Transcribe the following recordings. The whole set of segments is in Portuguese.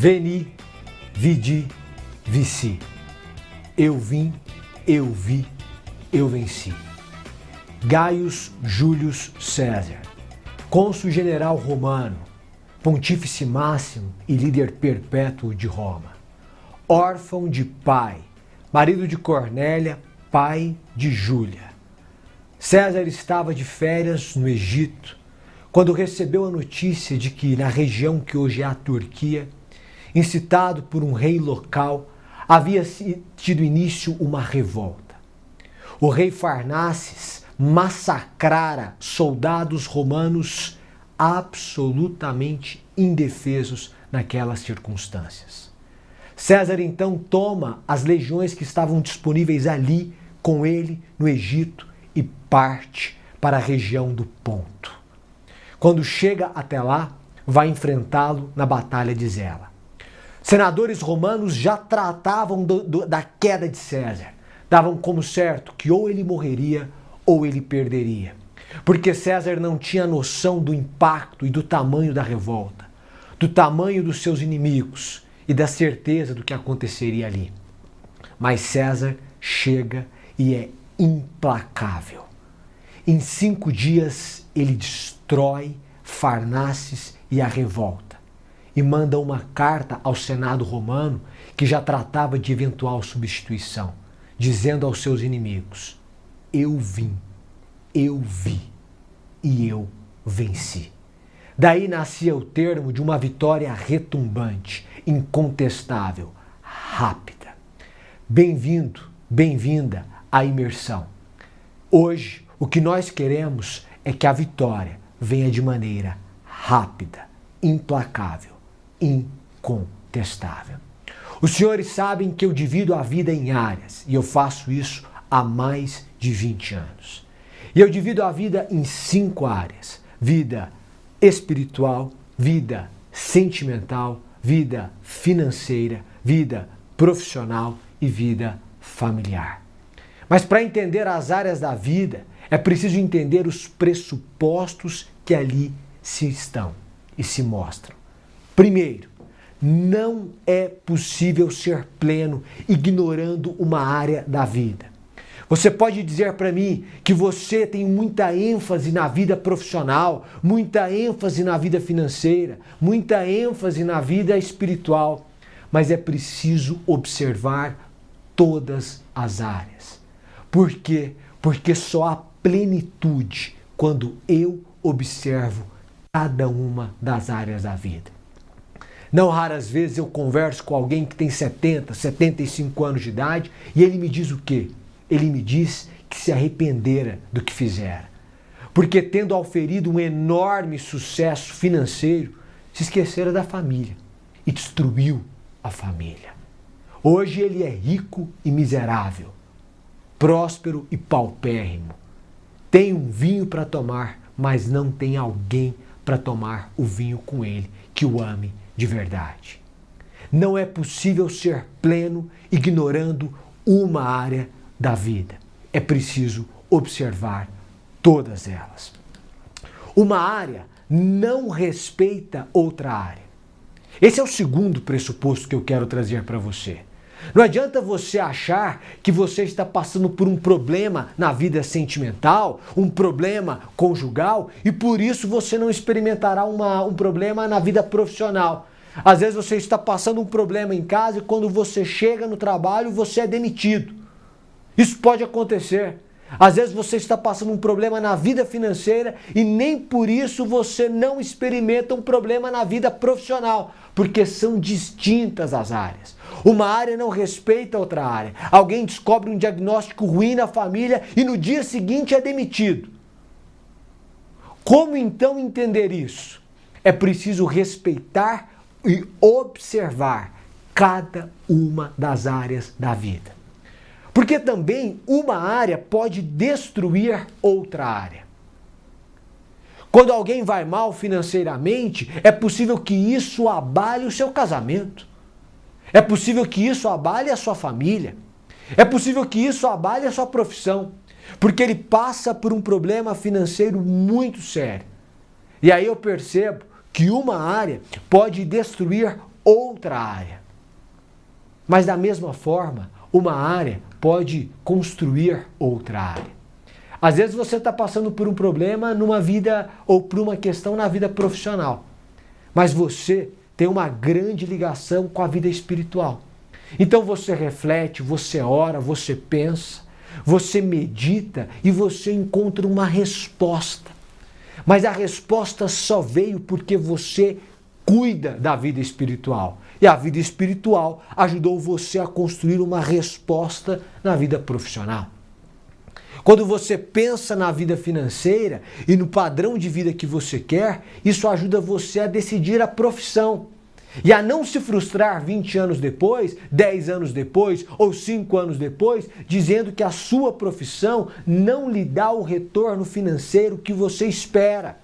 Veni, vidi, vici. Eu vim, eu vi, eu venci. Gaius Július César, cônsul general romano, pontífice máximo e líder perpétuo de Roma. Órfão de pai, marido de Cornélia, pai de Júlia. César estava de férias no Egito quando recebeu a notícia de que na região que hoje é a Turquia, incitado por um rei local, havia tido início uma revolta. O rei Farnaces massacrara soldados romanos absolutamente indefesos naquelas circunstâncias. César então toma as legiões que estavam disponíveis ali com ele no Egito e parte para a região do Ponto. Quando chega até lá, vai enfrentá-lo na Batalha de Zela. Senadores romanos já tratavam da queda de César. Davam como certo que ou ele morreria ou ele perderia. Porque César não tinha noção do impacto e do tamanho da revolta, do tamanho dos seus inimigos e da certeza do que aconteceria ali. Mas César chega e é implacável. Em 5 dias ele destrói Farnaces e a revolta e manda uma carta ao Senado romano que já tratava de eventual substituição, dizendo aos seus inimigos: eu vim, eu vi e eu venci. Daí nascia o termo de uma vitória retumbante, incontestável, rápida. Bem-vindo, bem-vinda à imersão. Hoje, o que nós queremos é que a vitória venha de maneira rápida, implacável, incontestável. Os senhores sabem que eu divido a vida em áreas e eu faço isso há mais de 20 anos. E eu divido a vida em 5 áreas: vida espiritual, vida sentimental, vida financeira, vida profissional e vida familiar. Mas para entender as áreas da vida, é preciso entender os pressupostos que ali se estão e se mostram. Primeiro, não é possível ser pleno ignorando uma área da vida. Você pode dizer para mim que você tem muita ênfase na vida profissional, muita ênfase na vida financeira, muita ênfase na vida espiritual, mas é preciso observar todas as áreas. Por quê? Porque só há plenitude quando eu observo cada uma das áreas da vida. Não raras vezes eu converso com alguém que tem 70, 75 anos de idade e ele me diz o quê? Ele me diz que se arrependera do que fizera. Porque tendo auferido um enorme sucesso financeiro, se esquecera da família e destruiu a família. Hoje ele é rico e miserável, próspero e paupérrimo. Tem um vinho para tomar, mas não tem alguém para tomar o vinho com ele que o ame de verdade. Não é possível ser pleno ignorando uma área da vida. É preciso observar todas elas. Uma área não respeita outra área. Esse é o segundo pressuposto que eu quero trazer para você. Não adianta você achar que você está passando por um problema na vida sentimental, um problema conjugal, e por isso você não experimentará um problema na vida profissional. Às vezes você está passando um problema em casa e quando você chega no trabalho você é demitido. Isso pode acontecer. Às vezes você está passando um problema na vida financeira e nem por isso você não experimenta um problema na vida profissional, porque são distintas as áreas. Uma área não respeita a outra área. Alguém descobre um diagnóstico ruim na família e no dia seguinte é demitido. Como então entender isso? É preciso respeitar e observar cada uma das áreas da vida. Porque também uma área pode destruir outra área. Quando alguém vai mal financeiramente, é possível que isso abale o seu casamento. É possível que isso abale a sua família. É possível que isso abale a sua profissão. Porque ele passa por um problema financeiro muito sério. E aí eu percebo que uma área pode destruir outra área. Mas da mesma forma, uma área pode construir outra área. Às vezes você está passando por um problema numa vida ou por uma questão na vida profissional. Mas você tem uma grande ligação com a vida espiritual. Então você reflete, você ora, você pensa, você medita e você encontra uma resposta. Mas a resposta só veio porque você cuida da vida espiritual. E a vida espiritual ajudou você a construir uma resposta na vida profissional. Quando você pensa na vida financeira e no padrão de vida que você quer, isso ajuda você a decidir a profissão. E a não se frustrar 20 anos depois, 10 anos depois ou 5 anos depois, dizendo que a sua profissão não lhe dá o retorno financeiro que você espera.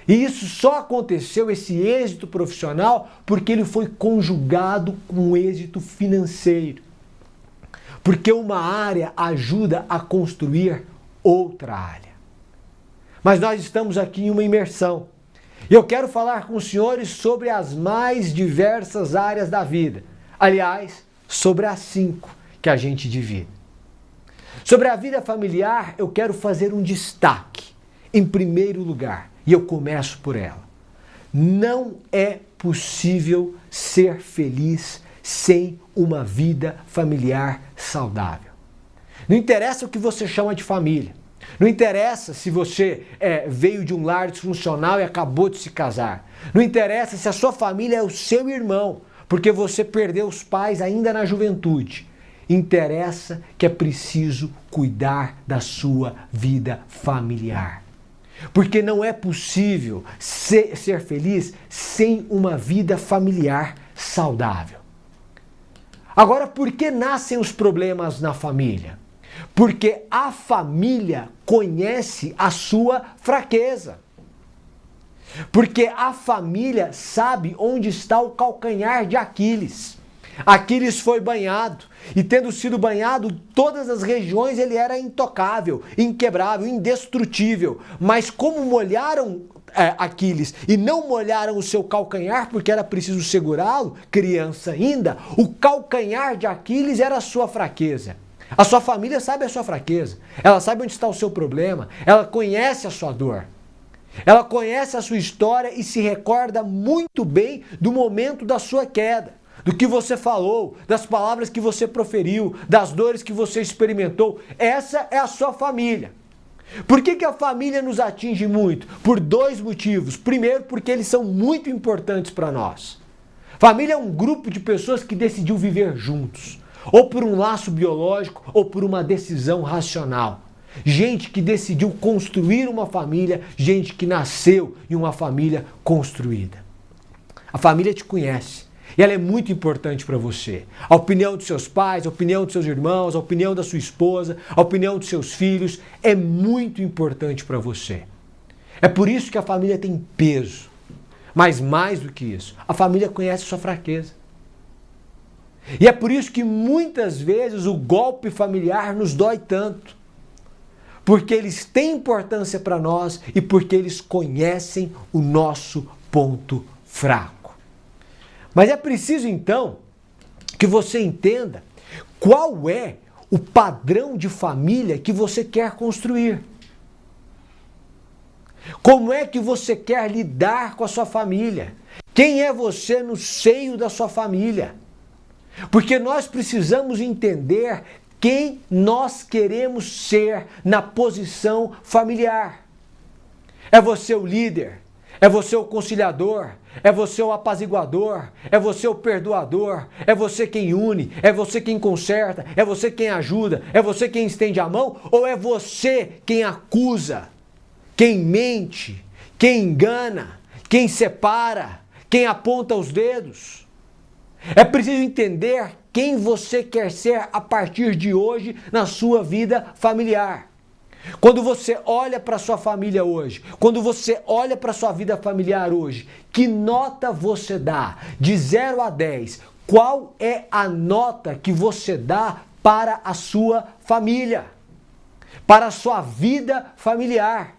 E isso só aconteceu, esse êxito profissional, porque ele foi conjugado com o êxito financeiro. Porque uma área ajuda a construir outra área. Mas nós estamos aqui em uma imersão. E eu quero falar com os senhores sobre as mais diversas áreas da vida. Aliás, sobre as 5 que a gente divide. Sobre a vida familiar, eu quero fazer um destaque. Em primeiro lugar, e eu começo por ela. Não é possível ser feliz sem uma vida familiar saudável. Não interessa o que você chama de família. Não interessa se você veio de um lar disfuncional e acabou de se casar. Não interessa se a sua família é o seu irmão, porque você perdeu os pais ainda na juventude. Interessa que é preciso cuidar da sua vida familiar. Porque não é possível ser feliz sem uma vida familiar saudável. Agora, por que nascem os problemas na família? Porque a família conhece a sua fraqueza. Porque a família sabe onde está o calcanhar de Aquiles. Aquiles foi banhado, e tendo sido banhado, todas as regiões ele era intocável, inquebrável, indestrutível. Mas como molharam Aquiles e não molharam o seu calcanhar, porque era preciso segurá-lo, criança ainda, o calcanhar de Aquiles era a sua fraqueza. A sua família sabe a sua fraqueza, ela sabe onde está o seu problema, ela conhece a sua dor. Ela conhece a sua história e se recorda muito bem do momento da sua queda, do que você falou, das palavras que você proferiu, das dores que você experimentou. Essa é a sua família. Por que a família nos atinge muito? Por 2 motivos. Primeiro, porque eles são muito importantes para nós. Família é um grupo de pessoas que decidiu viver juntos, ou por um laço biológico, ou por uma decisão racional. Gente que decidiu construir uma família, gente que nasceu em uma família construída. A família te conhece. E ela é muito importante para você. A opinião dos seus pais, a opinião dos seus irmãos, a opinião da sua esposa, a opinião dos seus filhos é muito importante para você. É por isso que a família tem peso. Mas mais do que isso, a família conhece sua fraqueza. E é por isso que muitas vezes o golpe familiar nos dói tanto. Porque eles têm importância para nós e porque eles conhecem o nosso ponto fraco. Mas é preciso, então, que você entenda qual é o padrão de família que você quer construir. Como é que você quer lidar com a sua família? Quem é você no seio da sua família? Porque nós precisamos entender quem nós queremos ser na posição familiar. É você o líder? É você o conciliador? É você o apaziguador? É você o perdoador? É você quem une? É você quem conserta? É você quem ajuda? É você quem estende a mão? Ou é você quem acusa? Quem mente? Quem engana? Quem separa? Quem aponta os dedos? É preciso entender quem você quer ser a partir de hoje na sua vida familiar. Quando você olha para sua família hoje, quando você olha para sua vida familiar hoje, que nota você dá? De 0 a 10, qual é a nota que você dá para a sua família? Para a sua vida familiar?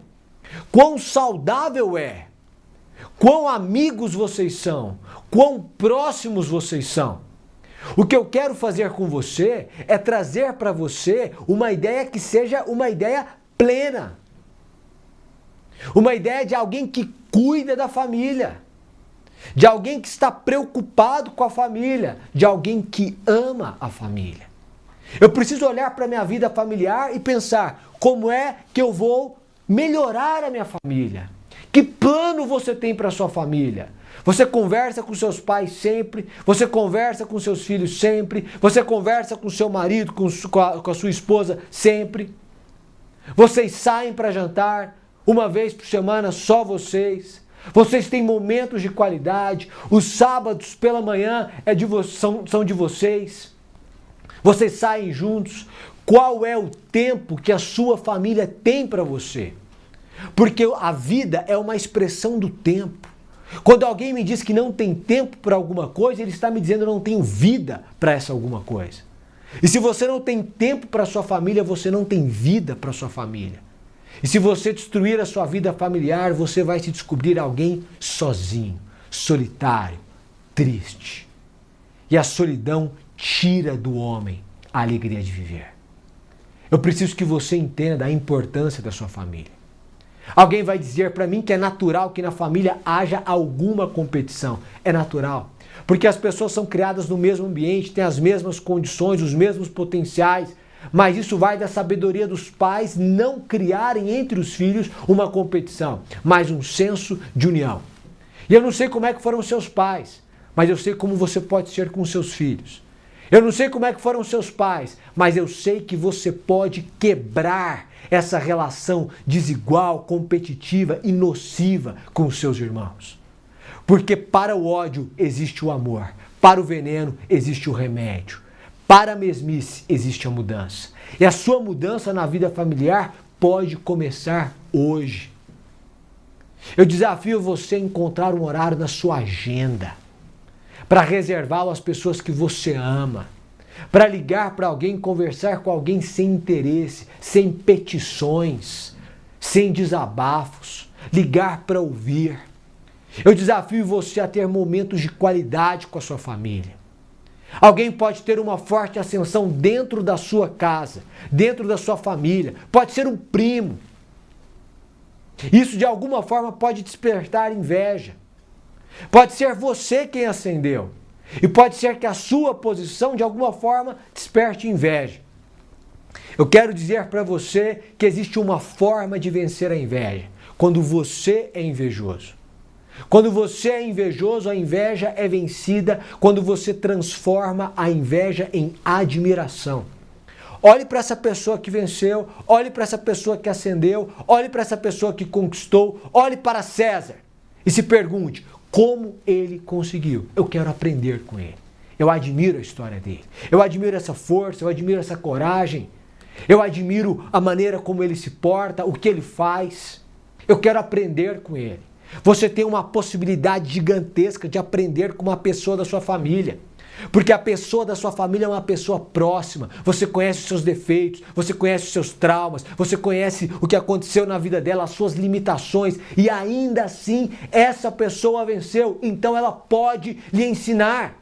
Quão saudável é? quão amigos vocês são, quão próximos vocês são. O que eu quero fazer com você é trazer para você uma ideia que seja uma ideia plena. Uma ideia de alguém que cuida da família. De alguém que está preocupado com a família. De alguém que ama a família. Eu preciso olhar para a minha vida familiar e pensar como é que eu vou melhorar a minha família. Que plano você tem para a sua família? Você conversa com seus pais sempre, você conversa com seus filhos sempre, você conversa com seu marido, com a sua esposa sempre. Vocês saem para jantar uma vez por semana, só vocês. Vocês têm momentos de qualidade, os sábados pela manhã são de vocês. Vocês saem juntos. Qual é o tempo que a sua família tem para você? Porque a vida é uma expressão do tempo. Quando alguém me diz que não tem tempo para alguma coisa, ele está me dizendo que eu não tenho vida para essa alguma coisa. E se você não tem tempo para sua família, você não tem vida para sua família. E se você destruir a sua vida familiar, você vai se descobrir alguém sozinho, solitário, triste. E a solidão tira do homem a alegria de viver. Eu preciso que você entenda a importância da sua família. Alguém vai dizer para mim que é natural que na família haja alguma competição. É natural. Porque as pessoas são criadas no mesmo ambiente, têm as mesmas condições, os mesmos potenciais. Mas isso vai da sabedoria dos pais não criarem entre os filhos uma competição, mas um senso de união. E eu não sei como é que foram seus pais, mas eu sei como você pode ser com seus filhos. Eu não sei como é que foram seus pais, mas eu sei que você pode quebrar essa relação desigual, competitiva e nociva com os seus irmãos. Porque para o ódio existe o amor, para o veneno existe o remédio, para a mesmice existe a mudança. E a sua mudança na vida familiar pode começar hoje. Eu desafio você a encontrar um horário na sua agenda para reservá-lo às pessoas que você ama, para ligar para alguém, conversar com alguém sem interesse, sem petições, sem desabafos, ligar para ouvir. Eu desafio você a ter momentos de qualidade com a sua família. Alguém pode ter uma forte ascensão dentro da sua casa, dentro da sua família, pode ser um primo. Isso de alguma forma pode despertar inveja. Pode ser você quem acendeu. E pode ser que a sua posição de alguma forma desperte inveja. Eu quero dizer para você que existe uma forma de vencer a inveja. Quando você é invejoso. Quando você é invejoso, a inveja é vencida quando você transforma a inveja em admiração. Olhe para essa pessoa que venceu, olhe para essa pessoa que ascendeu, olhe para essa pessoa que conquistou, olhe para César e se pergunte: como ele conseguiu? Eu quero aprender com ele. Eu admiro a história dele. Eu admiro essa força, eu admiro essa coragem. Eu admiro a maneira como ele se porta, o que ele faz. Eu quero aprender com ele. Você tem uma possibilidade gigantesca de aprender com uma pessoa da sua família. Porque a pessoa da sua família é uma pessoa próxima. Você conhece os seus defeitos, você conhece os seus traumas, você conhece o que aconteceu na vida dela, as suas limitações. E ainda assim, essa pessoa venceu. Então ela pode lhe ensinar.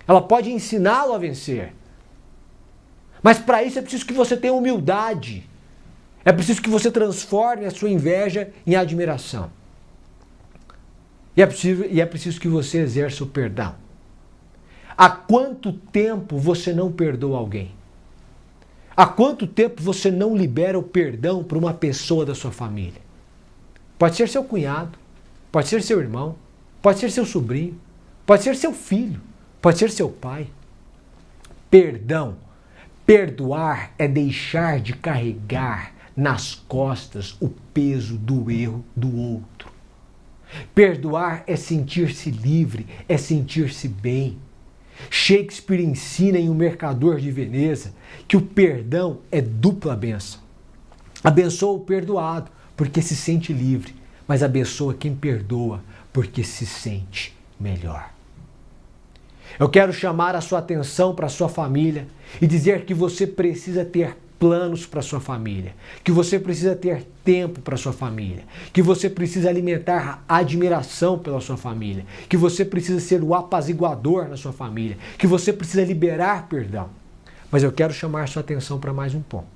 Ela pode ensiná-lo a vencer. Mas para isso é preciso que você tenha humildade. É preciso que você transforme a sua inveja em admiração. E é preciso que você exerça o perdão. Há quanto tempo você não perdoa alguém? Há quanto tempo você não libera o perdão para uma pessoa da sua família? Pode ser seu cunhado, pode ser seu irmão, pode ser seu sobrinho, pode ser seu filho, pode ser seu pai. Perdão, perdoar é deixar de carregar nas costas o peso do erro do outro. Perdoar é sentir-se livre, é sentir-se bem. Shakespeare ensina em O Mercador de Veneza que o perdão é dupla bênção. Abençoa o perdoado porque se sente livre, mas abençoa quem perdoa porque se sente melhor. Eu quero chamar a sua atenção para a sua família e dizer que você precisa ter planos para sua família, que você precisa ter tempo para sua família, que você precisa alimentar a admiração pela sua família, que você precisa ser o apaziguador na sua família, que você precisa liberar perdão. Mas eu quero chamar sua atenção para mais um ponto.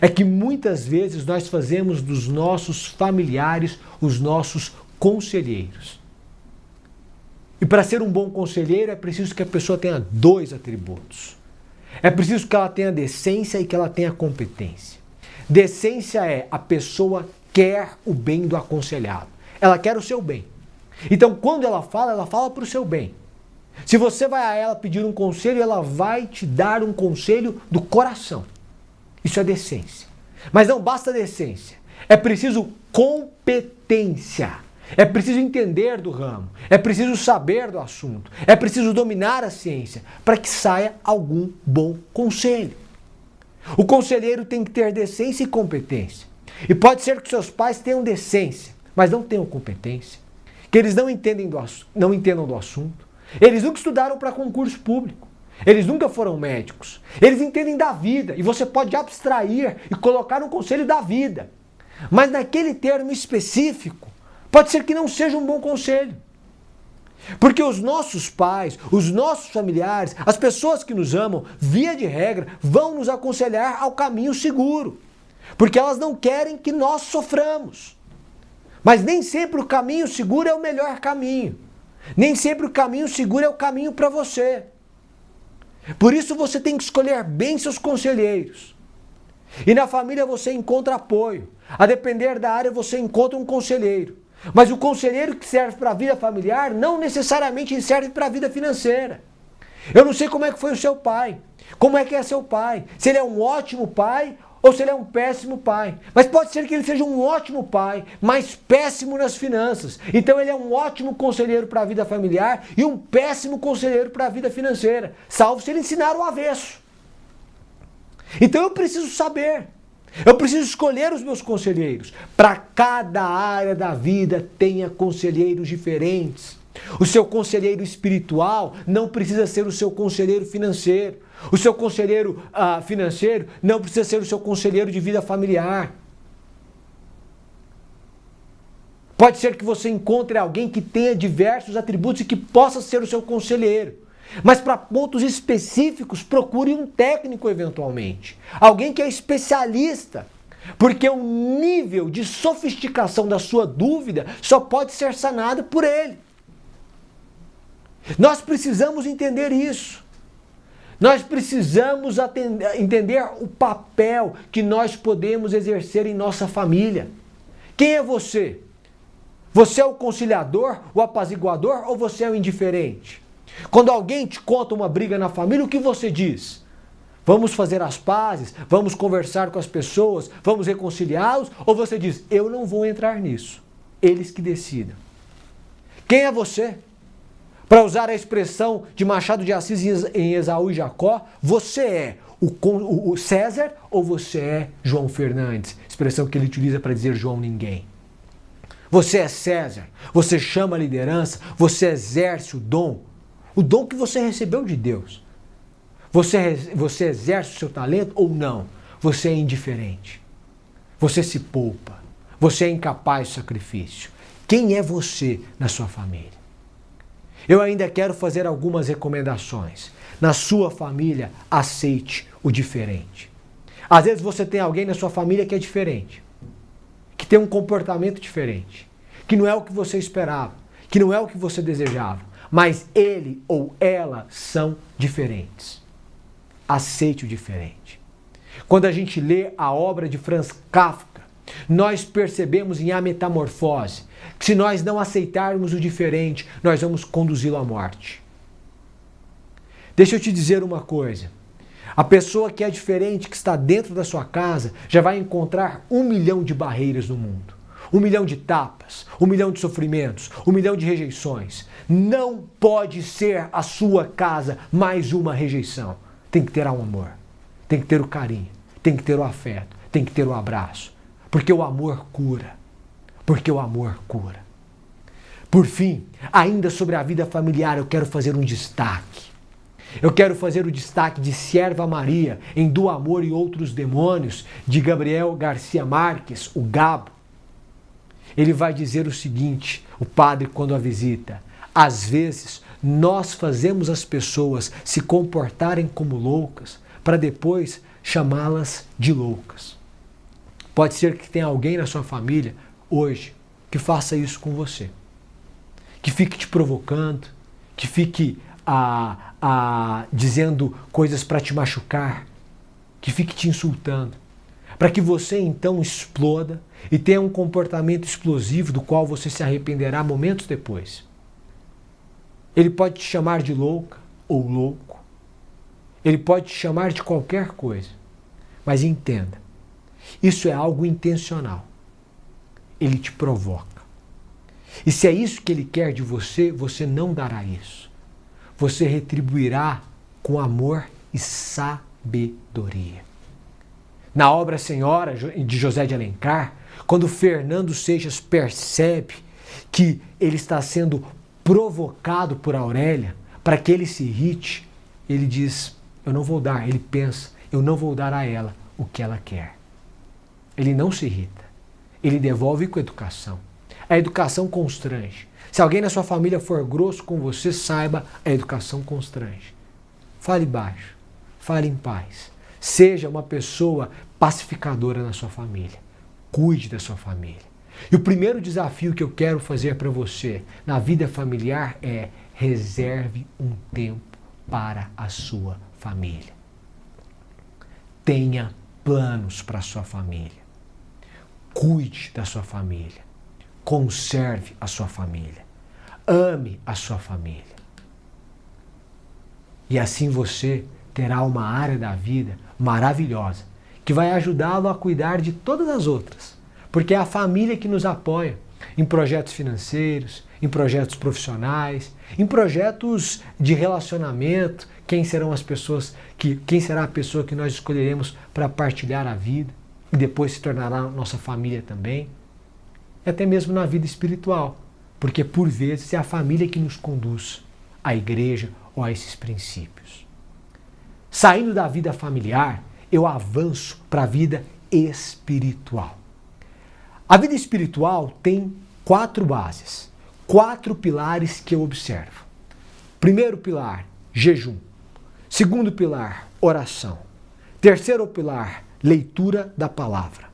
É que muitas vezes nós fazemos dos nossos familiares os nossos conselheiros. E para ser um bom conselheiro é preciso que a pessoa tenha dois atributos. É preciso que ela tenha decência e que ela tenha competência. Decência é a pessoa quer o bem do aconselhado. Ela quer o seu bem. Então, quando ela fala para o seu bem. Se você vai a ela pedir um conselho, ela vai te dar um conselho do coração. Isso é decência. Mas não basta decência. É preciso competência. É preciso entender do ramo. É preciso saber do assunto. É preciso dominar a ciência para que saia algum bom conselho. O conselheiro tem que ter decência e competência. E pode ser que seus pais tenham decência, mas não tenham competência. Que eles não entendam do assunto. Eles nunca estudaram para concurso público. Eles nunca foram médicos. Eles entendem da vida e você pode abstrair e colocar um conselho da vida. Mas naquele termo específico, pode ser que não seja um bom conselho. Porque os nossos pais, os nossos familiares, as pessoas que nos amam, via de regra, vão nos aconselhar ao caminho seguro. Porque elas não querem que nós soframos. Mas nem sempre o caminho seguro é o melhor caminho. Nem sempre o caminho seguro é o caminho para você. Por isso você tem que escolher bem seus conselheiros. E na família você encontra apoio. A depender da área você encontra um conselheiro. Mas o conselheiro que serve para a vida familiar não necessariamente serve para a vida financeira. Eu não sei como é que foi o seu pai. Como é que é seu pai. Se ele é um ótimo pai ou se ele é um péssimo pai. Mas pode ser que ele seja um ótimo pai, mas péssimo nas finanças. Então ele é um ótimo conselheiro para a vida familiar e um péssimo conselheiro para a vida financeira. Salvo se ele ensinar o avesso. Então eu preciso saber. Eu preciso escolher os meus conselheiros. Para cada área da vida tenha conselheiros diferentes. O seu conselheiro espiritual não precisa ser o seu conselheiro financeiro. O seu conselheiro financeiro não precisa ser o seu conselheiro de vida familiar. Pode ser que você encontre alguém que tenha diversos atributos e que possa ser o seu conselheiro. Mas para pontos específicos, procure um técnico eventualmente. Alguém que é especialista. Porque o nível de sofisticação da sua dúvida só pode ser sanado por ele. Nós precisamos entender isso. Nós precisamos entender o papel que nós podemos exercer em nossa família. Quem é você? Você é o conciliador, o apaziguador ou você é o indiferente? Quando alguém te conta uma briga na família, o que você diz? Vamos fazer as pazes? Vamos conversar com as pessoas? Vamos reconciliá-los? Ou você diz, eu não vou entrar nisso. Eles que decidam. Quem é você? Para usar a expressão de Machado de Assis em Esaú e Jacó, você é o César ou você é João Fernandes? Expressão que ele utiliza para dizer João ninguém. Você é César, você chama a liderança, você exerce o dom que você recebeu de Deus. Você exerce o seu talento ou não? Você é indiferente. Você se poupa. Você é incapaz de sacrifício. Quem é você na sua família? Eu ainda quero fazer algumas recomendações. Na sua família, aceite o diferente. Às vezes você tem alguém na sua família que é diferente, que tem um comportamento diferente, que não é o que você esperava, que não é o que você desejava, mas ele ou ela são diferentes. Aceite o diferente. Quando a gente lê a obra de Franz Kafka, nós percebemos em A Metamorfose que se nós não aceitarmos o diferente, nós vamos conduzi-lo à morte. Deixa eu te dizer uma coisa. A pessoa que é diferente, que está dentro da sua casa, já vai encontrar 1 milhão de barreiras no mundo. 1 milhão de tapas, 1 milhão de sofrimentos, 1 milhão de rejeições. Não pode ser a sua casa mais uma rejeição. Tem que ter o amor, tem que ter o carinho, tem que ter o afeto, tem que ter o abraço. Porque o amor cura. Porque o amor cura. Por fim, ainda sobre a vida familiar, eu quero fazer um destaque. Eu quero fazer o destaque de Serva Maria em Do Amor e Outros Demônios, de Gabriel Garcia Marques, o Gabo. Ele vai dizer o seguinte, o padre quando a visita: às vezes nós fazemos as pessoas se comportarem como loucas para depois chamá-las de loucas. Pode ser que tenha alguém na sua família hoje que faça isso com você, que fique te provocando, que fique dizendo coisas para te machucar, que fique te insultando, para que você então exploda e tenha um comportamento explosivo do qual você se arrependerá momentos depois. Ele pode te chamar de louca ou louco, ele pode te chamar de qualquer coisa, mas entenda, isso é algo intencional. Ele te provoca. E se é isso que ele quer de você, você não dará isso. Você retribuirá com amor e sabedoria. Na obra Senhora, de José de Alencar, quando Fernando Seixas percebe que ele está sendo provocado por Aurélia para que ele se irrite, ele diz, eu não vou dar, ele pensa, eu não vou dar a ela o que ela quer. Ele não se irrita, ele devolve com educação. A educação constrange. Se alguém na sua família for grosso com você, saiba, a educação constrange. Fale baixo, fale em paz. Seja uma pessoa pacificadora na sua família. Cuide da sua família. E o primeiro desafio que eu quero fazer para você na vida familiar é: reserve um tempo para a sua família. Tenha planos para a sua família. Cuide da sua família. Conserve a sua família. Ame a sua família. E assim você terá uma área da vida maravilhosa que vai ajudá-lo a cuidar de todas as outras. Porque é a família que nos apoia em projetos financeiros, em projetos profissionais, em projetos de relacionamento. Quem será a pessoa que nós escolheremos para partilhar a vida e depois se tornará nossa família também. E até mesmo na vida espiritual, porque por vezes é a família que nos conduz à igreja ou a esses princípios. Saindo da vida familiar, eu avanço para a vida espiritual. A vida espiritual tem 4 bases, 4 pilares que eu observo. Primeiro pilar, jejum. Segundo pilar, oração. Terceiro pilar, leitura da palavra.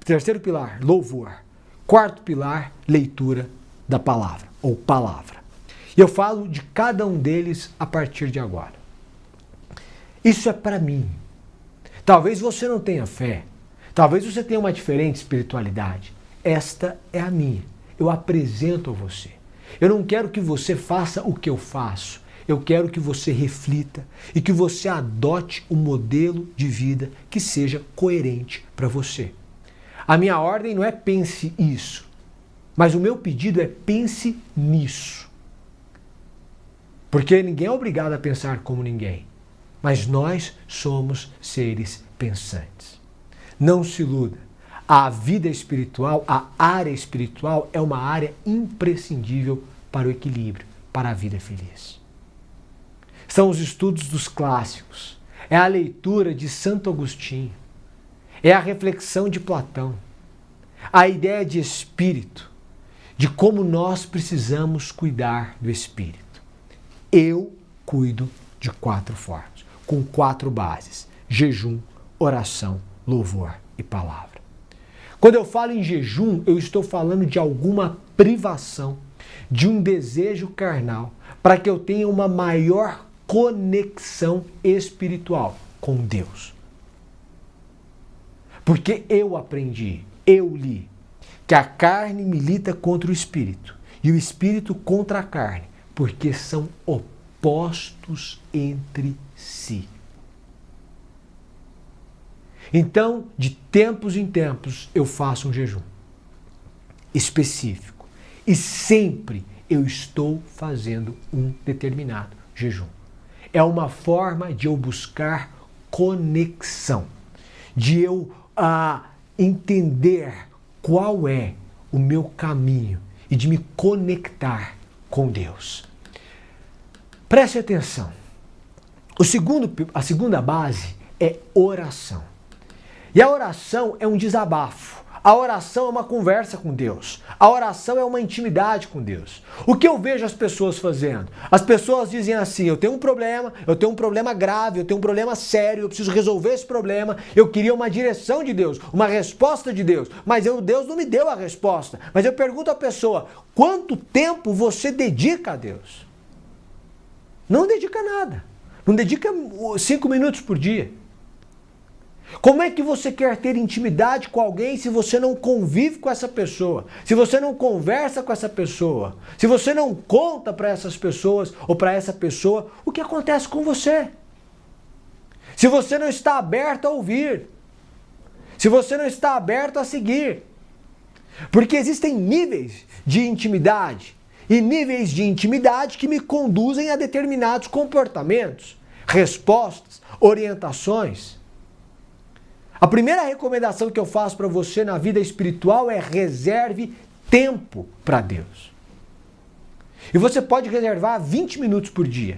Terceiro pilar, louvor. Quarto pilar, leitura da palavra, ou palavra. E eu falo de cada um deles a partir de agora. Isso é para mim. Talvez você não tenha fé. Talvez você tenha uma diferente espiritualidade. Esta é a minha. Eu apresento a você. Eu não quero que você faça o que eu faço. Eu quero que você reflita e que você adote um modelo de vida que seja coerente para você. A minha ordem não é pense isso, mas o meu pedido é pense nisso. Porque ninguém é obrigado a pensar como ninguém, mas nós somos seres pensantes. Não se iluda. A vida espiritual, a área espiritual é uma área imprescindível para o equilíbrio, para a vida feliz. São os estudos dos clássicos, é a leitura de Santo Agostinho, é a reflexão de Platão, a ideia de espírito, de como nós precisamos cuidar do espírito. Eu cuido de 4 formas, com 4 bases: jejum, oração, louvor e palavra. Quando eu falo em jejum, eu estou falando de alguma privação, de um desejo carnal, para que eu tenha uma maior conexão espiritual com Deus. Porque eu aprendi, eu li, que a carne milita contra o espírito e o espírito contra a carne, porque são opostos entre si. Então, de tempos em tempos, eu faço um jejum específico e sempre eu estou fazendo um determinado jejum. É uma forma de eu buscar conexão, de eu entender qual é o meu caminho e de me conectar com Deus. Preste atenção. A segunda base é oração. E a oração é um desabafo. A oração é uma conversa com Deus. A oração é uma intimidade com Deus. O que eu vejo as pessoas fazendo? As pessoas dizem assim, eu tenho um problema grave, eu tenho um problema sério, eu preciso resolver esse problema, eu queria uma direção de Deus, uma resposta de Deus, mas Deus não me deu a resposta. Mas eu pergunto à pessoa, quanto tempo você dedica a Deus? Não dedica nada. Não dedica 5 minutos por dia. Como é que você quer ter intimidade com alguém se você não convive com essa pessoa? Se você não conversa com essa pessoa? Se você não conta para essas pessoas ou para essa pessoa o que acontece com você? Se você não está aberto a ouvir? Se você não está aberto a seguir? Porque existem níveis de intimidade e níveis de intimidade que me conduzem a determinados comportamentos, respostas, orientações. A primeira recomendação que eu faço para você na vida espiritual é reserve tempo para Deus. E você pode reservar 20 minutos por dia.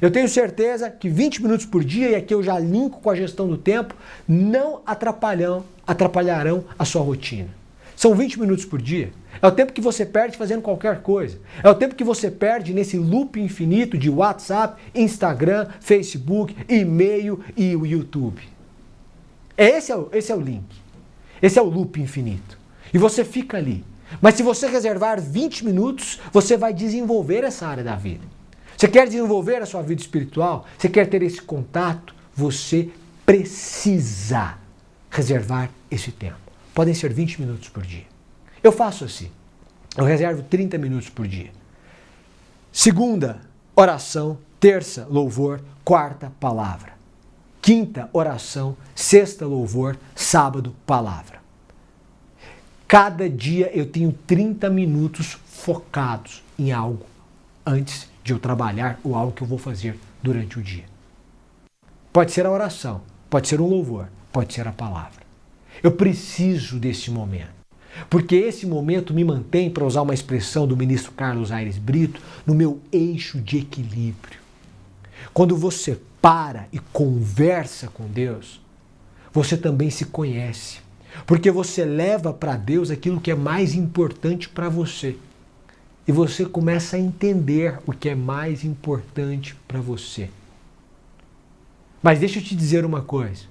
Eu tenho certeza que 20 minutos por dia, e aqui eu já linko com a gestão do tempo, não atrapalharão a sua rotina. São 20 minutos por dia. É o tempo que você perde fazendo qualquer coisa. É o tempo que você perde nesse loop infinito de WhatsApp, Instagram, Facebook, e-mail e o YouTube. Esse é o link. Esse é o loop infinito. E você fica ali. Mas se você reservar 20 minutos, você vai desenvolver essa área da vida. Você quer desenvolver a sua vida espiritual? Você quer ter esse contato? Você precisa reservar esse tempo. Podem ser 20 minutos por dia. Eu faço assim. Eu reservo 30 minutos por dia. Segunda, oração. Terça, louvor. Quarta, palavra. Quinta, oração. Sexta, louvor. Sábado, palavra. Cada dia eu tenho 30 minutos focados em algo antes de eu trabalhar ou algo que eu vou fazer durante o dia. Pode ser a oração, pode ser um louvor, pode ser a palavra. Eu preciso desse momento, porque esse momento me mantém, para usar uma expressão do ministro Carlos Aires Brito, no meu eixo de equilíbrio. Quando você para e conversa com Deus, você também se conhece. Porque você leva para Deus aquilo que é mais importante para você. E você começa a entender o que é mais importante para você. Mas deixa eu te dizer uma coisa.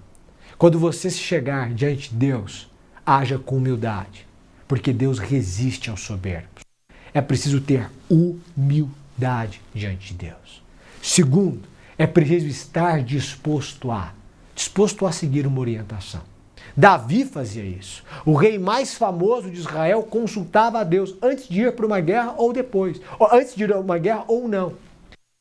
Quando você chegar diante de Deus, haja com humildade. Porque Deus resiste aos soberbos. É preciso ter humildade diante de Deus. Segundo, é preciso estar disposto a seguir uma orientação. Davi fazia isso. O rei mais famoso de Israel consultava a Deus antes de ir para uma guerra ou depois. Ou antes de ir para uma guerra ou não.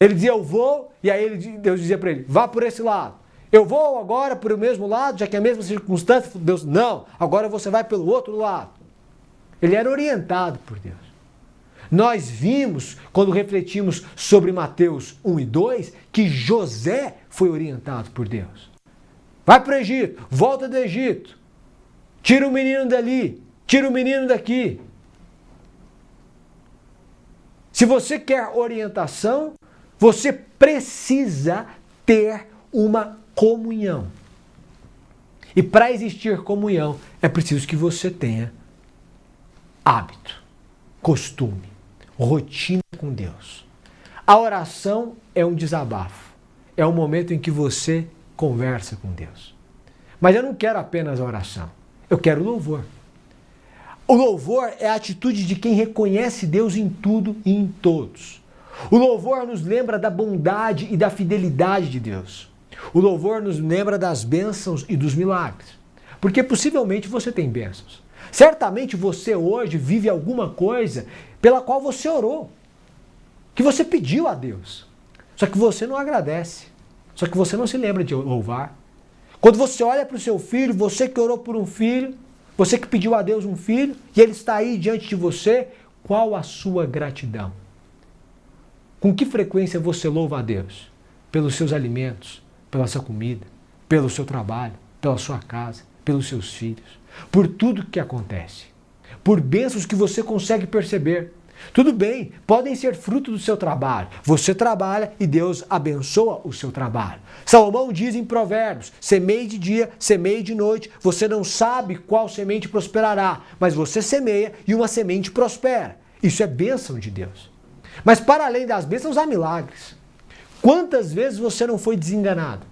Ele dizia, eu vou, e aí Deus dizia para ele, vá por esse lado. Eu vou agora para o mesmo lado, já que é a mesma circunstância. Deus, não, agora você vai pelo outro lado. Ele era orientado por Deus. Nós vimos, quando refletimos sobre Mateus 1 e 2, que José foi orientado por Deus. Vai para o Egito, volta do Egito, tira o menino dali, tira o menino daqui. Se você quer orientação, você precisa ter uma comunhão. E para existir comunhão, é preciso que você tenha hábito, costume, rotina com Deus. A oração é um desabafo. É um momento em que você conversa com Deus. Mas eu não quero apenas a oração. Eu quero o louvor. O louvor é a atitude de quem reconhece Deus em tudo e em todos. O louvor nos lembra da bondade e da fidelidade de Deus. O louvor nos lembra das bênçãos e dos milagres. Porque possivelmente você tem bênçãos. Certamente você hoje vive alguma coisa pela qual você orou, que você pediu a Deus. Só que você não agradece. Só que você não se lembra de louvar. Quando você olha para o seu filho, você que orou por um filho, você que pediu a Deus um filho, e ele está aí diante de você, qual a sua gratidão? Com que frequência você louva a Deus? Pelos seus alimentos, pela sua comida, pelo seu trabalho, pela sua casa, pelos seus filhos, por tudo que acontece, por bênçãos que você consegue perceber. Tudo bem, podem ser fruto do seu trabalho. Você trabalha e Deus abençoa o seu trabalho. Salomão diz em Provérbios: semeie de dia, semeie de noite. Você não sabe qual semente prosperará, mas você semeia e uma semente prospera. Isso é bênção de Deus. Mas para além das bênçãos, há milagres. Quantas vezes você não foi desenganado?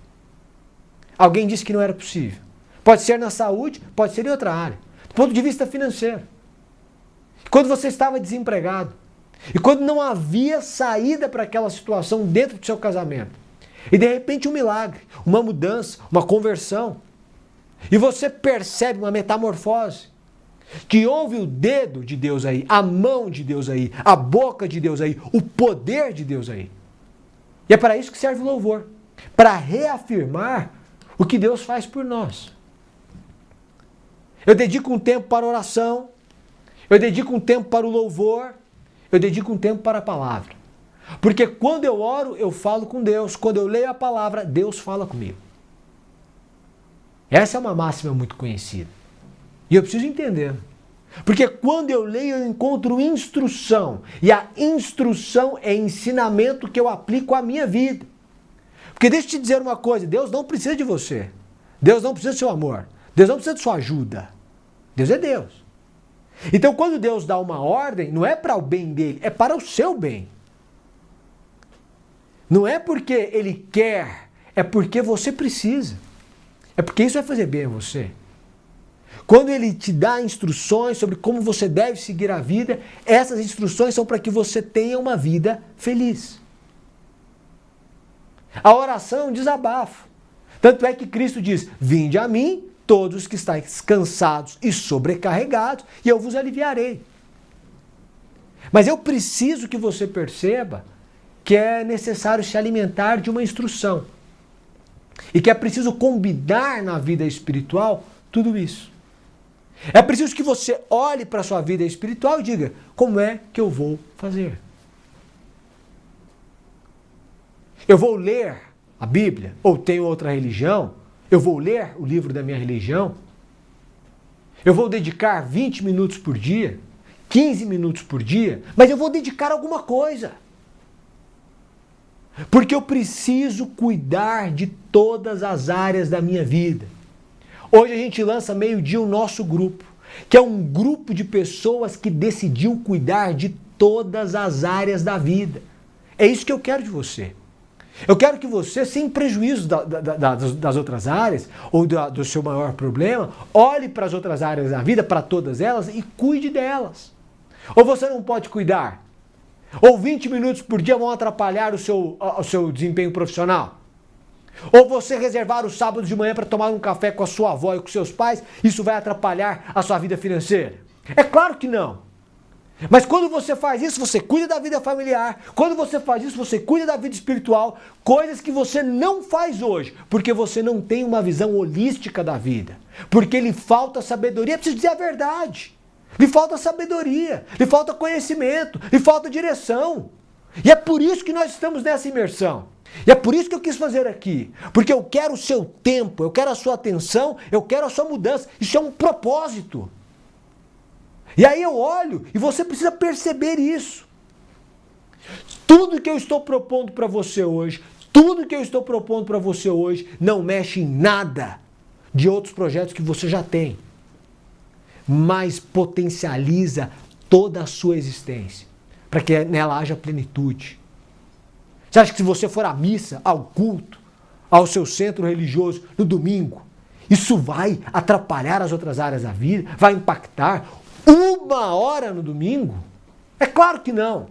Alguém disse que não era possível. Pode ser na saúde, pode ser em outra área. Do ponto de vista financeiro. Quando você estava desempregado. E quando não havia saída para aquela situação dentro do seu casamento. E de repente um milagre, uma mudança, uma conversão. E você percebe uma metamorfose. Que houve o dedo de Deus aí, a mão de Deus aí, a boca de Deus aí, o poder de Deus aí. E é para isso que serve o louvor. Para reafirmar o que Deus faz por nós. Eu dedico um tempo para a oração. Eu dedico um tempo para o louvor. Eu dedico um tempo para a palavra. Porque quando eu oro, eu falo com Deus. Quando eu leio a palavra, Deus fala comigo. Essa é uma máxima muito conhecida. E eu preciso entender. Porque quando eu leio, eu encontro instrução. E a instrução é ensinamento que eu aplico à minha vida. Porque deixa eu te dizer uma coisa, Deus não precisa de você. Deus não precisa do seu amor. Deus não precisa de sua ajuda. Deus é Deus. Então quando Deus dá uma ordem, não é para o bem dele, é para o seu bem. Não é porque ele quer, é porque você precisa. É porque isso vai fazer bem a você. Quando ele te dá instruções sobre como você deve seguir a vida, essas instruções são para que você tenha uma vida feliz. A oração é um desabafo. Tanto é que Cristo diz: vinde a mim, todos que estáis cansados e sobrecarregados, e eu vos aliviarei. Mas eu preciso que você perceba que é necessário se alimentar de uma instrução. E que é preciso combinar na vida espiritual tudo isso. É preciso que você olhe para a sua vida espiritual e diga: como é que eu vou fazer? Eu vou ler a Bíblia? Ou tenho outra religião? Eu vou ler o livro da minha religião? Eu vou dedicar 20 minutos por dia? 15 minutos por dia? Mas eu vou dedicar alguma coisa. Porque eu preciso cuidar de todas as áreas da minha vida. Hoje a gente lança meio-dia o nosso grupo, que é um grupo de pessoas que decidiu cuidar de todas as áreas da vida. É isso que eu quero de você. Eu quero que você, sem prejuízo das outras áreas, ou do seu maior problema, olhe para as outras áreas da vida, para todas elas, e cuide delas. Ou você não pode cuidar? Ou 20 minutos por dia vão atrapalhar o seu desempenho profissional? Ou você reservar o sábado de manhã para tomar um café com a sua avó e com seus pais, isso vai atrapalhar a sua vida financeira? É claro que não. Mas quando você faz isso, você cuida da vida familiar. Quando você faz isso, você cuida da vida espiritual. Coisas que você não faz hoje, porque você não tem uma visão holística da vida. Porque lhe falta sabedoria. Preciso dizer a verdade. Lhe falta sabedoria, lhe falta conhecimento, lhe falta direção. E é por isso que nós estamos nessa imersão. E é por isso que eu quis fazer aqui. Porque eu quero o seu tempo, eu quero a sua atenção, eu quero a sua mudança. Isso é um propósito. E aí eu olho e você precisa perceber isso. Tudo que eu estou propondo para você hoje, não mexe em nada de outros projetos que você já tem, mas potencializa toda a sua existência, para que nela haja plenitude. Você acha que se você for à missa, ao culto, ao seu centro religioso no domingo, isso vai atrapalhar as outras áreas da vida? Vai impactar 1 hora no domingo? É claro que não.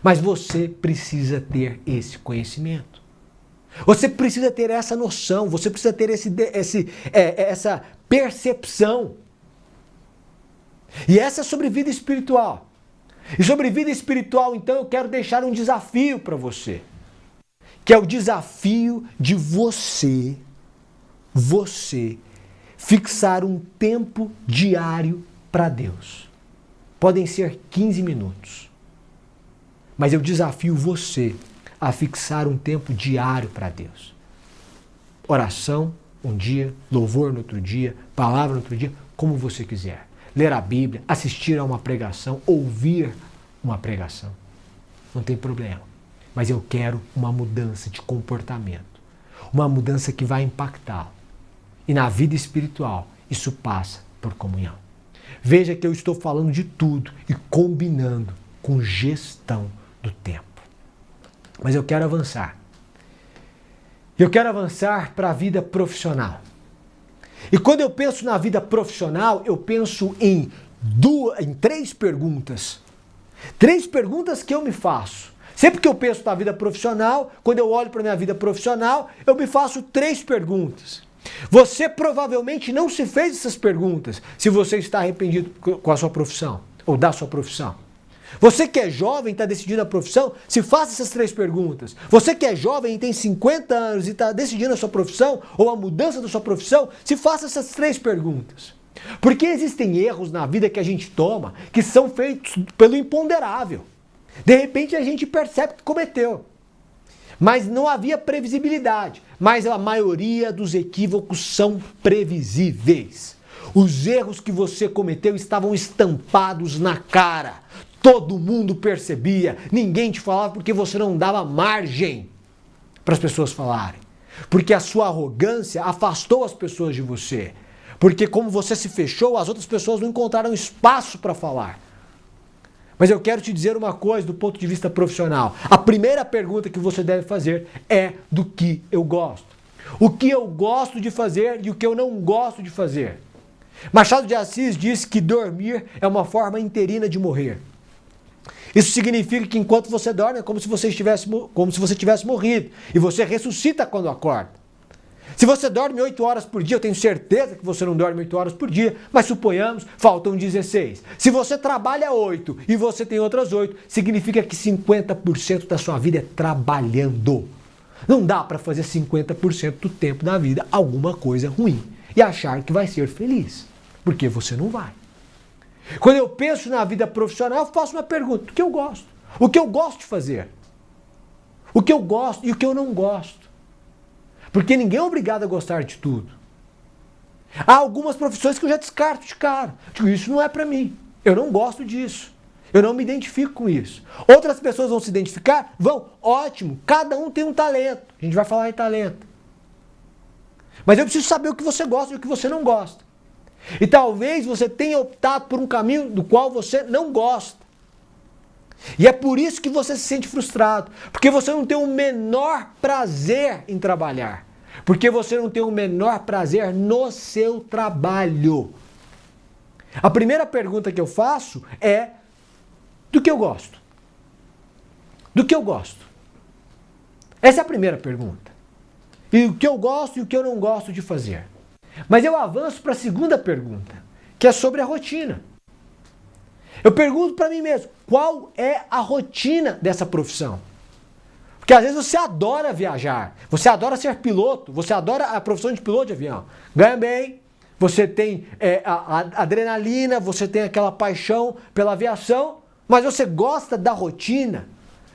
Mas você precisa ter esse conhecimento. Você precisa ter essa noção, você precisa ter essa percepção. E essa é sobre vida espiritual. E sobre vida espiritual, então, eu quero deixar um desafio para você. Que é o desafio de você fixar um tempo diário para Deus. Podem ser 15 minutos. Mas eu desafio você a fixar um tempo diário para Deus. Oração um dia, louvor no outro dia, palavra no outro dia, como você quiser. ler a Bíblia, assistir a uma pregação, ouvir uma pregação. Não tem problema. Mas eu quero uma mudança de comportamento. Uma mudança que vai impactá-lo. E na vida espiritual, isso passa por comunhão. Veja que eu estou falando de tudo e combinando com gestão do tempo. Mas eu quero avançar. Eu quero avançar para a vida profissional. E quando eu penso na vida profissional, eu penso em 3 perguntas. 3 perguntas que eu me faço. Sempre que eu penso na vida profissional, quando eu olho para a minha vida profissional, eu me faço 3 perguntas. Você provavelmente não se fez essas perguntas se você está arrependido com a sua profissão ou da sua profissão. Você que é jovem e está decidindo a profissão, se faça essas 3 perguntas. Você que é jovem e tem 50 anos e está decidindo a sua profissão ou a mudança da sua profissão, se faça essas 3 perguntas. Porque existem erros na vida que a gente toma que são feitos pelo imponderável. De repente a gente percebe que cometeu. Mas não havia previsibilidade. Mas a maioria dos equívocos são previsíveis. Os erros que você cometeu estavam estampados na cara. Todo mundo percebia. Ninguém te falava porque você não dava margem para as pessoas falarem. Porque a sua arrogância afastou as pessoas de você. Porque como você se fechou, as outras pessoas não encontraram espaço para falar. Mas eu quero te dizer uma coisa do ponto de vista profissional. A primeira pergunta que você deve fazer é do que eu gosto. O que eu gosto de fazer e o que eu não gosto de fazer. Machado de Assis disse que dormir é uma forma interina de morrer. Isso significa que enquanto você dorme é como se você tivesse morrido. E você ressuscita quando acorda. Se você dorme 8 horas por dia, eu tenho certeza que você não dorme 8 horas por dia, mas suponhamos, faltam 16. Se você trabalha 8 e você tem outras 8, significa que 50% da sua vida é trabalhando. Não dá para fazer 50% do tempo da vida alguma coisa ruim e achar que vai ser feliz, porque você não vai. Quando eu penso na vida profissional, eu faço uma pergunta: o que eu gosto? O que eu gosto de fazer? O que eu gosto e o que eu não gosto? Porque ninguém é obrigado a gostar de tudo. Há algumas profissões que eu já descarto de cara. Digo, isso não é para mim. Eu não gosto disso. Eu não me identifico com isso. Outras pessoas vão se identificar? Vão. Ótimo. Cada um tem um talento. A gente vai falar em talento. Mas eu preciso saber o que você gosta e o que você não gosta. E talvez você tenha optado por um caminho do qual você não gosta. E é por isso que você se sente frustrado. Porque você não tem o menor prazer em trabalhar. Porque você não tem o menor prazer no seu trabalho. A primeira pergunta que eu faço é: do que eu gosto? Do que eu gosto? Essa é a primeira pergunta. E o que eu gosto e o que eu não gosto de fazer. Mas eu avanço para a segunda pergunta, que é sobre a rotina. Eu pergunto para mim mesmo, qual é a rotina dessa profissão? Porque às vezes você adora viajar, você adora ser piloto, você adora a profissão de piloto de avião. Ganha bem, você tem a adrenalina, você tem aquela paixão pela aviação, mas você gosta da rotina.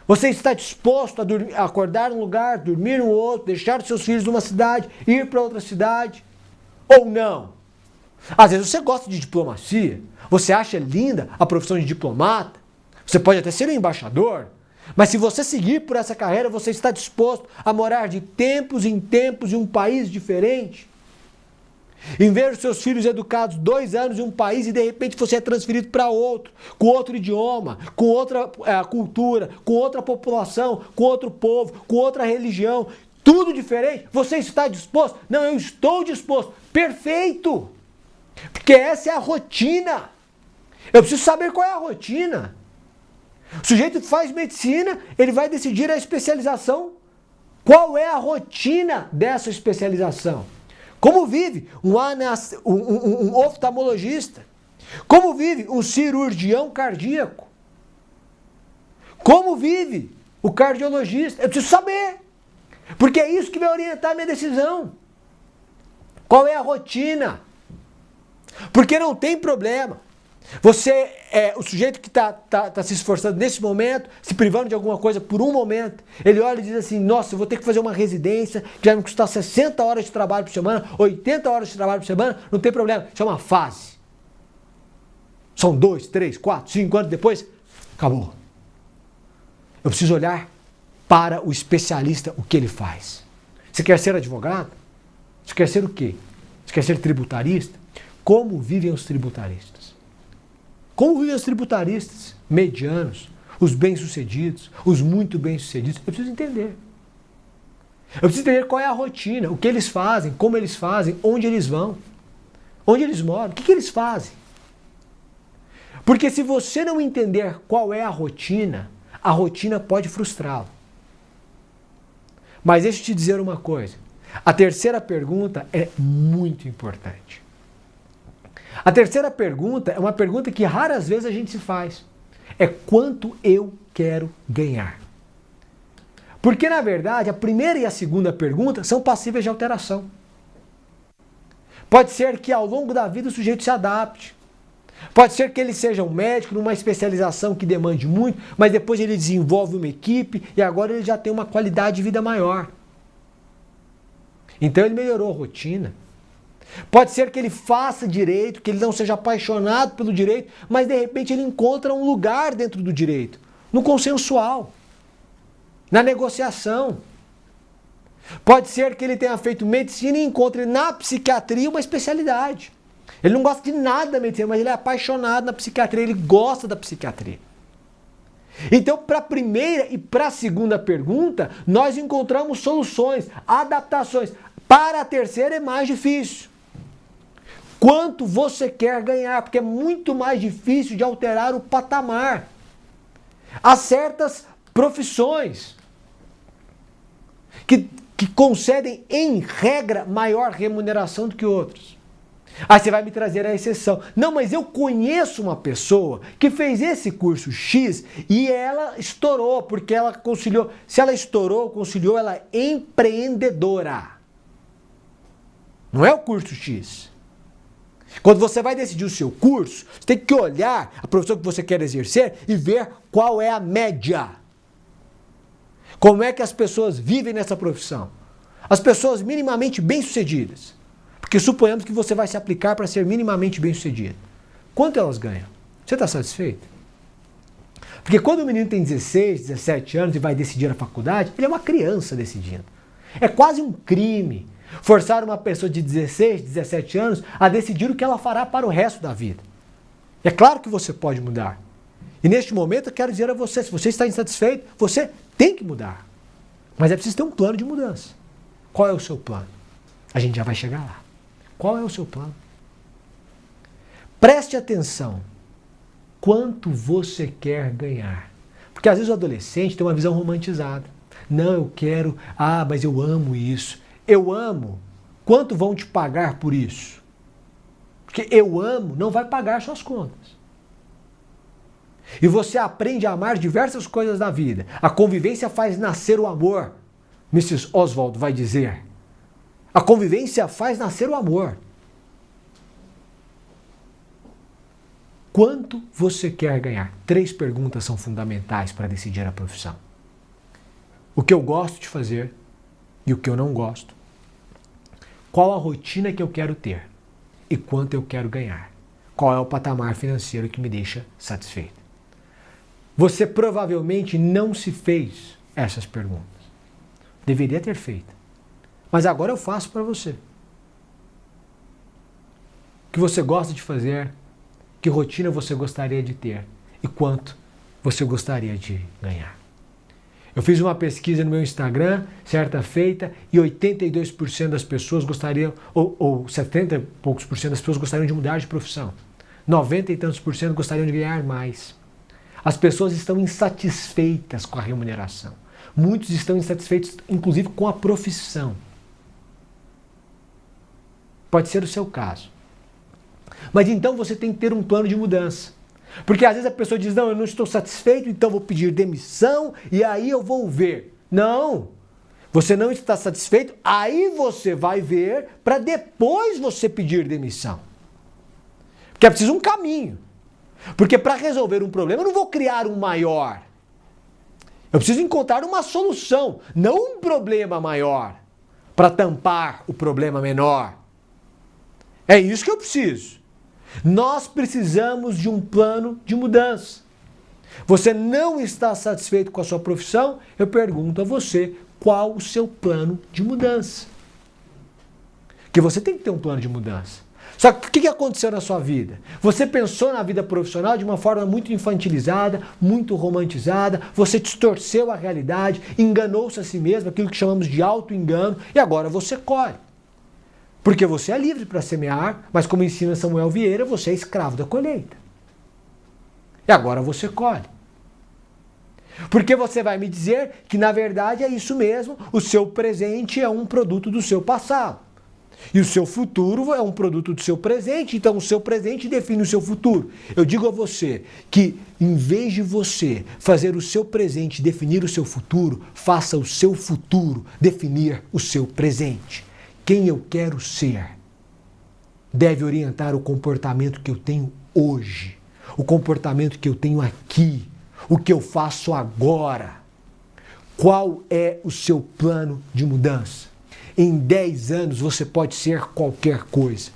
Você está disposto a acordar num lugar, dormir no outro, deixar os seus filhos numa cidade, ir para outra cidade, ou não? Às vezes você gosta de diplomacia, você acha linda a profissão de diplomata, você pode até ser um embaixador, mas se você seguir por essa carreira, você está disposto a morar de tempos em tempos em um país diferente? Em ver os seus filhos educados 2 anos em um país e de repente você é transferido para outro, com outro idioma, com outra cultura, com outra população, com outro povo, com outra religião, tudo diferente, você está disposto? Não, eu estou disposto. Perfeito! Porque essa é a rotina. Eu preciso saber qual é a rotina. O sujeito que faz medicina, ele vai decidir a especialização. Qual é a rotina dessa especialização? Como vive um oftalmologista? Como vive um cirurgião cardíaco? Como vive o cardiologista? Eu preciso saber. Porque é isso que vai orientar a minha decisão. Qual é a rotina? Porque não tem problema. Você é o sujeito que está se esforçando nesse momento, se privando de alguma coisa por um momento. Ele olha e diz assim: nossa, eu vou ter que fazer uma residência que vai me custar 60 horas de trabalho por semana, 80 horas de trabalho por semana. Não tem problema, isso é uma fase. São 2, 3, 4, 5 anos depois, acabou. Eu preciso olhar para o especialista, o que ele faz. Você quer ser advogado? Você quer ser o quê? Você quer ser tributarista? Como vivem os tributaristas? Como vivem os tributaristas medianos, os bem-sucedidos, os muito bem-sucedidos? Eu preciso entender. Eu preciso entender qual é a rotina, o que eles fazem, como eles fazem, onde eles vão, onde eles moram, o que eles fazem. Porque se você não entender qual é a rotina pode frustrá-lo. Mas deixa eu te dizer uma coisa. A terceira pergunta é muito importante. A terceira pergunta é uma pergunta que raras vezes a gente se faz. É quanto eu quero ganhar. Porque, na verdade, a primeira e a segunda pergunta são passíveis de alteração. Pode ser que ao longo da vida o sujeito se adapte. Pode ser que ele seja um médico numa especialização que demande muito, mas depois ele desenvolve uma equipe e agora ele já tem uma qualidade de vida maior. Então ele melhorou a rotina. Pode ser que ele faça direito, que ele não seja apaixonado pelo direito, mas de repente ele encontra um lugar dentro do direito, no consensual, na negociação. Pode ser que ele tenha feito medicina e encontre na psiquiatria uma especialidade. Ele não gosta de nada da medicina, mas ele é apaixonado na psiquiatria, ele gosta da psiquiatria. Então, para a primeira e para a segunda pergunta, nós encontramos soluções, adaptações. Para a terceira é mais difícil. Quanto você quer ganhar? Porque é muito mais difícil de alterar o patamar. Há certas profissões que concedem, em regra, maior remuneração do que outras. Aí você vai me trazer a exceção. Não, mas eu conheço uma pessoa que fez esse curso X e ela estourou, porque ela conciliou. Se ela estourou, conciliou, ela é empreendedora. Não é o curso X. Quando você vai decidir o seu curso, você tem que olhar a profissão que você quer exercer e ver qual é a média. Como é que as pessoas vivem nessa profissão? As pessoas minimamente bem-sucedidas. Porque suponhamos que você vai se aplicar para ser minimamente bem-sucedido. Quanto elas ganham? Você está satisfeito? Porque quando o menino tem 16, 17 anos e vai decidir a faculdade, ele é uma criança decidindo. É quase um crime forçar uma pessoa de 16, 17 anos a decidir o que ela fará para o resto da vida. É claro que você pode mudar. E neste momento eu quero dizer a você, se você está insatisfeito, você tem que mudar. Mas é preciso ter um plano de mudança. Qual é o seu plano? A gente já vai chegar lá. Qual é o seu plano? Preste atenção. Quanto você quer ganhar? Porque às vezes o adolescente tem uma visão romantizada. Não, eu quero, mas eu amo isso. Eu amo. Quanto vão te pagar por isso? Porque eu amo não vai pagar suas contas. E você aprende a amar diversas coisas na vida. A convivência faz nascer o amor. Mrs. Oswald vai dizer. A convivência faz nascer o amor. Quanto você quer ganhar? 3 perguntas são fundamentais para decidir a profissão. O que eu gosto de fazer e o que eu não gosto. Qual a rotina que eu quero ter e quanto eu quero ganhar. Qual é o patamar financeiro que me deixa satisfeito. Você provavelmente não se fez essas perguntas. Deveria ter feito. Mas agora eu faço para você. O que você gosta de fazer, que rotina você gostaria de ter e quanto você gostaria de ganhar. Eu fiz uma pesquisa no meu Instagram, certa feita, e 82% das pessoas gostariam, ou 70 e poucos por cento das pessoas gostariam de mudar de profissão. 90 e tantos por cento gostariam de ganhar mais. As pessoas estão insatisfeitas com a remuneração. Muitos estão insatisfeitos, inclusive, com a profissão. Pode ser o seu caso. Mas então você tem que ter um plano de mudança. Porque às vezes a pessoa diz, não, eu não estou satisfeito, então vou pedir demissão e aí eu vou ver. Não! Você não está satisfeito, aí você vai ver para depois você pedir demissão. Porque é preciso um caminho. Porque para resolver um problema eu não vou criar um maior. Eu preciso encontrar uma solução, não um problema maior, para tampar o problema menor. É isso que eu preciso. Nós precisamos de um plano de mudança. Você não está satisfeito com a sua profissão? Eu pergunto a você, qual o seu plano de mudança? Porque você tem que ter um plano de mudança. Só que o que aconteceu na sua vida? Você pensou na vida profissional de uma forma muito infantilizada, muito romantizada, você distorceu a realidade, enganou-se a si mesmo, aquilo que chamamos de auto-engano, e agora você colhe. Porque você é livre para semear, mas como ensina Samuel Vieira, você é escravo da colheita. E agora você colhe. Porque você vai me dizer que na verdade é isso mesmo, o seu presente é um produto do seu passado. E o seu futuro é um produto do seu presente, então o seu presente define o seu futuro. Eu digo a você que, em vez de você fazer o seu presente definir o seu futuro, faça o seu futuro definir o seu presente. Quem eu quero ser deve orientar o comportamento que eu tenho hoje, o comportamento que eu tenho aqui, o que eu faço agora. Qual é o seu plano de mudança? Em 10 anos você pode ser qualquer coisa.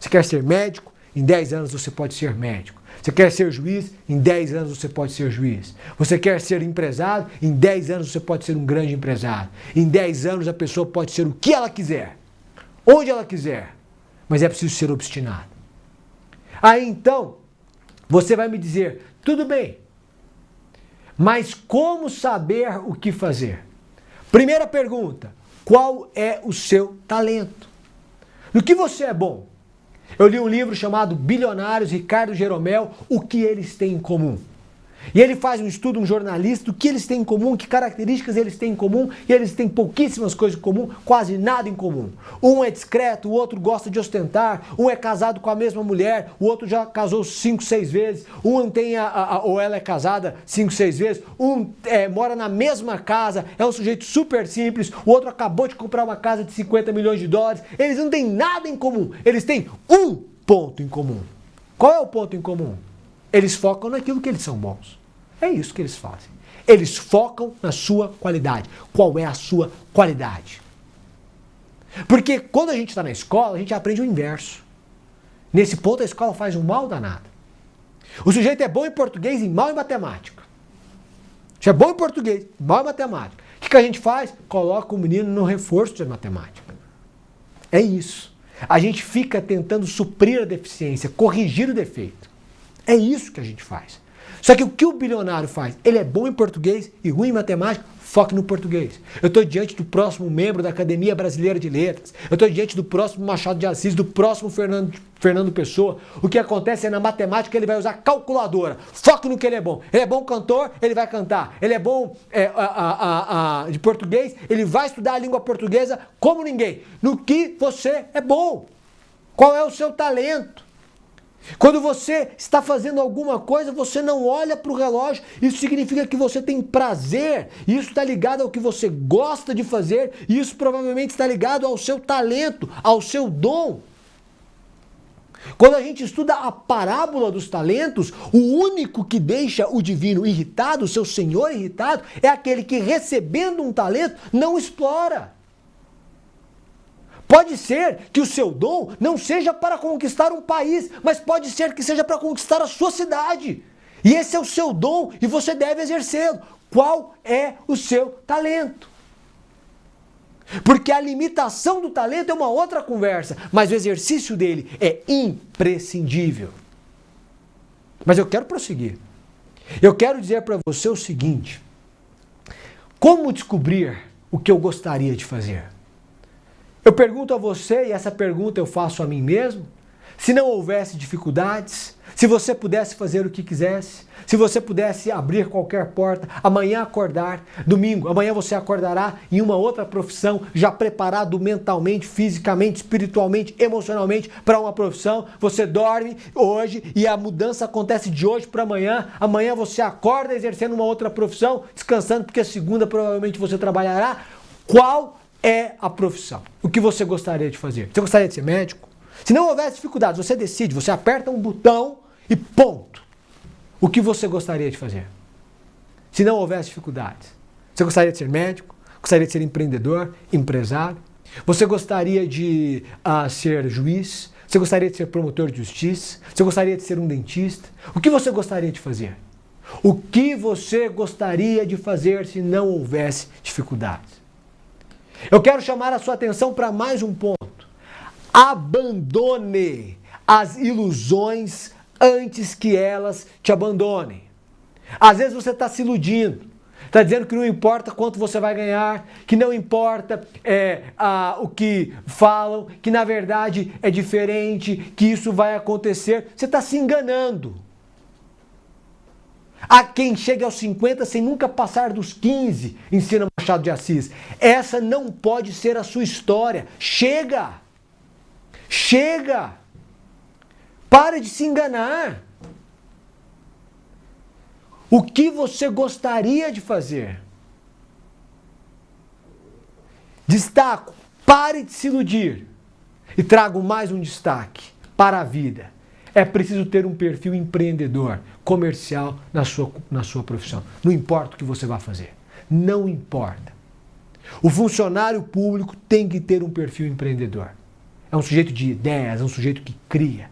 Você quer ser médico? Em 10 anos você pode ser médico. Você quer ser juiz? Em 10 anos você pode ser juiz. Você quer ser empresário? Em 10 anos você pode ser um grande empresário. Em 10 anos a pessoa pode ser o que ela quiser, onde ela quiser, mas é preciso ser obstinado. Aí então, você vai me dizer, tudo bem, mas como saber o que fazer? Primeira pergunta, qual é o seu talento? No que você é bom? Eu li um livro chamado Bilionários, Ricardo Jeromel, O que eles têm em comum. E ele faz um estudo, um jornalista, do que eles têm em comum, que características eles têm em comum, e eles têm pouquíssimas coisas em comum, quase nada em comum. Um é discreto, o outro gosta de ostentar, um é casado com a mesma mulher, o outro já casou 5, 6 vezes, um tem ou ela é casada 5, 6 vezes, mora na mesma casa, é um sujeito super simples, o outro acabou de comprar uma casa de 50 milhões de dólares, eles não têm nada em comum, eles têm um ponto em comum. Qual é o ponto em comum? Eles focam naquilo que eles são bons. É isso que eles fazem. Eles focam na sua qualidade. Qual é a sua qualidade? Porque quando a gente está na escola, a gente aprende o inverso. Nesse ponto, a escola faz um mal danado. O sujeito é bom em português e mal em matemática. Se é bom em português, mal em matemática. O que a gente faz? Coloca o menino no reforço de matemática. É isso. A gente fica tentando suprir a deficiência, corrigir o defeito. É isso que a gente faz. Só que o que o bilionário faz? Ele é bom em português e ruim em matemática, foque no português. Eu estou diante do próximo membro da Academia Brasileira de Letras. Eu estou diante do próximo Machado de Assis, do próximo Fernando Pessoa. O que acontece é na matemática ele vai usar calculadora. Foque no que ele é bom. Ele é bom cantor, ele vai cantar. Ele é bom de português, ele vai estudar a língua portuguesa como ninguém. No que você é bom. Qual é o seu talento? Quando você está fazendo alguma coisa, você não olha para o relógio, isso significa que você tem prazer, isso está ligado ao que você gosta de fazer, e isso provavelmente está ligado ao seu talento, ao seu dom. Quando a gente estuda a parábola dos talentos, o único que deixa o divino irritado, o seu senhor irritado, é aquele que recebendo um talento não explora. Pode ser que o seu dom não seja para conquistar um país, mas pode ser que seja para conquistar a sua cidade. E esse é o seu dom e você deve exercê-lo. Qual é o seu talento? Porque a limitação do talento é uma outra conversa, mas o exercício dele é imprescindível. Mas eu quero prosseguir. Eu quero dizer para você o seguinte: como descobrir o que eu gostaria de fazer? Eu pergunto a você, e essa pergunta eu faço a mim mesmo, se não houvesse dificuldades, se você pudesse fazer o que quisesse, se você pudesse abrir qualquer porta, amanhã acordar, domingo, amanhã você acordará em uma outra profissão, já preparado mentalmente, fisicamente, espiritualmente, emocionalmente para uma profissão, você dorme hoje e a mudança acontece de hoje para amanhã, amanhã você acorda exercendo uma outra profissão, descansando porque a segunda provavelmente você trabalhará. Qual é a profissão? O que você gostaria de fazer? Você gostaria de ser médico? Se não houvesse dificuldades, você decide, você aperta um botão e ponto. O que você gostaria de fazer? Se não houvesse dificuldades, você gostaria de ser médico? Gostaria de ser empreendedor, empresário? Você gostaria de ser juiz? Você gostaria de ser promotor de justiça? Você gostaria de ser um dentista? O que você gostaria de fazer? O que você gostaria de fazer se não houvesse dificuldades? Eu quero chamar a sua atenção para mais um ponto. Abandone as ilusões antes que elas te abandonem. Às vezes você está se iludindo. Está dizendo que não importa quanto você vai ganhar, que não importa o que falam, que na verdade é diferente, que isso vai acontecer. Você está se enganando. Há quem chegue aos 50 sem nunca passar dos 15, ensina Machado de Assis. Essa não pode ser a sua história. Chega! Chega! Pare de se enganar. O que você gostaria de fazer? Destaco, pare de se iludir. E trago mais um destaque para a vida. É preciso ter um perfil empreendedor, comercial na sua profissão. Não importa o que você vai fazer. Não importa. O funcionário público tem que ter um perfil empreendedor. É um sujeito de ideias, é um sujeito que cria.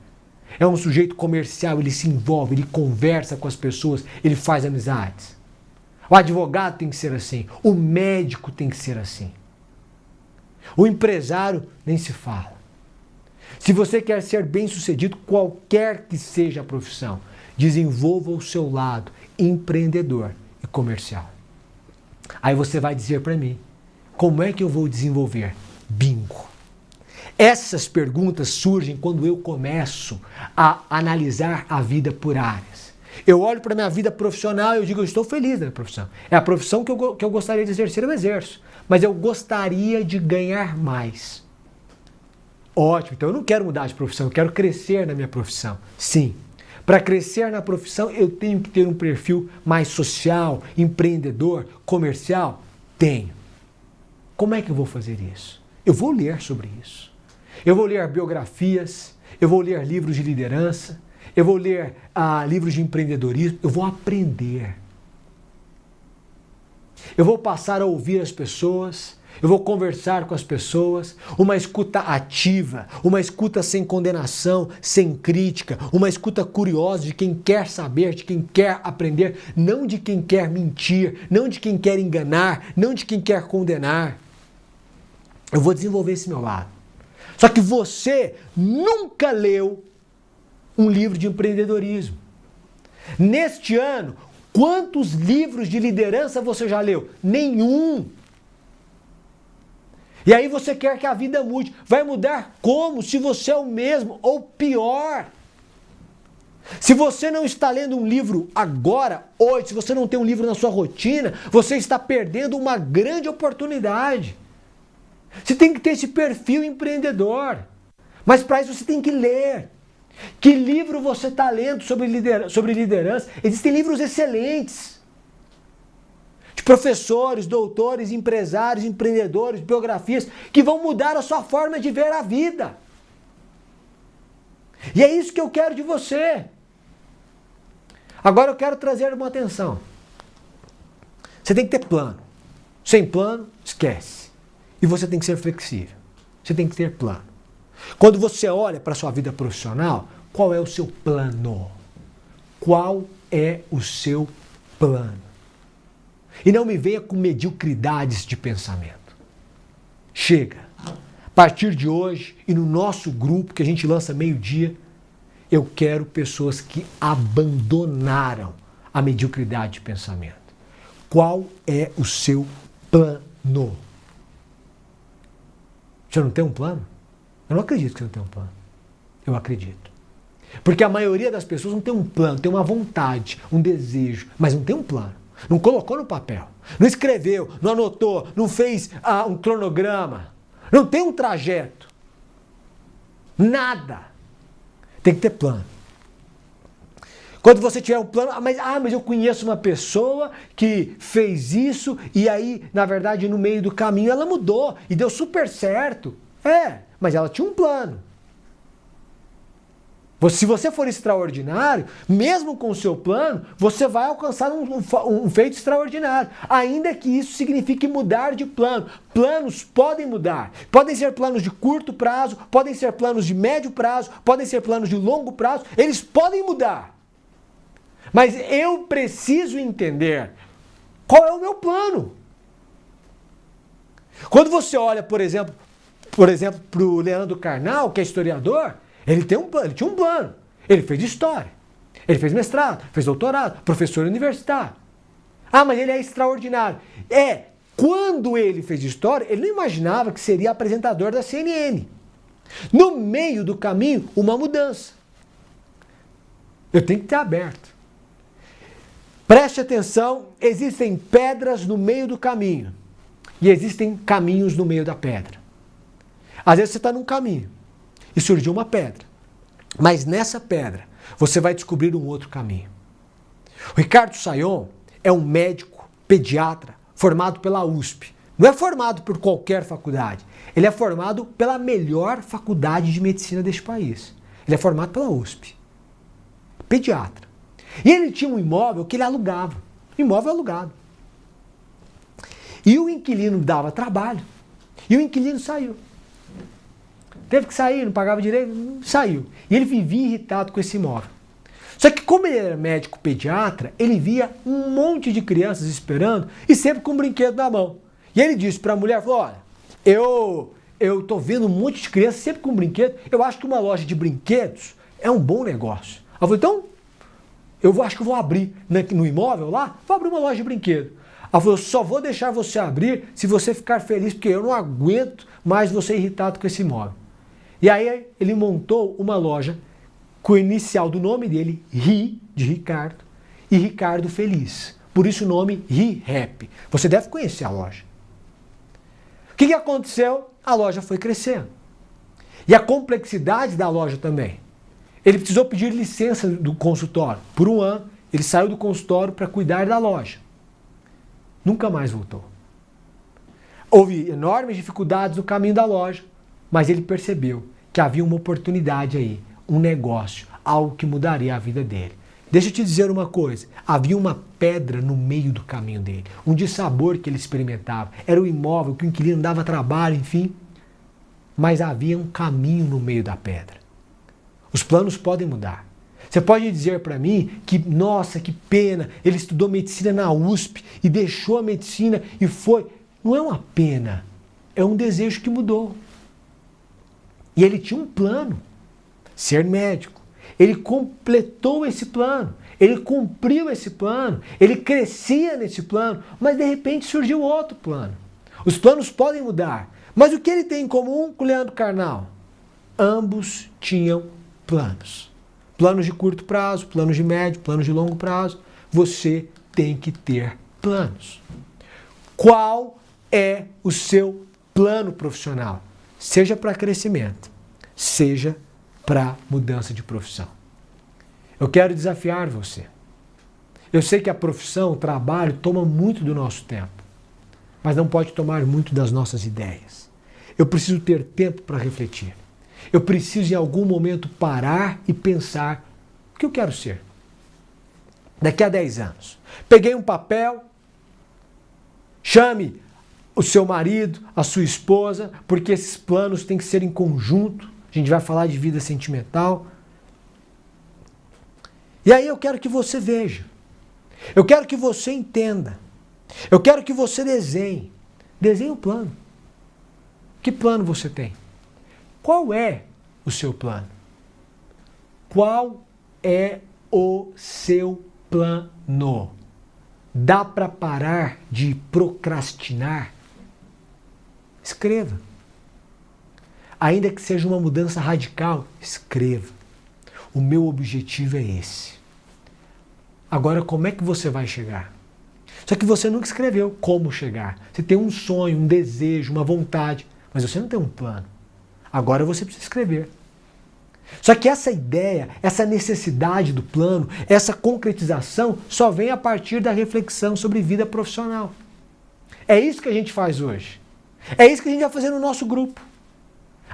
É um sujeito comercial, ele se envolve, ele conversa com as pessoas, ele faz amizades. O advogado tem que ser assim, o médico tem que ser assim. O empresário nem se fala. Se você quer ser bem-sucedido, qualquer que seja a profissão, desenvolva o seu lado empreendedor e comercial. Aí você vai dizer para mim, como é que eu vou desenvolver? Bingo! Essas perguntas surgem quando eu começo a analisar a vida por áreas. Eu olho para a minha vida profissional e eu digo, eu estou feliz na minha profissão. É a profissão que eu gostaria de exercer, eu exerço. Mas eu gostaria de ganhar mais. Ótimo, então eu não quero mudar de profissão, eu quero crescer na minha profissão. Sim, para crescer na profissão eu tenho que ter um perfil mais social, empreendedor, comercial? Tenho. Como é que eu vou fazer isso? Eu vou ler sobre isso. Eu vou ler biografias, eu vou ler livros de liderança, eu vou ler livros de empreendedorismo, eu vou aprender. Eu vou passar a ouvir as pessoas, eu vou conversar com as pessoas, uma escuta ativa, uma escuta sem condenação, sem crítica, uma escuta curiosa de quem quer saber, de quem quer aprender, não de quem quer mentir, não de quem quer enganar, não de quem quer condenar. Eu vou desenvolver esse meu lado. Só que você nunca leu um livro de empreendedorismo. Neste ano, quantos livros de liderança você já leu? Nenhum. E aí você quer que a vida mude. Vai mudar como? Se você é o mesmo ou pior. Se você não está lendo um livro agora, hoje, se você não tem um livro na sua rotina, você está perdendo uma grande oportunidade. Você tem que ter esse perfil empreendedor. Mas para isso você tem que ler. Que livro você está lendo sobre liderança? Existem livros excelentes. De professores, doutores, empresários, empreendedores, biografias, que vão mudar a sua forma de ver a vida. E é isso que eu quero de você. Agora eu quero trazer uma atenção. Você tem que ter plano. Sem plano, esquece. E você tem que ser flexível. Você tem que ter plano. Quando você olha para a sua vida profissional, qual é o seu plano? Qual é o seu plano? E não me venha com mediocridades de pensamento. Chega. A partir de hoje, e no nosso grupo, que a gente lança meio-dia, eu quero pessoas que abandonaram a mediocridade de pensamento. Qual é o seu plano? Você não tem um plano? Eu não acredito que você não tem um plano. Eu acredito. Porque a maioria das pessoas não tem um plano, tem uma vontade, um desejo, mas não tem um plano. Não colocou no papel, não escreveu, não anotou, não fez um cronograma, não tem um trajeto. Nada. Tem que ter plano. Quando você tiver um plano, mas eu conheço uma pessoa que fez isso e aí, na verdade, no meio do caminho ela mudou e deu super certo. Mas ela tinha um plano. Se você for extraordinário, mesmo com o seu plano, você vai alcançar um feito extraordinário. Ainda que isso signifique mudar de plano. Planos podem mudar. Podem ser planos de curto prazo, podem ser planos de médio prazo, podem ser planos de longo prazo. Eles podem mudar. Mas eu preciso entender qual é o meu plano. Quando você olha, por exemplo, para o Leandro Carnal, que é historiador, ele tinha um plano. Ele fez história, ele fez mestrado, fez doutorado, professor universitário. Ah, mas ele é extraordinário. Quando ele fez história, ele não imaginava que seria apresentador da CNN. No meio do caminho, uma mudança. Eu tenho que estar aberto. Preste atenção, existem pedras no meio do caminho e existem caminhos no meio da pedra. Às vezes você está num caminho e surgiu uma pedra, mas nessa pedra você vai descobrir um outro caminho. O Ricardo Sayon é um médico pediatra formado pela USP. Não é formado por qualquer faculdade, ele é formado pela melhor faculdade de medicina deste país. Ele é formado pela USP. Pediatra. E ele tinha um imóvel que ele alugava. Imóvel alugado. E o inquilino dava trabalho. E o inquilino saiu. Teve que sair, não pagava direito, saiu. E ele vivia irritado com esse imóvel. Só que como ele era médico pediatra, ele via um monte de crianças esperando e sempre com um brinquedo na mão. E ele disse para a mulher, falou, olha, eu tô vendo um monte de crianças sempre com um brinquedo, eu acho que uma loja de brinquedos é um bom negócio. Ela falou, então, acho que eu vou abrir no imóvel lá, vou abrir uma loja de brinquedo. Ela falou, só vou deixar você abrir se você ficar feliz, porque eu não aguento mais você irritado com esse imóvel. E aí ele montou uma loja com o inicial do nome dele, Ri, de Ricardo, e Ricardo Feliz. Por isso o nome Ri Happy. Você deve conhecer a loja. O que aconteceu? A loja foi crescendo. E a complexidade da loja também. Ele precisou pedir licença do consultório. Por um ano, ele saiu do consultório para cuidar da loja. Nunca mais voltou. Houve enormes dificuldades no caminho da loja, mas ele percebeu que havia uma oportunidade aí, um negócio, algo que mudaria a vida dele. Deixa eu te dizer uma coisa, havia uma pedra no meio do caminho dele, um dissabor que ele experimentava. Era o imóvel que o inquilino dava trabalho, enfim, mas havia um caminho no meio da pedra. Os planos podem mudar. Você pode dizer para mim que, nossa, que pena, ele estudou medicina na USP e deixou a medicina e foi. Não é uma pena, é um desejo que mudou. E ele tinha um plano, ser médico. Ele completou esse plano, ele cumpriu esse plano, ele crescia nesse plano, mas de repente surgiu outro plano. Os planos podem mudar, mas o que ele tem em comum com o Leandro Carnal? Ambos tinham planos. Planos de curto prazo, planos de médio, planos de longo prazo. Você tem que ter planos. Qual é o seu plano profissional? Seja para crescimento, seja para mudança de profissão. Eu quero desafiar você. Eu sei que a profissão, o trabalho, toma muito do nosso tempo, mas não pode tomar muito das nossas ideias. Eu preciso ter tempo para refletir. Eu preciso em algum momento parar e pensar o que eu quero ser. Daqui a 10 anos. Peguei um papel, chame o seu marido, a sua esposa, porque esses planos têm que ser em conjunto. A gente vai falar de vida sentimental. E aí eu quero que você veja. Eu quero que você entenda. Eu quero que você desenhe. Desenhe um plano. Que plano você tem? Qual é o seu plano? Qual é o seu plano? Dá para parar de procrastinar? Escreva. Ainda que seja uma mudança radical, escreva. O meu objetivo é esse. Agora, como é que você vai chegar? Só que você nunca escreveu como chegar. Você tem um sonho, um desejo, uma vontade, mas você não tem um plano. Agora você precisa escrever. Só que essa ideia, essa necessidade do plano, essa concretização só vem a partir da reflexão sobre vida profissional. É isso que a gente faz hoje. É isso que a gente vai fazer no nosso grupo.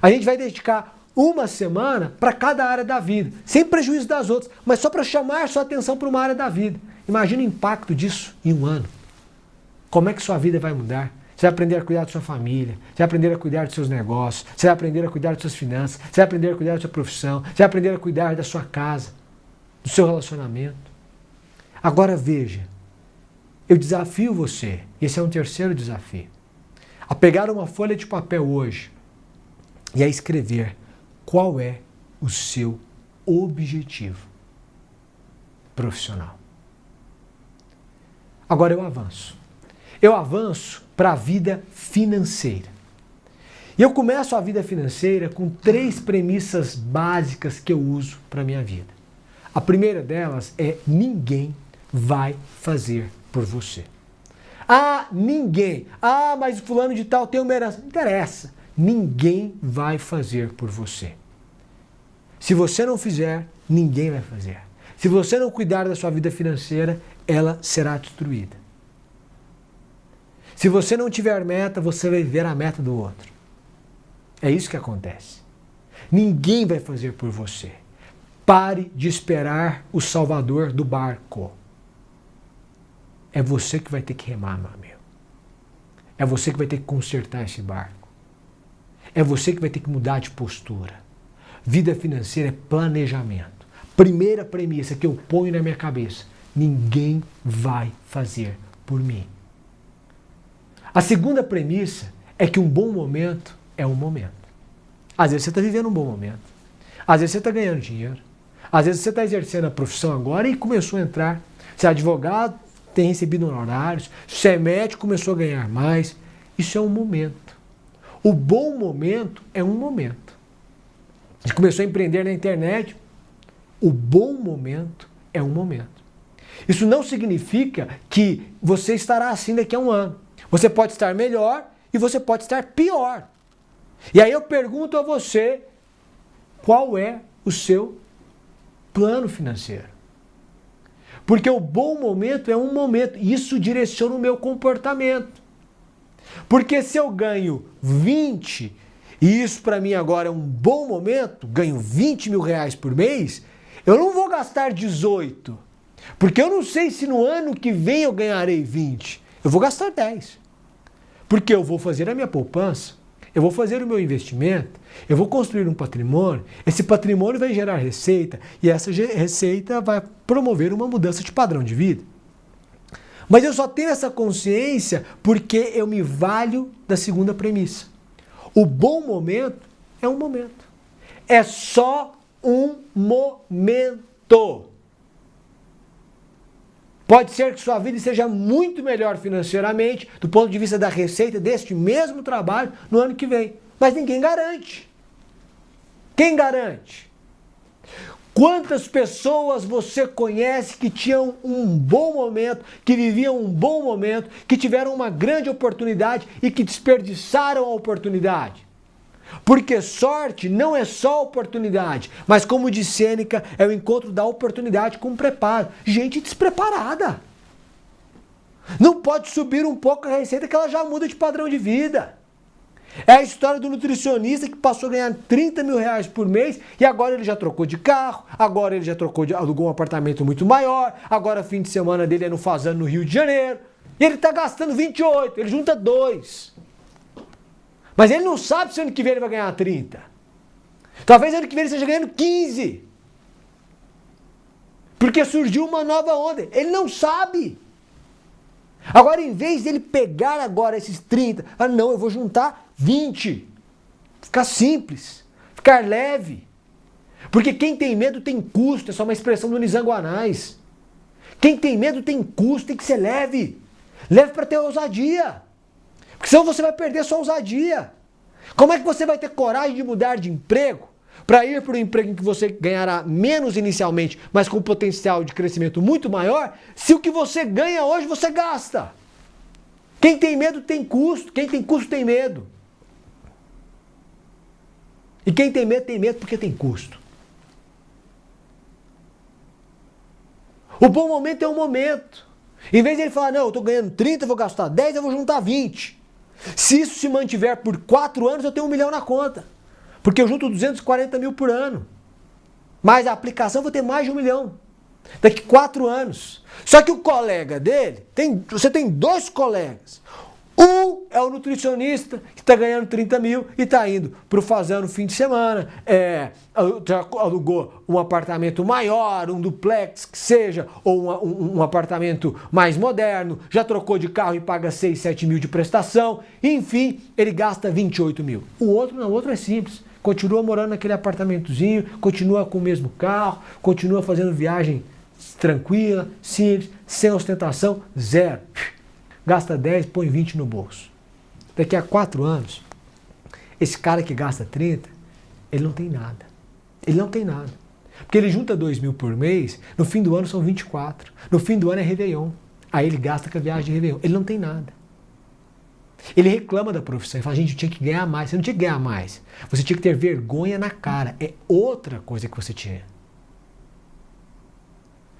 A gente vai dedicar uma semana para cada área da vida, sem prejuízo das outras, mas só para chamar sua atenção para uma área da vida. Imagina o impacto disso em um ano. Como é que sua vida vai mudar? Você vai aprender a cuidar da sua família, você vai aprender a cuidar dos seus negócios, você vai aprender a cuidar das suas finanças, você vai aprender a cuidar da sua profissão, você vai aprender a cuidar da sua casa, do seu relacionamento. Agora veja, eu desafio você, esse é um terceiro desafio, a pegar uma folha de papel hoje e a escrever qual é o seu objetivo profissional. Agora eu avanço. Eu avanço para a vida financeira. E eu começo a vida financeira com 3 premissas básicas que eu uso para a minha vida. A primeira delas é: ninguém vai fazer por você. Ah, ninguém. Ah, mas fulano de tal tem uma herança. Não interessa. Ninguém vai fazer por você. Se você não fizer, ninguém vai fazer. Se você não cuidar da sua vida financeira, ela será destruída. Se você não tiver meta, você vai ver a meta do outro. É isso que acontece. Ninguém vai fazer por você. Pare de esperar o salvador do barco. É você que vai ter que remar, meu amigo. É você que vai ter que consertar esse barco. É você que vai ter que mudar de postura. Vida financeira é planejamento. Primeira premissa que eu ponho na minha cabeça: ninguém vai fazer por mim. A segunda premissa é que um bom momento é um momento. Às vezes você está vivendo um bom momento. Às vezes você está ganhando dinheiro. Às vezes você está exercendo a profissão agora e começou a entrar. Você é advogado, tem recebido honorários. Você é médico, começou a ganhar mais. Isso é um momento. O bom momento é um momento. Você começou a empreender na internet. O bom momento é um momento. Isso não significa que você estará assim daqui a um ano. Você pode estar melhor e você pode estar pior. E aí eu pergunto a você, qual é o seu plano financeiro? Porque o bom momento é um momento, e isso direciona o meu comportamento. Porque se eu ganho 20, e isso para mim agora é um bom momento, ganho 20 mil reais por mês, eu não vou gastar 18. Porque eu não sei se no ano que vem eu ganharei 20. Eu vou gastar 10. Porque eu vou fazer a minha poupança, eu vou fazer o meu investimento, eu vou construir um patrimônio, esse patrimônio vai gerar receita e essa receita vai promover uma mudança de padrão de vida. Mas eu só tenho essa consciência porque eu me valho da segunda premissa. O bom momento é um momento. É só um momento. Pode ser que sua vida seja muito melhor financeiramente, do ponto de vista da receita deste mesmo trabalho, no ano que vem. Mas ninguém garante. Quem garante? Quantas pessoas você conhece que tinham um bom momento, que viviam um bom momento, que tiveram uma grande oportunidade e que desperdiçaram a oportunidade? Porque sorte não é só oportunidade, mas como diz Sêneca, é o encontro da oportunidade com preparo. Gente despreparada. Não pode subir um pouco a receita que ela já muda de padrão de vida. É a história do nutricionista que passou a ganhar 30 mil reais por mês e agora ele já trocou de carro, agora ele já alugou um apartamento muito maior, agora fim de semana dele é no Fazano, no Rio de Janeiro, e ele está gastando 28, ele junta 2. Mas ele não sabe se ano que vem ele vai ganhar 30. Talvez ano que vem ele esteja ganhando 15. Porque surgiu uma nova onda. Ele não sabe. Agora, em vez dele pegar agora esses 30, não, eu vou juntar 20. Ficar simples. Ficar leve. Porque quem tem medo tem custo. É só uma expressão do Nizanguanais. Quem tem medo tem custo, tem que ser leve. Leve para ter ousadia. Porque senão você vai perder sua ousadia. Como é que você vai ter coragem de mudar de emprego para ir para um emprego em que você ganhará menos inicialmente, mas com potencial de crescimento muito maior, se o que você ganha hoje você gasta? Quem tem medo tem custo, quem tem custo tem medo. E quem tem medo porque tem custo. O bom momento é um momento. Em vez de ele falar, não, eu estou ganhando 30, eu vou gastar 10, eu vou juntar 20. Se isso se mantiver por 4 anos, eu tenho 1 milhão na conta. Porque eu junto 240 mil por ano. Mas a aplicação eu vou ter mais de 1 milhão. Daqui 4 anos. Só que o colega dele, você tem 2 colegas. Um é o nutricionista que está ganhando 30 mil e está indo para o Fazano no fim de semana, alugou um apartamento maior, um duplex que seja, ou um apartamento mais moderno, já trocou de carro e paga 6, 7 mil de prestação, enfim, ele gasta 28 mil. O outro não, o outro é simples, continua morando naquele apartamentozinho, continua com o mesmo carro, continua fazendo viagem tranquila, simples, sem ostentação, zero. Gasta 10, põe 20 no bolso. Daqui a 4 anos, esse cara que gasta 30, ele não tem nada. Ele não tem nada. Porque ele junta 2 mil por mês, no fim do ano são 24. No fim do ano é Réveillon. Aí ele gasta com a viagem de Réveillon. Ele não tem nada. Ele reclama da profissão. Ele fala, gente, eu tinha que ganhar mais. Você não tinha que ganhar mais. Você tinha que ter vergonha na cara. É outra coisa que você tinha.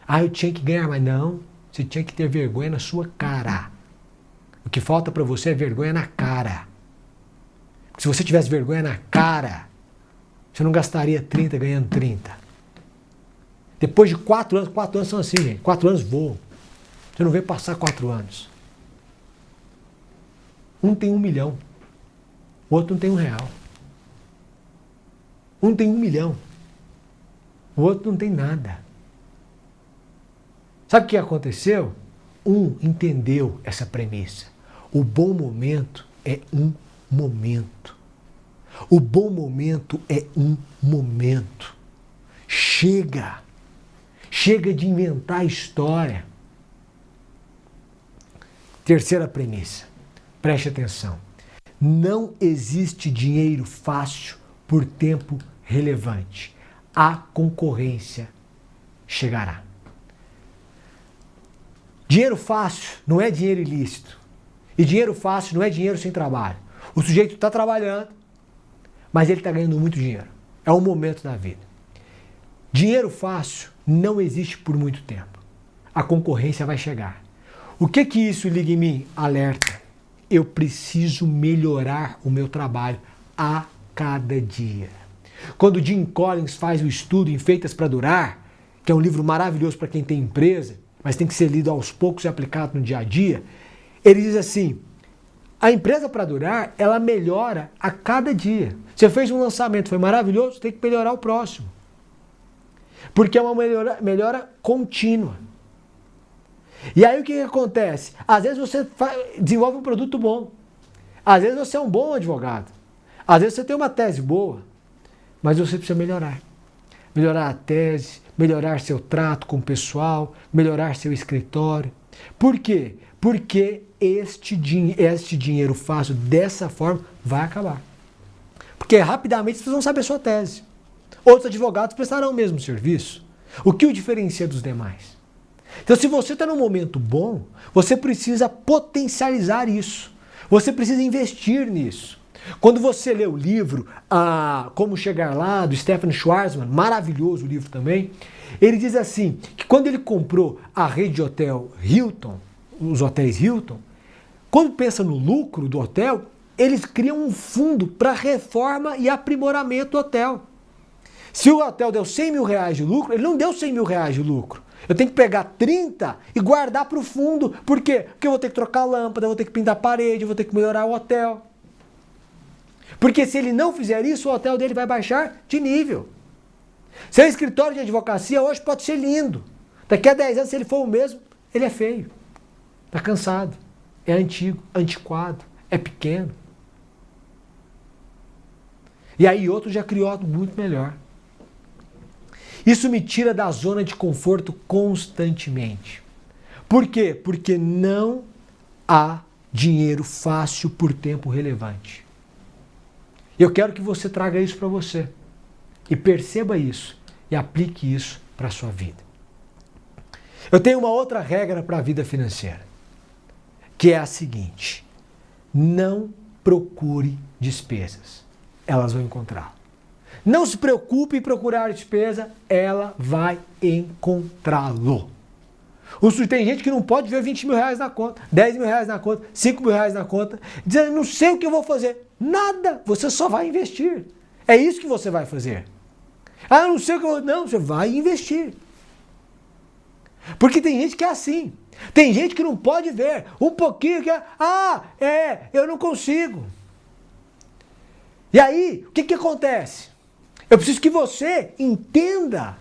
Ah, eu tinha que ganhar mais. Não. Você tinha que ter vergonha na sua cara. O que falta para você é vergonha na cara. Se você tivesse vergonha na cara, você não gastaria 30 ganhando 30. Depois de 4 anos, 4 anos são assim, gente. 4 anos voam. Você não vê passar 4 anos. Um tem 1 milhão. O outro não tem R$1. Um tem 1 milhão. O outro não tem nada. Sabe o que aconteceu? Um entendeu essa premissa. O bom momento é um momento. O bom momento é um momento. Chega. Chega de inventar história. Terceira premissa. Preste atenção. Não existe dinheiro fácil por tempo relevante. A concorrência chegará. Dinheiro fácil não é dinheiro ilícito. E dinheiro fácil não é dinheiro sem trabalho. O sujeito está trabalhando, mas ele está ganhando muito dinheiro. É um momento da vida. Dinheiro fácil não existe por muito tempo. A concorrência vai chegar. O que isso liga em mim? Alerta. Eu preciso melhorar o meu trabalho a cada dia. Quando Jim Collins faz o estudo em Feitas para Durar, que é um livro maravilhoso para quem tem empresa, mas tem que ser lido aos poucos e aplicado no dia a dia, ele diz assim, a empresa para durar, ela melhora a cada dia. Você fez um lançamento, foi maravilhoso, tem que melhorar o próximo. Porque é uma melhora contínua. E aí o que acontece? Às vezes você desenvolve um produto bom. Às vezes você é um bom advogado. Às vezes você tem uma tese boa. Mas você precisa melhorar. Melhorar a tese, melhorar seu trato com o pessoal, melhorar seu escritório. Por quê? Porque este dinheiro fácil dessa forma vai acabar. Porque rapidamente vocês vão saber sua tese. Outros advogados prestarão o mesmo serviço. O que o diferencia dos demais? Então, se você está num momento bom, você precisa potencializar isso. Você precisa investir nisso. Quando você lê o livro Como Chegar Lá, do Stephen Schwarzman, maravilhoso o livro também, ele diz assim, que quando ele comprou a rede de hotel Hilton, os hotéis Hilton, quando pensa no lucro do hotel, eles criam um fundo para reforma e aprimoramento do hotel. Se o hotel deu 100 mil reais de lucro, ele não deu 100 mil reais de lucro. Eu tenho que pegar 30 e guardar para o fundo. Por quê? Porque eu vou ter que trocar a lâmpada, eu vou ter que pintar a parede, eu vou ter que melhorar o hotel. Porque se ele não fizer isso, o hotel dele vai baixar de nível. Seu escritório de advocacia hoje pode ser lindo. Daqui a 10 anos, se ele for o mesmo, ele é feio. Está cansado. É antigo, antiquado, é pequeno. E aí outro já criou algo muito melhor. Isso me tira da zona de conforto constantemente. Por quê? Porque não há dinheiro fácil por tempo relevante. Eu quero que você traga isso para você. E perceba isso. E aplique isso para a sua vida. Eu tenho uma outra regra para a vida financeira. Que é a seguinte. Não procure despesas. Elas vão encontrá-lo. Não se preocupe em procurar despesa, ela vai encontrá-lo. Tem gente que não pode ver 20 mil reais na conta, 10 mil reais na conta, 5 mil reais na conta, dizendo, não sei o que eu vou fazer. Nada, você só vai investir. É isso que você vai fazer. Ah, eu não sei o que eu vou... Não, você vai investir. Porque tem gente que é assim. Tem gente que não pode ver. Um pouquinho que é... eu não consigo. E aí, o que acontece? Eu preciso que você entenda.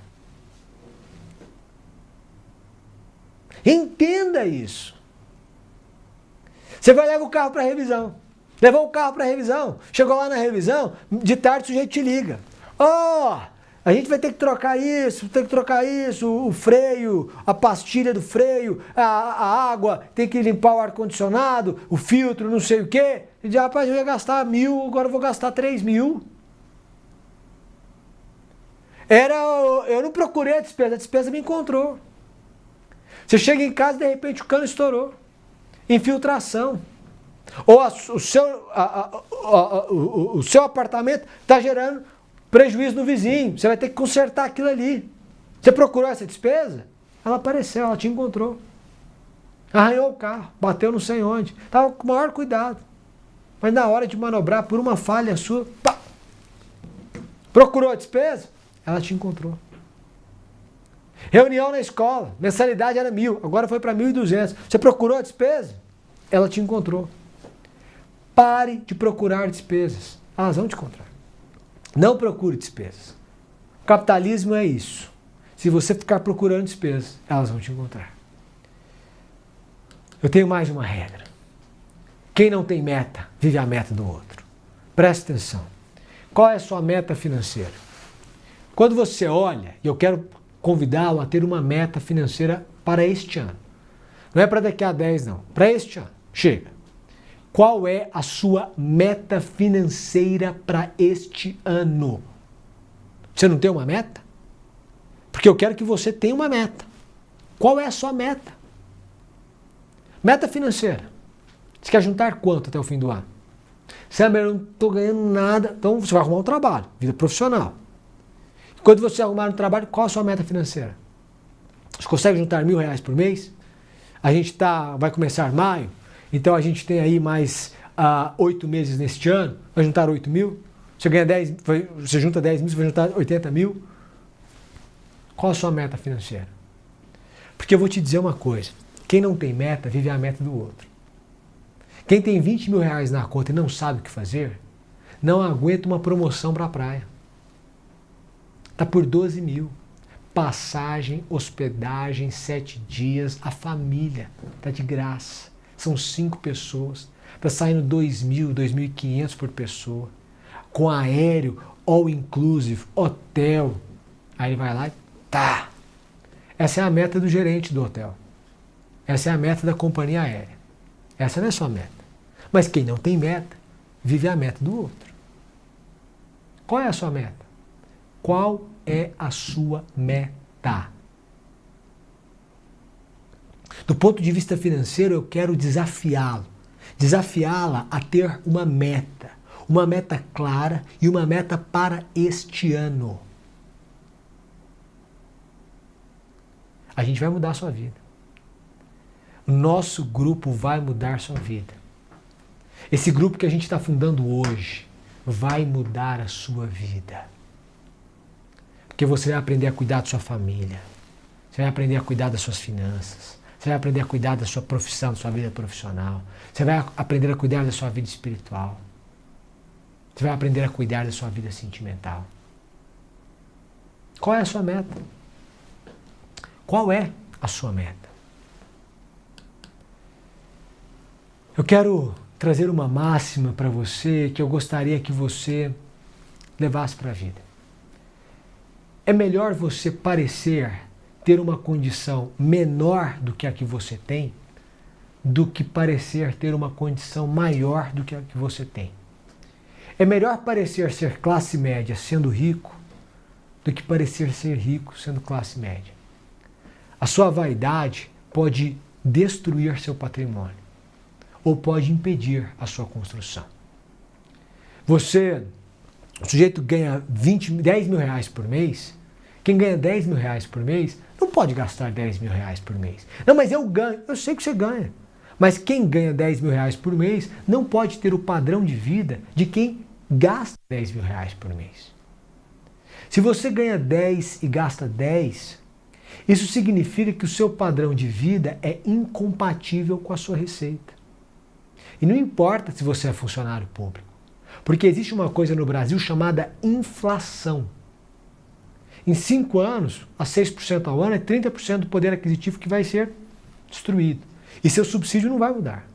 Entenda isso. Você vai levar o carro para revisão. Levou o carro para revisão. Chegou lá na revisão, de tarde o sujeito te liga. A gente vai ter que trocar isso, o freio, a pastilha do freio, a água, tem que limpar o ar-condicionado, o filtro, não sei o quê. E diz, rapaz, eu ia gastar 1.000, agora eu vou gastar 3.000. Eu não procurei a despesa me encontrou. Você chega em casa e de repente o cano estourou. Infiltração. Ou o seu apartamento está gerando prejuízo no vizinho. Você vai ter que consertar aquilo ali. Você procurou essa despesa? Ela apareceu, ela te encontrou. Arranhou o carro, bateu não sei onde. Estava com o maior cuidado. Mas na hora de manobrar por uma falha sua, pá! Procurou a despesa? Ela te encontrou. Reunião na escola, mensalidade era 1.000, agora foi para 1.200. Você procurou a despesa? Ela te encontrou. Pare de procurar despesas. Elas vão te encontrar. Não procure despesas. O capitalismo é isso. Se você ficar procurando despesas, elas vão te encontrar. Eu tenho mais uma regra. Quem não tem meta, vive a meta do outro. Preste atenção. Qual é a sua meta financeira? Quando você olha, e eu quero convidá-lo a ter uma meta financeira para este ano. Não é para daqui a 10, não. Para este ano. Chega. Qual é a sua meta financeira para este ano? Você não tem uma meta? Porque eu quero que você tenha uma meta. Qual é a sua meta? Meta financeira. Você quer juntar quanto até o fim do ano? Sabe, eu não estou ganhando nada. Então você vai arrumar um trabalho, vida profissional. Quando você arrumar um trabalho, qual a sua meta financeira? Você consegue juntar R$1.000 por mês? A gente vai começar maio, então a gente tem aí mais 8 meses neste ano, vai juntar 8.000. Você ganha 10, você junta 10.000, você vai juntar 80.000. Qual a sua meta financeira? Porque eu vou te dizer uma coisa, quem não tem meta, vive a meta do outro. Quem tem R$20.000 na conta e não sabe o que fazer, não aguenta uma promoção para a praia. Está por 12.000. Passagem, hospedagem, 7 dias, a família. Está de graça. São 5 pessoas. Está saindo 2.000, 2.500 por pessoa. Com aéreo, all inclusive, hotel. Aí ele vai lá e tá. Essa é a meta do gerente do hotel. Essa é a meta da companhia aérea. Essa não é sua meta. Mas quem não tem meta, vive a meta do outro. Qual é a sua meta? Qual é a sua meta? Do ponto de vista financeiro, eu quero desafiá-lo. Desafiá-la a ter uma meta clara e uma meta para este ano. A gente vai mudar a sua vida. O nosso grupo vai mudar a sua vida. Esse grupo que a gente está fundando hoje vai mudar a sua vida. Porque você vai aprender a cuidar da sua família. Você vai aprender a cuidar das suas finanças. Você vai aprender a cuidar da sua profissão, da sua vida profissional. Você vai aprender a cuidar da sua vida espiritual. Você vai aprender a cuidar da sua vida sentimental. Qual é a sua meta? Qual é a sua meta? Eu quero trazer uma máxima para você que eu gostaria que você levasse para a vida. É melhor você parecer ter uma condição menor do que a que você tem, do que parecer ter uma condição maior do que a que você tem. É melhor parecer ser classe média sendo rico, do que parecer ser rico sendo classe média. A sua vaidade pode destruir seu patrimônio, ou pode impedir a sua construção. O sujeito ganha 10 mil reais por mês. Quem ganha 10 mil reais por mês não pode gastar 10 mil reais por mês. Não, mas eu ganho. Eu sei que você ganha. Mas quem ganha 10 mil reais por mês não pode ter o padrão de vida de quem gasta 10 mil reais por mês. Se você ganha 10 e gasta 10, isso significa que o seu padrão de vida é incompatível com a sua receita. E não importa se você é funcionário público, porque existe uma coisa no Brasil chamada inflação. Em 5 anos, a 6% ao ano é 30% do poder aquisitivo que vai ser destruído. E seu subsídio não vai mudar.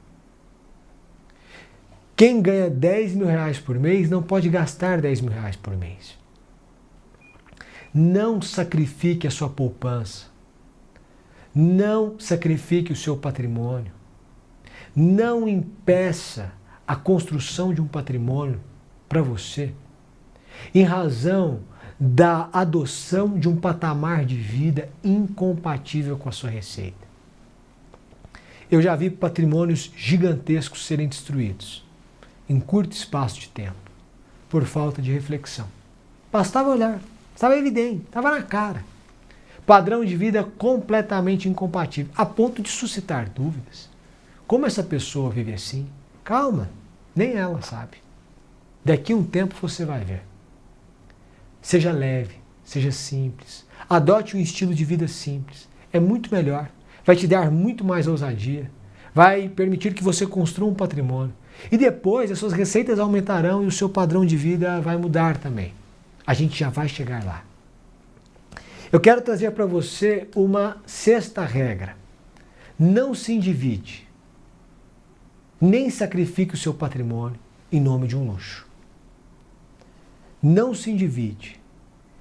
Quem ganha 10 mil reais por mês não pode gastar 10 mil reais por mês. Não sacrifique a sua poupança. Não sacrifique o seu patrimônio. Não impeça a construção de um patrimônio para você, em razão da adoção de um patamar de vida incompatível com a sua receita. Eu já vi patrimônios gigantescos serem destruídos em curto espaço de tempo, por falta de reflexão. Bastava olhar, estava evidente, estava na cara. Padrão de vida completamente incompatível, a ponto de suscitar dúvidas. Como essa pessoa vive assim? Calma, nem ela sabe. Daqui a um tempo você vai ver. Seja leve, seja simples. Adote um estilo de vida simples. É muito melhor. Vai te dar muito mais ousadia. Vai permitir que você construa um patrimônio. E depois as suas receitas aumentarão e o seu padrão de vida vai mudar também. A gente já vai chegar lá. Eu quero trazer para você uma sexta regra. Não se endivide. Nem sacrifique o seu patrimônio em nome de um luxo. Não se endivide.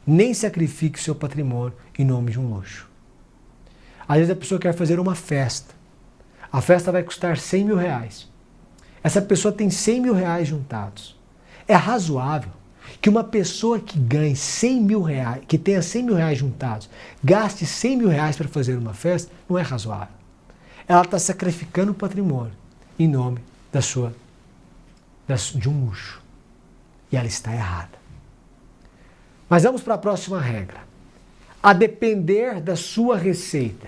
Nem sacrifique o seu patrimônio em nome de um luxo. Às vezes a pessoa quer fazer uma festa. A festa vai custar 100 mil reais. Essa pessoa tem 100 mil reais juntados. É razoável que uma pessoa que ganhe 100 mil reais, que tenha 100 mil reais juntados, gaste 100 mil reais para fazer uma festa? Não é razoável. Ela está sacrificando o patrimônio em nome de um luxo. E ela está errada. Mas vamos para a próxima regra. A depender da sua receita,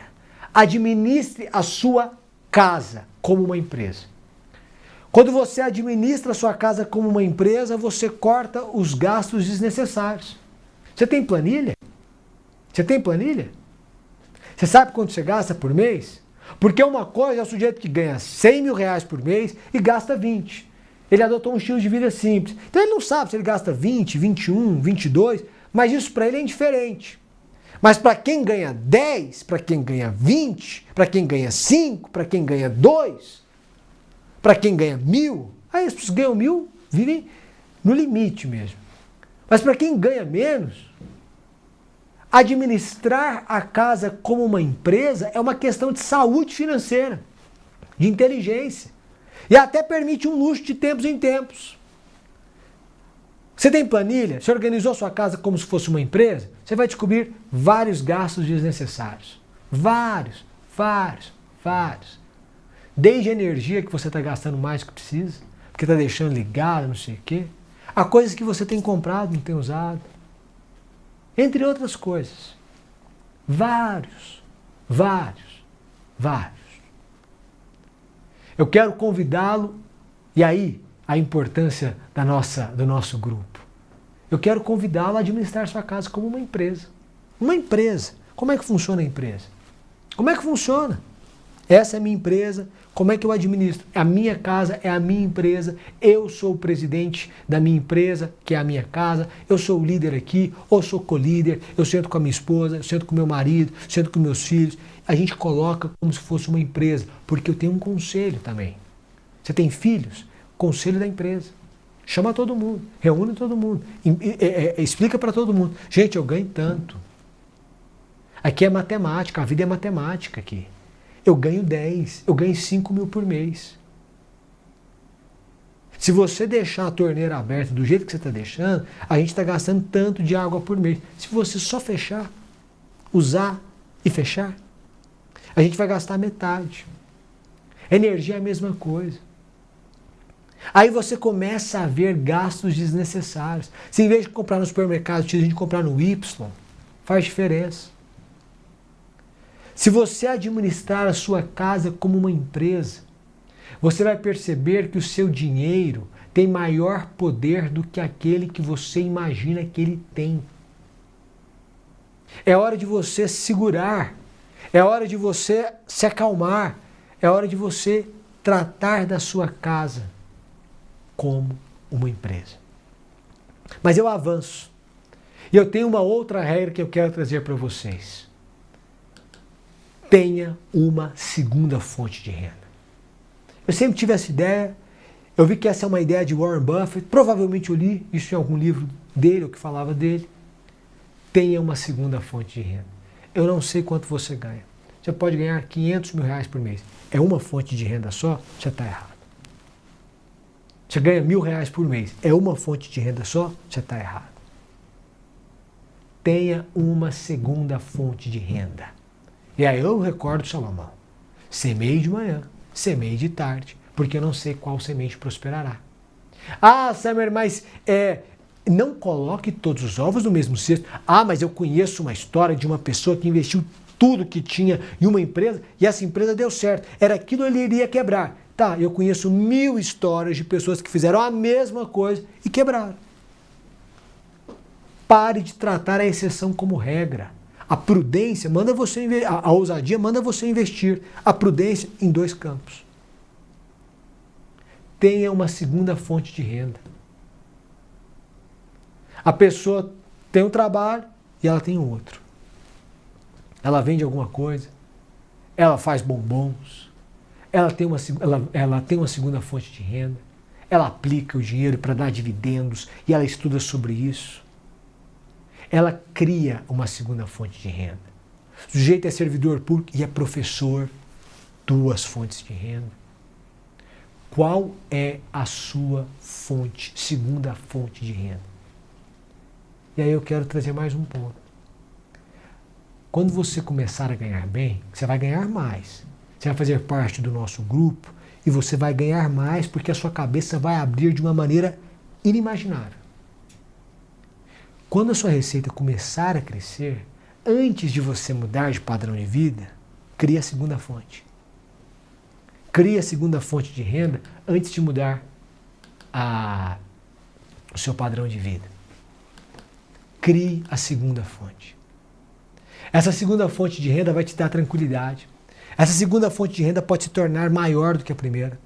administre a sua casa como uma empresa. Quando você administra a sua casa como uma empresa, você corta os gastos desnecessários. Você tem planilha? Você tem planilha? Você sabe quanto você gasta por mês? Porque uma coisa é o sujeito que ganha 100 mil reais por mês e gasta 20. Ele adotou um estilo de vida simples. Então ele não sabe se ele gasta 20, 21, 22, mas isso para ele é indiferente. Mas para quem ganha 10, para quem ganha 20, para quem ganha 5, para quem ganha 2, para quem ganha 1.000, aí as pessoas ganham 1.000, vivem no limite mesmo. Mas para quem ganha menos, administrar a casa como uma empresa é uma questão de saúde financeira, de inteligência. E até permite um luxo de tempos em tempos. Você tem planilha? Você organizou sua casa como se fosse uma empresa? Você vai descobrir vários gastos desnecessários. Vários. Desde a energia que você está gastando mais do que precisa, porque está deixando ligada, não sei o quê, a coisas que você tem comprado, não tem usado. Entre outras coisas. Vários. Eu quero convidá-lo, e aí a importância do nosso grupo. Eu quero convidá-lo a administrar sua casa como uma empresa. Uma empresa. Como é que funciona a empresa? Como é que funciona? Essa é a minha empresa. Como é que eu administro? A minha casa é a minha empresa. Eu sou o presidente da minha empresa, que é a minha casa. Eu sou o líder aqui, ou sou co-líder. Eu sento com a minha esposa, eu sento com meu marido, sento com meus filhos. A gente coloca como se fosse uma empresa, porque eu tenho um conselho também. Você tem filhos? Conselho da empresa. Chama todo mundo, reúne todo mundo, explica para todo mundo. Gente, eu ganho tanto. Aqui é matemática, a vida é matemática aqui. Eu ganho 10, eu ganho 5 mil por mês. Se você deixar a torneira aberta do jeito que você está deixando, a gente está gastando tanto de água por mês. Se você só fechar, usar e fechar, a gente vai gastar metade. Energia é a mesma coisa. Aí você começa a ver gastos desnecessários. Se em vez de comprar no supermercado, a gente comprar no Y, faz diferença. Se você administrar a sua casa como uma empresa, Você vai perceber que o seu dinheiro tem maior poder do que aquele que você imagina que ele tem. É hora de você se segurar, é hora de você se acalmar, é hora de você tratar da sua casa como uma empresa. Mas eu avanço. E eu tenho uma outra regra que eu quero trazer para vocês. Tenha uma segunda fonte de renda. Eu sempre tive essa ideia, eu vi que essa é uma ideia de Warren Buffett, provavelmente eu li isso em algum livro dele, ou que falava dele. Tenha uma segunda fonte de renda. Eu não sei quanto você ganha. Você pode ganhar 500 mil reais por mês. É uma fonte de renda só? Você está errado. Você ganha R$1.000 por mês. É uma fonte de renda só? Você está errado. Tenha uma segunda fonte de renda. E aí eu recordo Salomão. Semeie de manhã, semeie de tarde, porque eu não sei qual semente prosperará. Ah, Samer, mas não coloque todos os ovos no mesmo cesto. Ah, mas eu conheço uma história de uma pessoa que investiu tudo que tinha em uma empresa e essa empresa deu certo. Era aquilo, ele iria quebrar. Tá, eu conheço 1000 histórias de pessoas que fizeram a mesma coisa e quebraram. Pare de tratar a exceção como regra. A prudência manda você a ousadia manda você investir. A prudência em 2 campos. Tenha uma segunda fonte de renda. A pessoa tem um trabalho e ela tem outro. Ela vende alguma coisa, ela faz bombons, ela tem uma segunda fonte de renda, ela aplica o dinheiro para dar dividendos e ela estuda sobre isso. Ela cria uma segunda fonte de renda. O sujeito é servidor público e é professor, 2 fontes de renda. Qual é a sua segunda fonte de renda? E aí eu quero trazer mais um ponto. Quando você começar a ganhar bem, você vai ganhar mais. Você vai fazer parte do nosso grupo e você vai ganhar mais porque a sua cabeça vai abrir de uma maneira inimaginável. Quando a sua receita começar a crescer, antes de você mudar de padrão de vida, crie a segunda fonte. Crie a segunda fonte de renda antes de mudar o seu padrão de vida. Crie a segunda fonte. Essa segunda fonte de renda vai te dar tranquilidade. Essa segunda fonte de renda pode se tornar maior do que a primeira.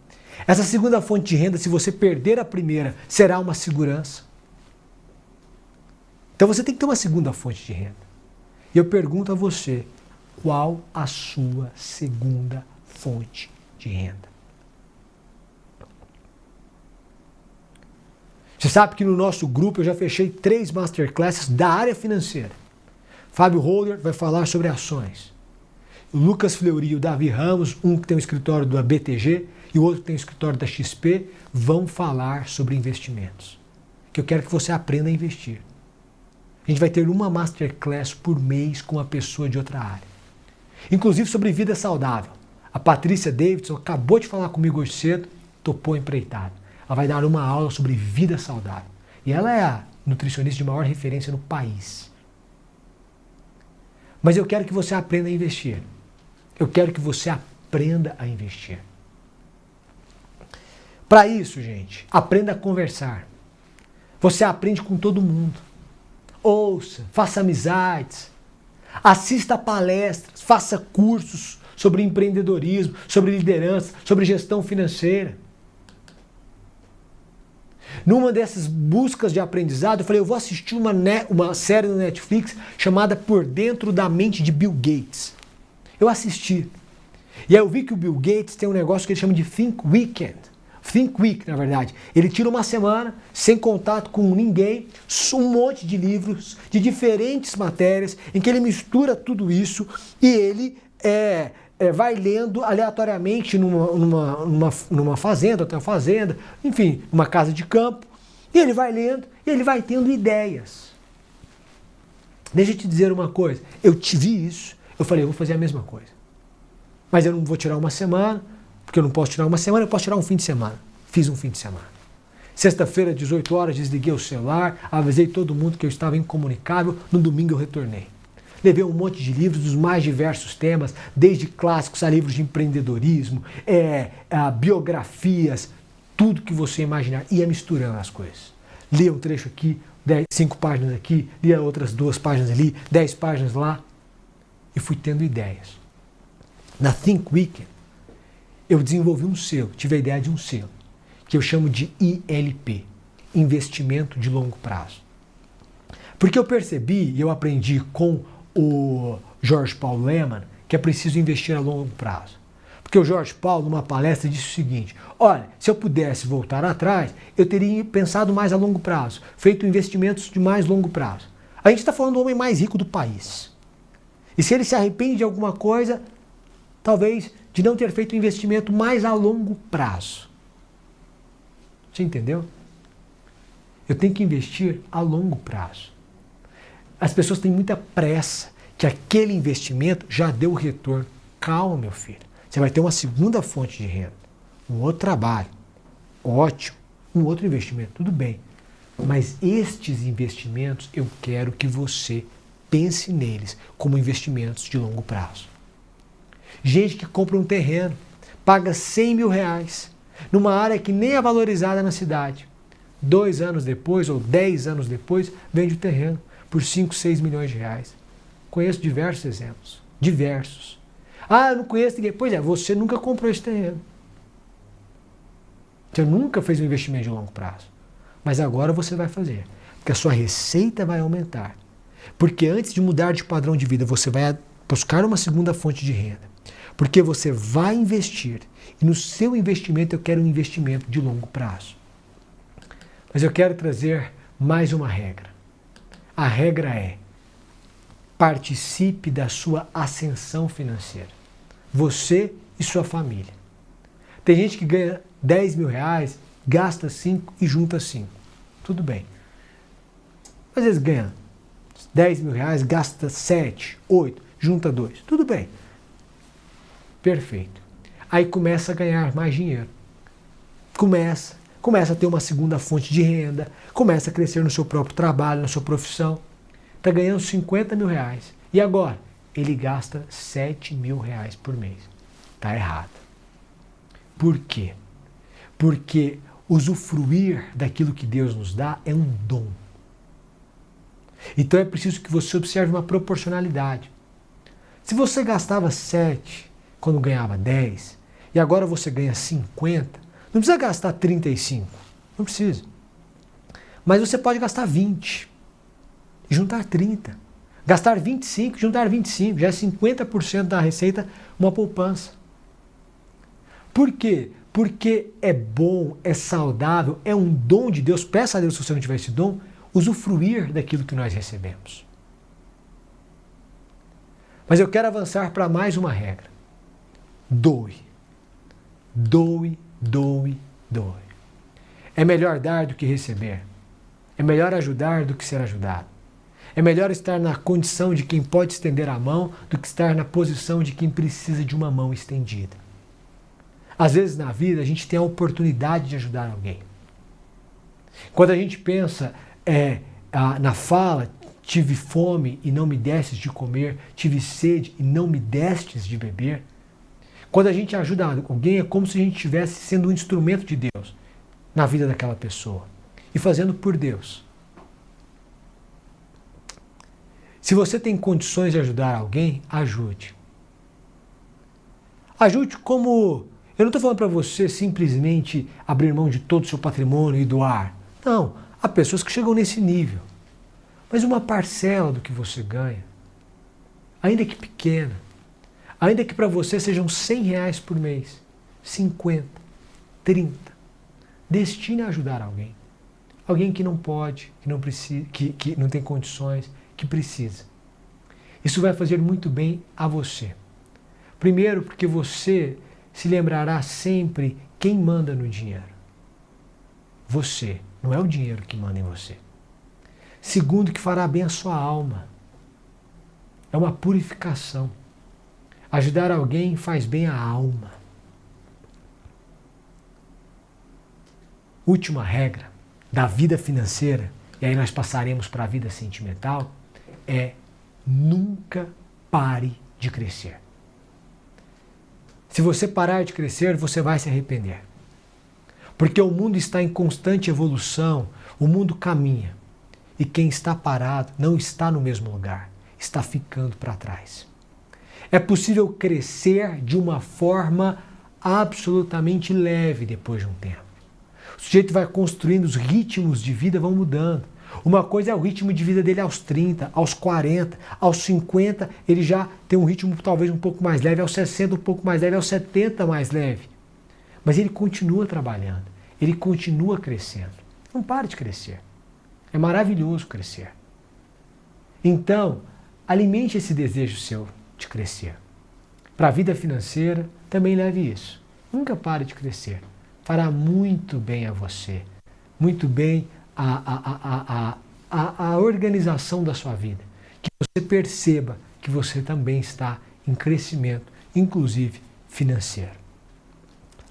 Essa segunda fonte de renda, se você perder a primeira, será uma segurança. Então você tem que ter uma segunda fonte de renda. E eu pergunto a você, qual a sua segunda fonte de renda? Você sabe que no nosso grupo eu já fechei 3 masterclasses da área financeira. Fábio Holder vai falar sobre ações. O Lucas Fleury e o Davi Ramos, um que tem um escritório da BTG e o outro que tem um escritório da XP, vão falar sobre investimentos. Que eu quero que você aprenda a investir. A gente vai ter uma masterclass por mês com uma pessoa de outra área. Inclusive sobre vida saudável. A Patrícia Davidson acabou de falar comigo hoje cedo, topou empreitada. Ela vai dar uma aula sobre vida saudável. E ela é a nutricionista de maior referência no país. Mas eu quero que você aprenda a investir. Eu quero que você aprenda a investir. Para isso, gente, aprenda a conversar. Você aprende com todo mundo. Ouça, faça amizades, assista palestras, faça cursos sobre empreendedorismo, sobre liderança, sobre gestão financeira. Numa dessas buscas de aprendizado, eu falei, eu vou assistir uma série no Netflix chamada Por Dentro da Mente de Bill Gates. Eu assisti. E aí eu vi que o Bill Gates tem um negócio que ele chama de Think Weekend. Think Week, na verdade. Ele tira uma semana, sem contato com ninguém, um monte de livros, de diferentes matérias, em que ele mistura tudo isso e ele vai lendo aleatoriamente numa fazenda, hotel fazenda, enfim, uma casa de campo, e ele vai lendo e ele vai tendo ideias. Deixa eu te dizer uma coisa, eu te vi isso, eu falei, eu vou fazer a mesma coisa. Mas eu não vou tirar uma semana, porque eu não posso tirar uma semana, eu posso tirar um fim de semana. Fiz um fim de semana. Sexta-feira, 18 horas, desliguei o celular, avisei todo mundo que eu estava incomunicável, no domingo eu retornei. levei um monte de livros dos mais diversos temas, desde clássicos a livros de empreendedorismo, biografias, tudo que você imaginar. Ia misturando as coisas. Lia um trecho aqui, 5 páginas aqui, lia outras 2 páginas ali, 10 páginas lá, e fui tendo ideias. Na Think Weekend, eu desenvolvi um selo, tive a ideia de um selo, que eu chamo de ILP, Investimento de Longo Prazo. Porque eu percebi e eu aprendi com o Jorge Paulo Lemann que é preciso investir a longo prazo. Porque o Jorge Paulo, numa palestra, disse o seguinte: olha, se eu pudesse voltar atrás, eu teria pensado mais a longo prazo, feito investimentos de mais longo prazo. A gente está falando do homem mais rico do país. E se ele se arrepende de alguma coisa, talvez de não ter feito um investimento mais a longo prazo. Você entendeu? Eu tenho que investir a longo prazo. As pessoas têm muita pressa que aquele investimento já deu retorno. Calma, meu filho. Você vai ter uma segunda fonte de renda, um outro trabalho. Ótimo. Um outro investimento. Tudo bem. Mas estes investimentos, eu quero que você pense neles como investimentos de longo prazo. Gente que compra um terreno, paga 100 mil reais, numa área que nem é valorizada na cidade. 2 anos depois, ou 10 anos depois, vende o terreno por 5, 6 milhões de reais. Conheço diversos exemplos. Diversos. Ah, eu não conheço ninguém. Pois é, você nunca comprou esse terreno. Você nunca fez um investimento de longo prazo. Mas agora você vai fazer. Porque a sua receita vai aumentar. Porque antes de mudar de padrão de vida, você vai buscar uma segunda fonte de renda. Porque você vai investir. E no seu investimento eu quero um investimento de longo prazo. Mas eu quero trazer mais uma regra. A regra é: participe da sua ascensão financeira. Você e sua família. Tem gente que ganha 10 mil reais, gasta 5 e junta 5. Tudo bem. Às vezes ganha 10 mil reais, gasta 7, 8, junta 2. Tudo bem. Perfeito. Aí começa a ganhar mais dinheiro. Começa a ter uma segunda fonte de renda, começa a crescer no seu próprio trabalho, na sua profissão. Está ganhando 50 mil reais. E agora? Ele gasta 7 mil reais por mês. Está errado. Por quê? Porque usufruir daquilo que Deus nos dá é um dom. Então é preciso que você observe uma proporcionalidade. Se você gastava 7 quando ganhava 10 e agora você ganha 50, não precisa gastar 35. Não precisa. Mas você pode gastar 20 e juntar 30. Gastar 25 e juntar 25. Já é 50% da receita uma poupança. Por quê? Porque é bom, é saudável, é um dom de Deus. Peça a Deus, se você não tiver esse dom, usufruir daquilo que nós recebemos. Mas eu quero avançar para mais uma regra. Doe. Doe, doe, doe. É melhor dar do que receber. É melhor ajudar do que ser ajudado. É melhor estar na condição de quem pode estender a mão do que estar na posição de quem precisa de uma mão estendida. Às vezes na vida a gente tem a oportunidade de ajudar alguém. Quando a gente pensa na fala, tive fome e não me destes de comer, tive sede e não me destes de beber. Quando a gente ajuda alguém é como se a gente estivesse sendo um instrumento de Deus na vida daquela pessoa e fazendo por Deus. Se você tem condições de ajudar alguém, ajude. Ajude como... Eu não estou falando para você simplesmente abrir mão de todo o seu patrimônio e doar. Não, há pessoas que chegam nesse nível. Mas uma parcela do que você ganha, ainda que pequena, ainda que para você sejam 100 reais por mês, 50, 30, destine a ajudar alguém. Alguém que não pode, que não precisa, que não tem condições, que precisa. Isso vai fazer muito bem a você. Primeiro, porque você se lembrará sempre quem manda no dinheiro. Você, não é o dinheiro que manda em você. Segundo, que fará bem a sua alma. É uma purificação. Ajudar alguém faz bem à alma. Última regra da vida financeira, e aí nós passaremos para a vida sentimental, é nunca pare de crescer. Se você parar de crescer, você vai se arrepender. Porque o mundo está em constante evolução, o mundo caminha. E quem está parado não está no mesmo lugar, está ficando para trás. É possível crescer de uma forma absolutamente leve depois de um tempo. O sujeito vai construindo, os ritmos de vida vão mudando. Uma coisa é o ritmo de vida dele aos 30, aos 40, aos 50, ele já tem um ritmo talvez um pouco mais leve, aos 60 um pouco mais leve, aos 70 mais leve. Mas ele continua trabalhando, ele continua crescendo. Não pare de crescer. É maravilhoso crescer. Então, alimente esse desejo seu de crescer. Para a vida financeira, também leve isso. Nunca pare de crescer. Fará muito bem a você, muito bem a organização da sua vida. Que você perceba que você também está em crescimento, inclusive financeiro.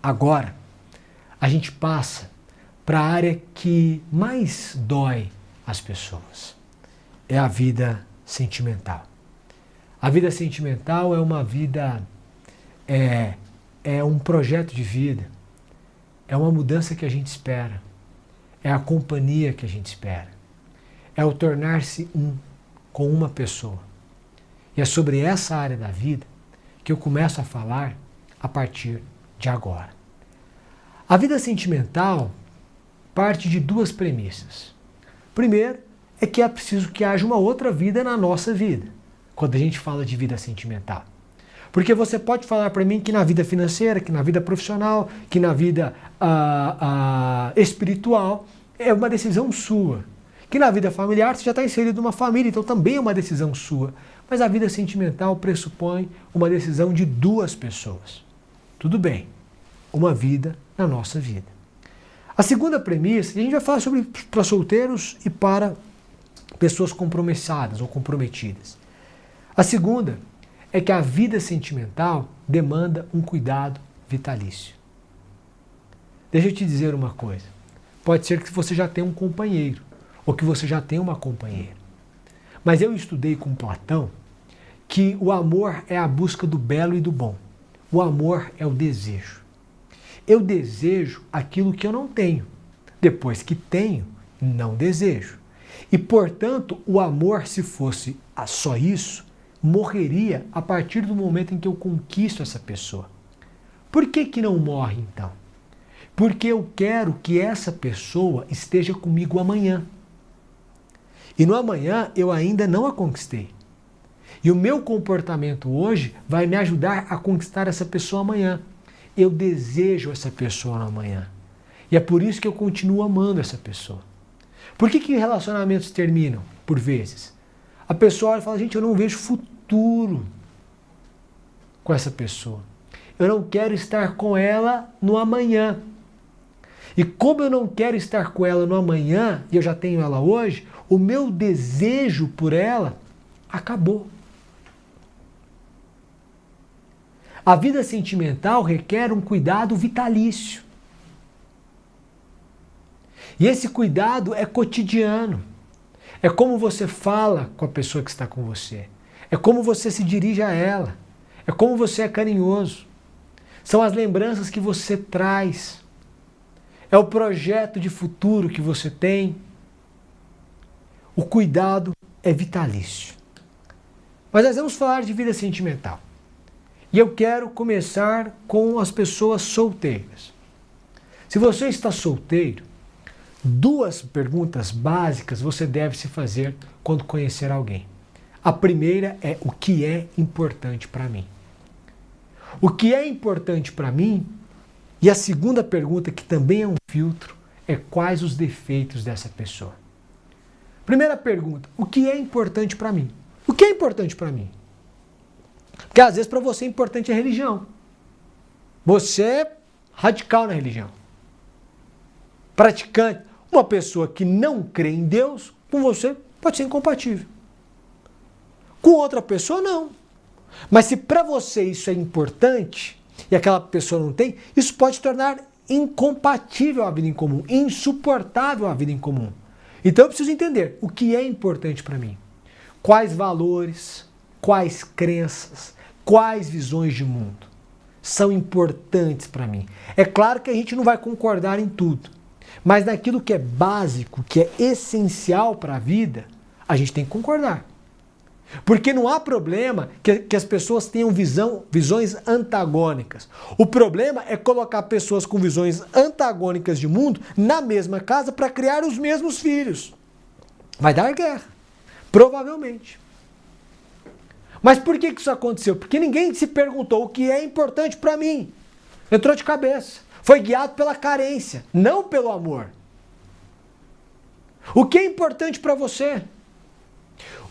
Agora, a gente passa para a área que mais dói as pessoas. É a vida sentimental. A vida sentimental é uma vida, é um projeto de vida, é uma mudança que a gente espera, é a companhia que a gente espera, é o tornar-se um com uma pessoa. E é sobre essa área da vida que eu começo a falar a partir de agora. A vida sentimental parte de duas premissas. Primeiro, é que é preciso que haja uma outra vida na nossa vida, quando a gente fala de vida sentimental. Porque você pode falar para mim que na vida financeira, que na vida profissional, que na vida espiritual, é uma decisão sua. Que na vida familiar você já está inserido numa família, então também é uma decisão sua. Mas a vida sentimental pressupõe uma decisão de duas pessoas. Tudo bem, uma vida na nossa vida. A segunda premissa, a gente vai falar sobre para solteiros e para pessoas compromissadas ou comprometidas. A segunda é que a vida sentimental demanda um cuidado vitalício. Deixa eu te dizer uma coisa. Pode ser que você já tenha um companheiro ou que você já tenha uma companheira. Mas eu estudei com Platão que o amor é a busca do belo e do bom. O amor é o desejo. Eu desejo aquilo que eu não tenho. Depois que tenho, não desejo. E, portanto, o amor, se fosse só isso, morreria a partir do momento em que eu conquisto essa pessoa. Por que que não morre, então? Porque eu quero que essa pessoa esteja comigo amanhã. E no amanhã eu ainda não a conquistei. E o meu comportamento hoje vai me ajudar a conquistar essa pessoa amanhã. Eu desejo essa pessoa no amanhã. E é por isso que eu continuo amando essa pessoa. Por que que relacionamentos terminam, por vezes? A pessoa olha e fala, gente, eu não vejo futuro com essa pessoa. Eu não quero estar com ela no amanhã. E como eu não quero estar com ela no amanhã, e eu já tenho ela hoje, o meu desejo por ela acabou. A vida sentimental requer um cuidado vitalício. E esse cuidado é cotidiano. É como você fala com a pessoa que está com você. É como você se dirige a ela. É como você é carinhoso. São as lembranças que você traz. É o projeto de futuro que você tem. O cuidado é vitalício. Mas nós vamos falar de vida sentimental. E eu quero começar com as pessoas solteiras. Se você está solteiro, duas perguntas básicas você deve se fazer quando conhecer alguém. A primeira é: o que é importante para mim? O que é importante para mim? E a segunda pergunta, que também é um filtro, é: quais os defeitos dessa pessoa? Primeira pergunta: o que é importante para mim? O que é importante para mim? Porque às vezes para você é importante a religião. Você é radical na religião. Praticante. Uma pessoa que não crê em Deus, com você pode ser incompatível. Com outra pessoa, não. Mas se para você isso é importante e aquela pessoa não tem, isso pode tornar incompatível a vida em comum, insuportável a vida em comum. Então eu preciso entender o que é importante para mim. quais valores, quais crenças, quais visões de mundo são importantes para mim. É claro que a gente não vai concordar em tudo, mas naquilo que é básico, que é essencial para a vida, a gente tem que concordar. Porque não há problema que as pessoas tenham visões antagônicas. O problema é colocar pessoas com visões antagônicas de mundo na mesma casa para criar os mesmos filhos. Vai dar guerra, provavelmente. Mas por que isso aconteceu? Porque ninguém se perguntou o que é importante para mim. Entrou de cabeça. Foi guiado pela carência, não pelo amor. O que é importante para você?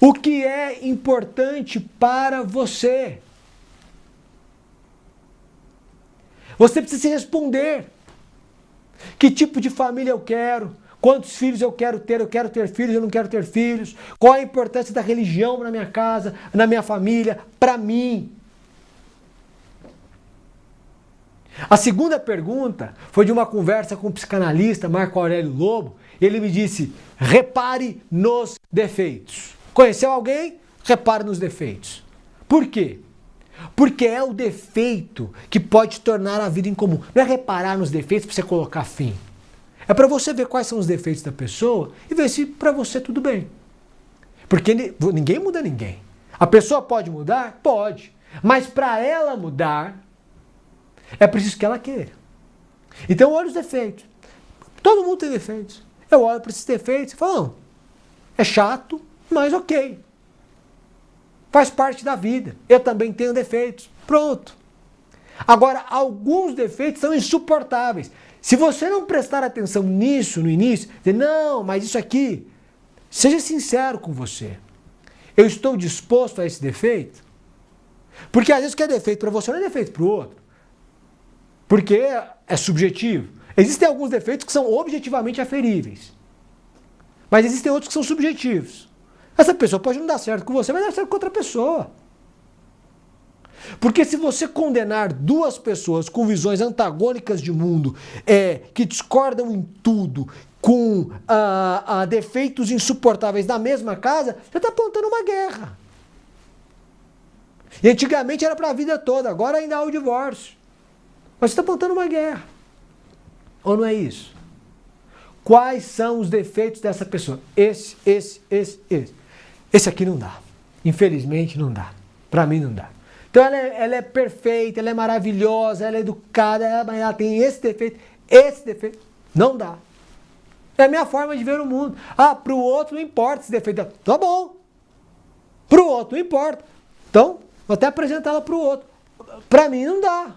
O que é importante para você? Você precisa se responder. Que tipo de família eu quero? Quantos filhos eu quero ter filhos, eu não quero ter filhos. Qual a importância da religião na minha casa, na minha família, para mim? A segunda pergunta foi de uma conversa com o psicanalista Marco Aurélio Lobo. Ele me disse, repare nos defeitos. Conheceu alguém? Repare nos defeitos. Por quê? Porque é o defeito que pode tornar a vida incomum. Não é reparar nos defeitos para você colocar fim. É para você ver quais são os defeitos da pessoa e ver se para você tudo bem. Porque ninguém muda ninguém. A pessoa pode mudar? Pode. Mas para ela mudar, é preciso que ela queira. Então olha os defeitos. Todo mundo tem defeitos. Eu olho para esses defeitos e falo, não, é chato, mas ok. Faz parte da vida. Eu também tenho defeitos. Pronto. Agora, alguns defeitos são insuportáveis. Se você não prestar atenção nisso no início, dizer, não, mas isso aqui, seja sincero com você. Eu estou disposto a esse defeito? Porque às vezes o que é defeito para você não é defeito para o outro. Porque é subjetivo. Existem alguns defeitos que são objetivamente aferíveis. Mas existem outros que são subjetivos. Essa pessoa pode não dar certo com você, mas dar certo com outra pessoa. Porque se você condenar duas pessoas com visões antagônicas de mundo, que discordam em tudo, com defeitos insuportáveis na mesma casa, você está apontando uma guerra. E antigamente era para a vida toda, agora ainda há o divórcio. Mas você está apontando uma guerra. Ou não é isso? Quais são os defeitos dessa pessoa? Esse. Esse aqui não dá. Infelizmente não dá. Para mim não dá. Então ela é perfeita, ela é maravilhosa, ela é educada, ela tem esse defeito. Não dá. É a minha forma de ver o mundo. Para o outro não importa esse defeito. Tá bom. Para o outro não importa. Então, vou até apresentar ela para o outro. Para mim não dá.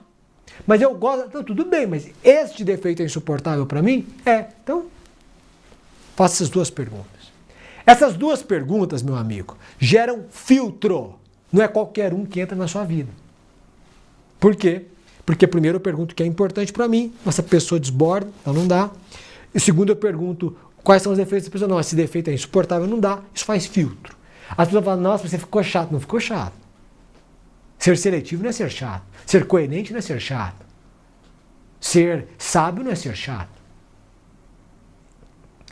Mas eu gosto. Então, tudo bem, mas este defeito é insuportável para mim? Então, faça essas duas perguntas. Essas duas perguntas, meu amigo, geram filtro. Não é qualquer um que entra na sua vida. Por quê? Porque primeiro eu pergunto o que é importante para mim, essa pessoa desborda, então não dá. E segundo eu pergunto quais são os defeitos da pessoa. Não, esse defeito é insuportável, não dá. Isso faz filtro. As pessoas falam, nossa, você ficou chato. Não ficou chato. Ser seletivo não é ser chato. Ser coerente não é ser chato. Ser sábio não é ser chato.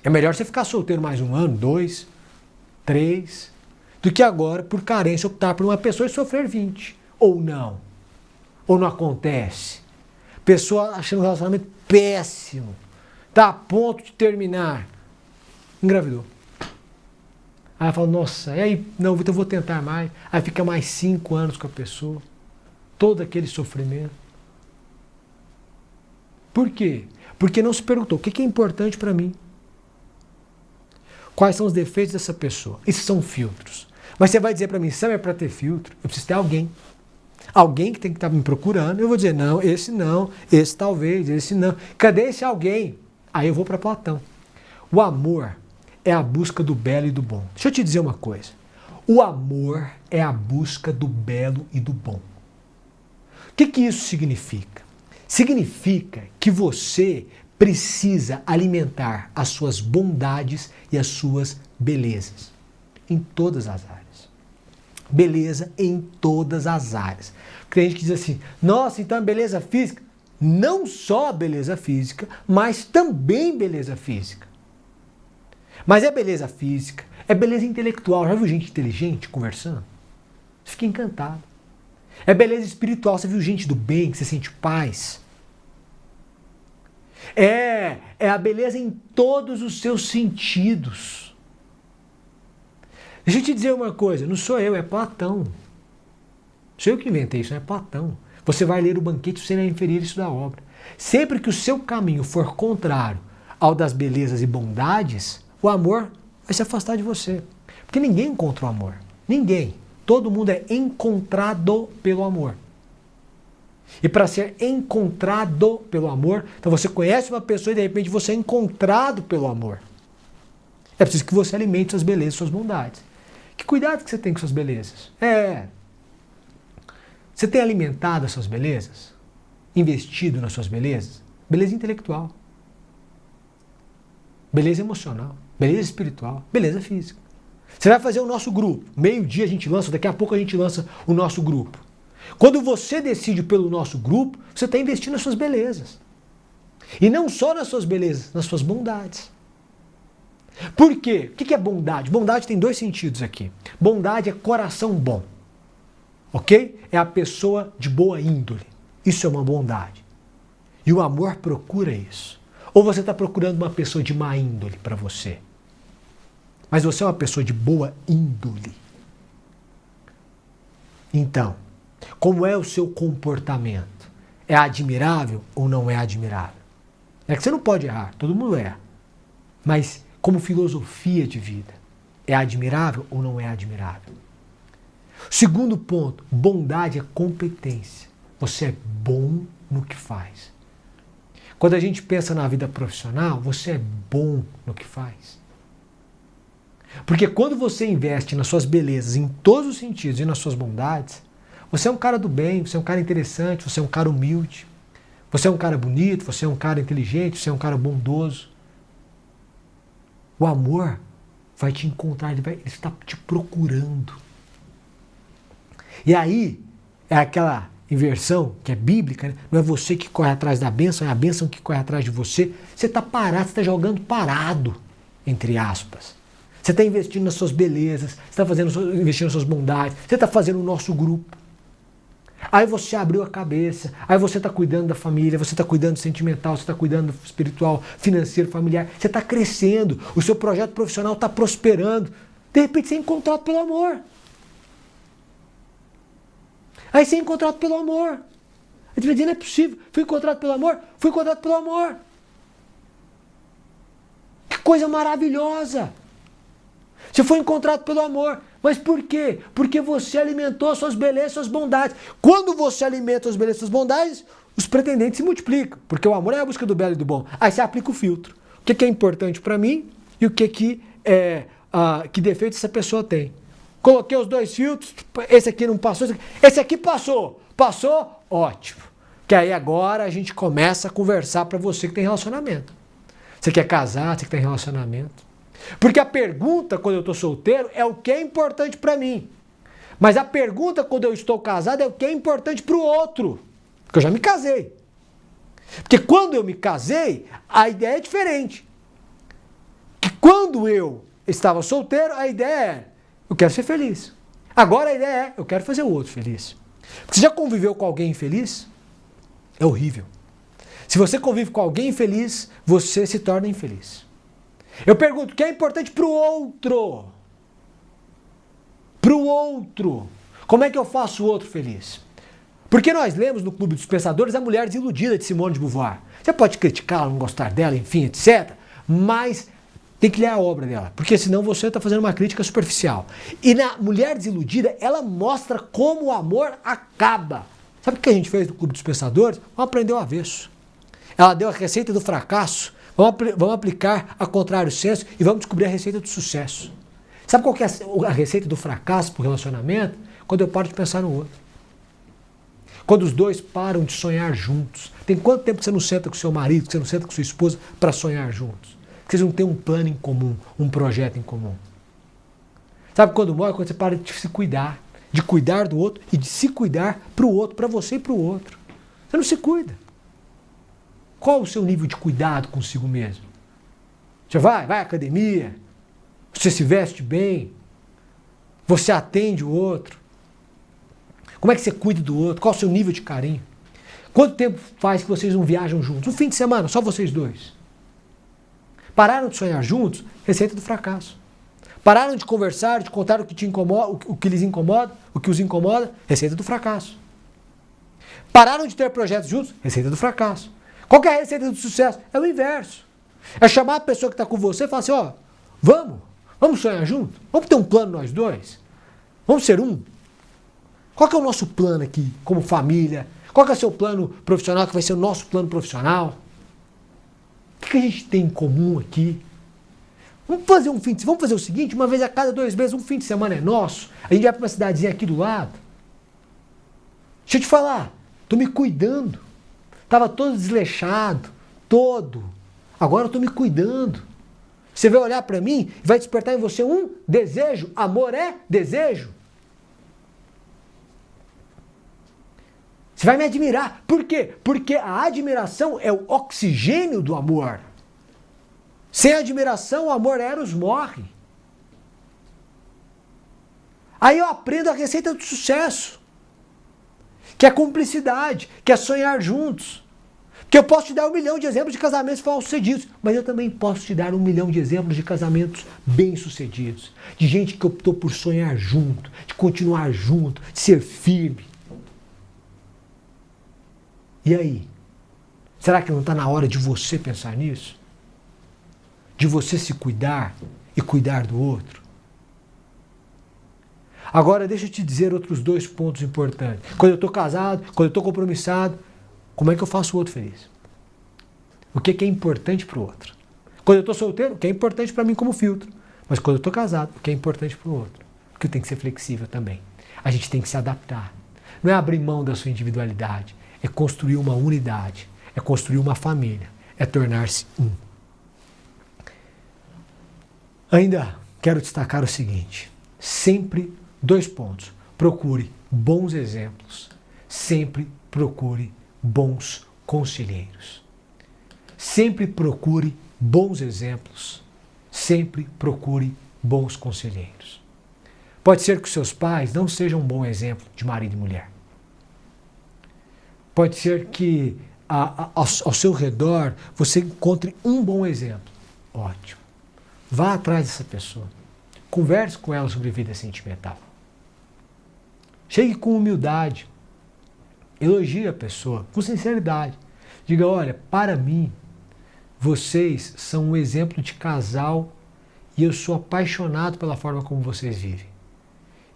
É melhor você ficar solteiro mais 1 ano, 2, 3, do que agora, por carência, optar por uma pessoa e sofrer 20. Ou não. Ou não acontece. Pessoa achando o relacionamento péssimo. Está a ponto de terminar. Engravidou. Aí ela fala, nossa, e aí, não, então eu vou tentar mais. Aí fica mais 5 anos com a pessoa. Todo aquele sofrimento. Por quê? Porque não se perguntou, o que é importante para mim? Quais são os defeitos dessa pessoa? Esses são filtros. Mas você vai dizer para mim, se é para ter filtro, eu preciso ter alguém. Alguém que tem que estar me procurando. Eu vou dizer, não, esse talvez, esse não. Cadê esse alguém? Aí eu vou para Platão. O amor é a busca do belo e do bom. Deixa eu te dizer uma coisa. O amor é a busca do belo e do bom. O que isso significa? Significa que você precisa alimentar as suas bondades e as suas belezas em todas as áreas. Beleza em todas as áreas. Tem gente que diz assim, nossa, então é beleza física? Não só beleza física, mas também beleza física. Mas é beleza física, É beleza intelectual. Já viu gente inteligente conversando? Você fica encantado. É beleza espiritual. Você viu gente do bem, que você sente paz. É a beleza em todos os seus sentidos. Deixa eu te dizer uma coisa, não sou eu, é Platão. Sou eu que inventei isso, não é Platão. Você vai ler o Banquete, você vai inferir isso da obra. Sempre que o seu caminho for contrário ao das belezas e bondades, o amor vai se afastar de você. Porque ninguém encontra o amor. Ninguém. Todo mundo é encontrado pelo amor. E para ser encontrado pelo amor, então você conhece uma pessoa e de repente você é encontrado pelo amor. É preciso que você alimente suas belezas, suas bondades. Que cuidado que você tem com suas belezas? Você tem alimentado as suas belezas? Investido nas suas belezas? Beleza intelectual. Beleza emocional. Beleza espiritual. Beleza física. Você vai fazer o nosso grupo. Meio-dia a gente lança, daqui a pouco a gente lança o nosso grupo. Quando você decide pelo nosso grupo, você está investindo nas suas belezas. E não só nas suas belezas, nas suas bondades. Por quê? O que é bondade? Bondade tem dois sentidos aqui. Bondade é coração bom. Ok? É a pessoa de boa índole. Isso é uma bondade. E o amor procura isso. Ou você está procurando uma pessoa de má índole para você? Mas você é uma pessoa de boa índole. Então, como é o seu comportamento? É admirável ou não é admirável? É que você não pode errar, todo mundo erra. Mas como filosofia de vida, é admirável ou não é admirável? Segundo ponto, bondade é competência. Você é bom no que faz. Quando a gente pensa na vida profissional, você é bom no que faz. Porque quando você investe nas suas belezas, em todos os sentidos e nas suas bondades, você é um cara do bem, você é um cara interessante, você é um cara humilde, você é um cara bonito, você é um cara inteligente, você é um cara bondoso. O amor vai te encontrar, ele está te procurando. E aí, é aquela inversão que é bíblica, né? Não é você que corre atrás da bênção, é a bênção que corre atrás de você. Você está parado, você está jogando parado, entre aspas. Você está investindo nas suas belezas, você está investindo nas suas bondades, você está fazendo o nosso grupo. Aí você abriu a cabeça, aí você está cuidando da família, você está cuidando do sentimental, você está cuidando do espiritual, financeiro, familiar, você está crescendo, o seu projeto profissional está prosperando. De repente você é encontrado pelo amor. Aí você é encontrado pelo amor. A gente vai dizer, não é possível. Fui encontrado pelo amor? Fui encontrado pelo amor. Que coisa maravilhosa. Você foi encontrado pelo amor. Mas por quê? Porque você alimentou suas belezas, suas bondades. Quando você alimenta suas belezas, suas bondades, os pretendentes se multiplicam. Porque o amor é a busca do belo e do bom. Aí você aplica o filtro. O que é importante para mim e o que defeito essa pessoa tem. Coloquei os dois filtros, esse aqui não passou, esse aqui passou. Passou? Ótimo. Que aí agora a gente começa a conversar para você que tem relacionamento. Você quer casar, você que tem relacionamento. Porque a pergunta quando eu estou solteiro é o que é importante para mim. Mas a pergunta quando eu estou casado é o que é importante para o outro. Porque eu já me casei. Porque quando eu me casei, a ideia é diferente. Que quando eu estava solteiro, a ideia é eu quero ser feliz. Agora a ideia é eu quero fazer o outro feliz. Você já conviveu com alguém infeliz? É horrível. Se você convive com alguém infeliz, você se torna infeliz. Eu pergunto, o que é importante para o outro? Para o outro. Como é que eu faço o outro feliz? Porque nós lemos no Clube dos Pensadores A Mulher Desiludida, de Simone de Beauvoir. Você pode criticá-la, não gostar dela, enfim, etc. Mas tem que ler a obra dela, porque senão você está fazendo uma crítica superficial. E na Mulher Desiludida, ela mostra como o amor acaba. Sabe o que a gente fez no Clube dos Pensadores? Vamos aprender o avesso. Ela deu a receita do fracasso. Vamos aplicar a contrário senso e vamos descobrir a receita do sucesso. Sabe qual que é a receita do fracasso para o relacionamento? Quando eu paro de pensar no outro. Quando os dois param de sonhar juntos. Tem quanto tempo que você não senta com seu marido, que você não senta com sua esposa para sonhar juntos? Porque vocês não têm um plano em comum, um projeto em comum. Sabe quando morre? Quando você para de se cuidar. De cuidar do outro e de se cuidar para o outro, para você e para o outro. Você não se cuida. Qual o seu nível de cuidado consigo mesmo? Você vai à academia? Você se veste bem? Você atende o outro? Como é que você cuida do outro? Qual é o seu nível de carinho? Quanto tempo faz que vocês não viajam juntos? Um fim de semana, só vocês dois. Pararam de sonhar juntos? Receita do fracasso. Pararam de conversar, de contar o que te incomoda, o que lhes incomoda, o que os incomoda? Receita do fracasso. Pararam de ter projetos juntos? Receita do fracasso. Qual que é a receita do sucesso? É o inverso. É chamar a pessoa que está com você e falar assim, ó, vamos sonhar junto? Vamos ter um plano nós dois? Vamos ser um? Qual que é o nosso plano aqui, como família? Qual que é o seu plano profissional, que vai ser o nosso plano profissional? O que a gente tem em comum aqui? Vamos fazer o seguinte, uma vez a cada 2 meses, um fim de semana é nosso. A gente vai para uma cidadezinha aqui do lado. Deixa eu te falar, estou me cuidando. Estava todo desleixado, todo. Agora eu estou me cuidando. Você vai olhar para mim e vai despertar em você um desejo. Amor é desejo. Você vai me admirar. Por quê? Porque a admiração é o oxigênio do amor. Sem admiração, o amor eros morre. Aí eu aprendo a receita do sucesso, que é cumplicidade, que é sonhar juntos. Que eu posso te dar 1 milhão de exemplos de casamentos mal-sucedidos, mas eu também posso te dar 1 milhão de exemplos de casamentos bem-sucedidos. De gente que optou por sonhar junto, de continuar junto, de ser firme. E aí? Será que não está na hora de você pensar nisso? De você se cuidar e cuidar do outro? Agora deixa eu te dizer outros 2 pontos importantes. Quando eu estou casado, quando eu estou compromissado, como é que eu faço o outro feliz? O que é importante para o outro? Quando eu estou solteiro, o que é importante para mim como filtro. Mas quando eu estou casado, o que é importante para o outro? Porque eu tenho que ser flexível também. A gente tem que se adaptar. Não é abrir mão da sua individualidade. É construir uma unidade. É construir uma família. É tornar-se um. Ainda quero destacar o seguinte. Sempre 2 pontos. Procure bons exemplos. Sempre procure bons conselheiros. Sempre procure bons exemplos. Sempre procure bons conselheiros. Pode ser que os seus pais não sejam um bom exemplo de marido e mulher. Pode ser que ao seu redor você encontre um bom exemplo. Ótimo. Vá atrás dessa pessoa. Converse com ela sobre vida sentimental. Chegue com humildade. Elogie a pessoa com sinceridade. Diga, olha, para mim, vocês são um exemplo de casal e eu sou apaixonado pela forma como vocês vivem.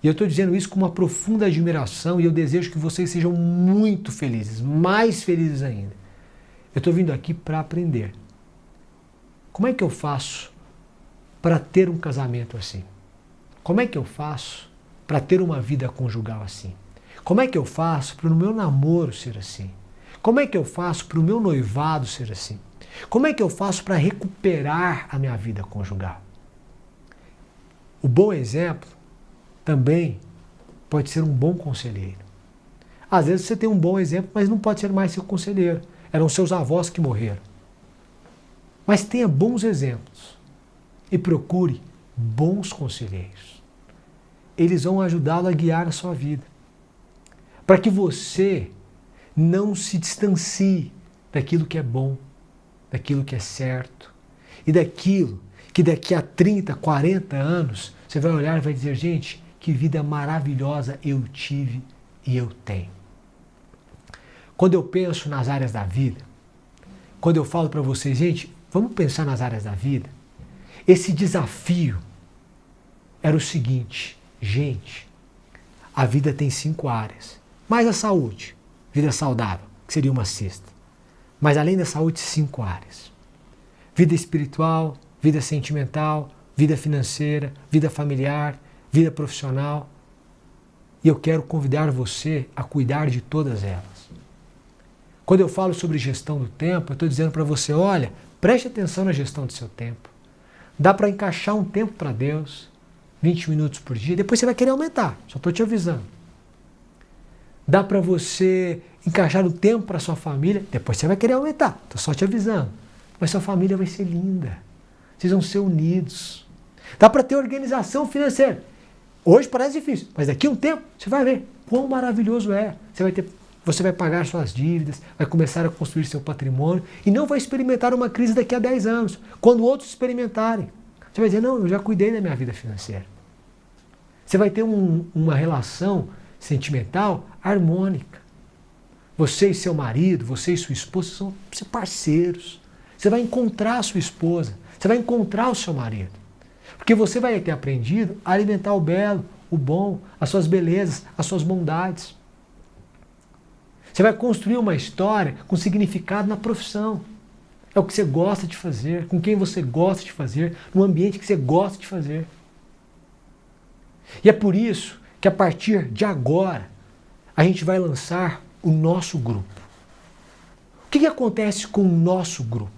E eu estou dizendo isso com uma profunda admiração e eu desejo que vocês sejam muito felizes, mais felizes ainda. Eu estou vindo aqui para aprender. Como é que eu faço para ter um casamento assim? Como é que eu faço para ter uma vida conjugal assim? Como é que eu faço para o meu namoro ser assim? Como é que eu faço para o meu noivado ser assim? Como é que eu faço para recuperar a minha vida conjugal? O bom exemplo também pode ser um bom conselheiro. Às vezes você tem um bom exemplo, mas não pode ser mais seu conselheiro. Eram seus avós que morreram. Mas tenha bons exemplos e procure bons conselheiros. Eles vão ajudá-lo a guiar a sua vida. Para que você não se distancie daquilo que é bom, daquilo que é certo e daquilo que daqui a 30, 40 anos você vai olhar e vai dizer, gente, que vida maravilhosa eu tive e eu tenho. Quando eu penso nas áreas da vida, quando eu falo para vocês, gente, vamos pensar nas áreas da vida, esse desafio era o seguinte, gente, a vida tem 5 áreas, mais a saúde, vida saudável, que seria uma 6ª. Mas além da saúde, 5 áreas. Vida espiritual, vida sentimental, vida financeira, vida familiar, vida profissional. E eu quero convidar você a cuidar de todas elas. Quando eu falo sobre gestão do tempo, eu estou dizendo para você, olha, preste atenção na gestão do seu tempo. Dá para encaixar um tempo para Deus, 20 minutos por dia, depois você vai querer aumentar, só estou te avisando. Dá para você encaixar o tempo para sua família, depois você vai querer aumentar, estou só te avisando. Mas sua família vai ser linda, vocês vão ser unidos. Dá para ter organização financeira. Hoje parece difícil, mas daqui a um tempo você vai ver quão maravilhoso é. Você vai pagar suas dívidas, vai começar a construir seu patrimônio e não vai experimentar uma crise daqui a 10 anos, quando outros experimentarem. Você vai dizer, não, eu já cuidei da minha vida financeira. Você vai ter uma relação sentimental harmônica. Você e seu marido, você e sua esposa são parceiros. Você vai encontrar a sua esposa, você vai encontrar o seu marido. Porque você vai ter aprendido a alimentar o belo, o bom, as suas belezas, as suas bondades. Você vai construir uma história com significado na profissão. É o que você gosta de fazer, com quem você gosta de fazer, no ambiente que você gosta de fazer. E é por isso que a partir de agora a gente vai lançar o nosso grupo. O que acontece com o nosso grupo?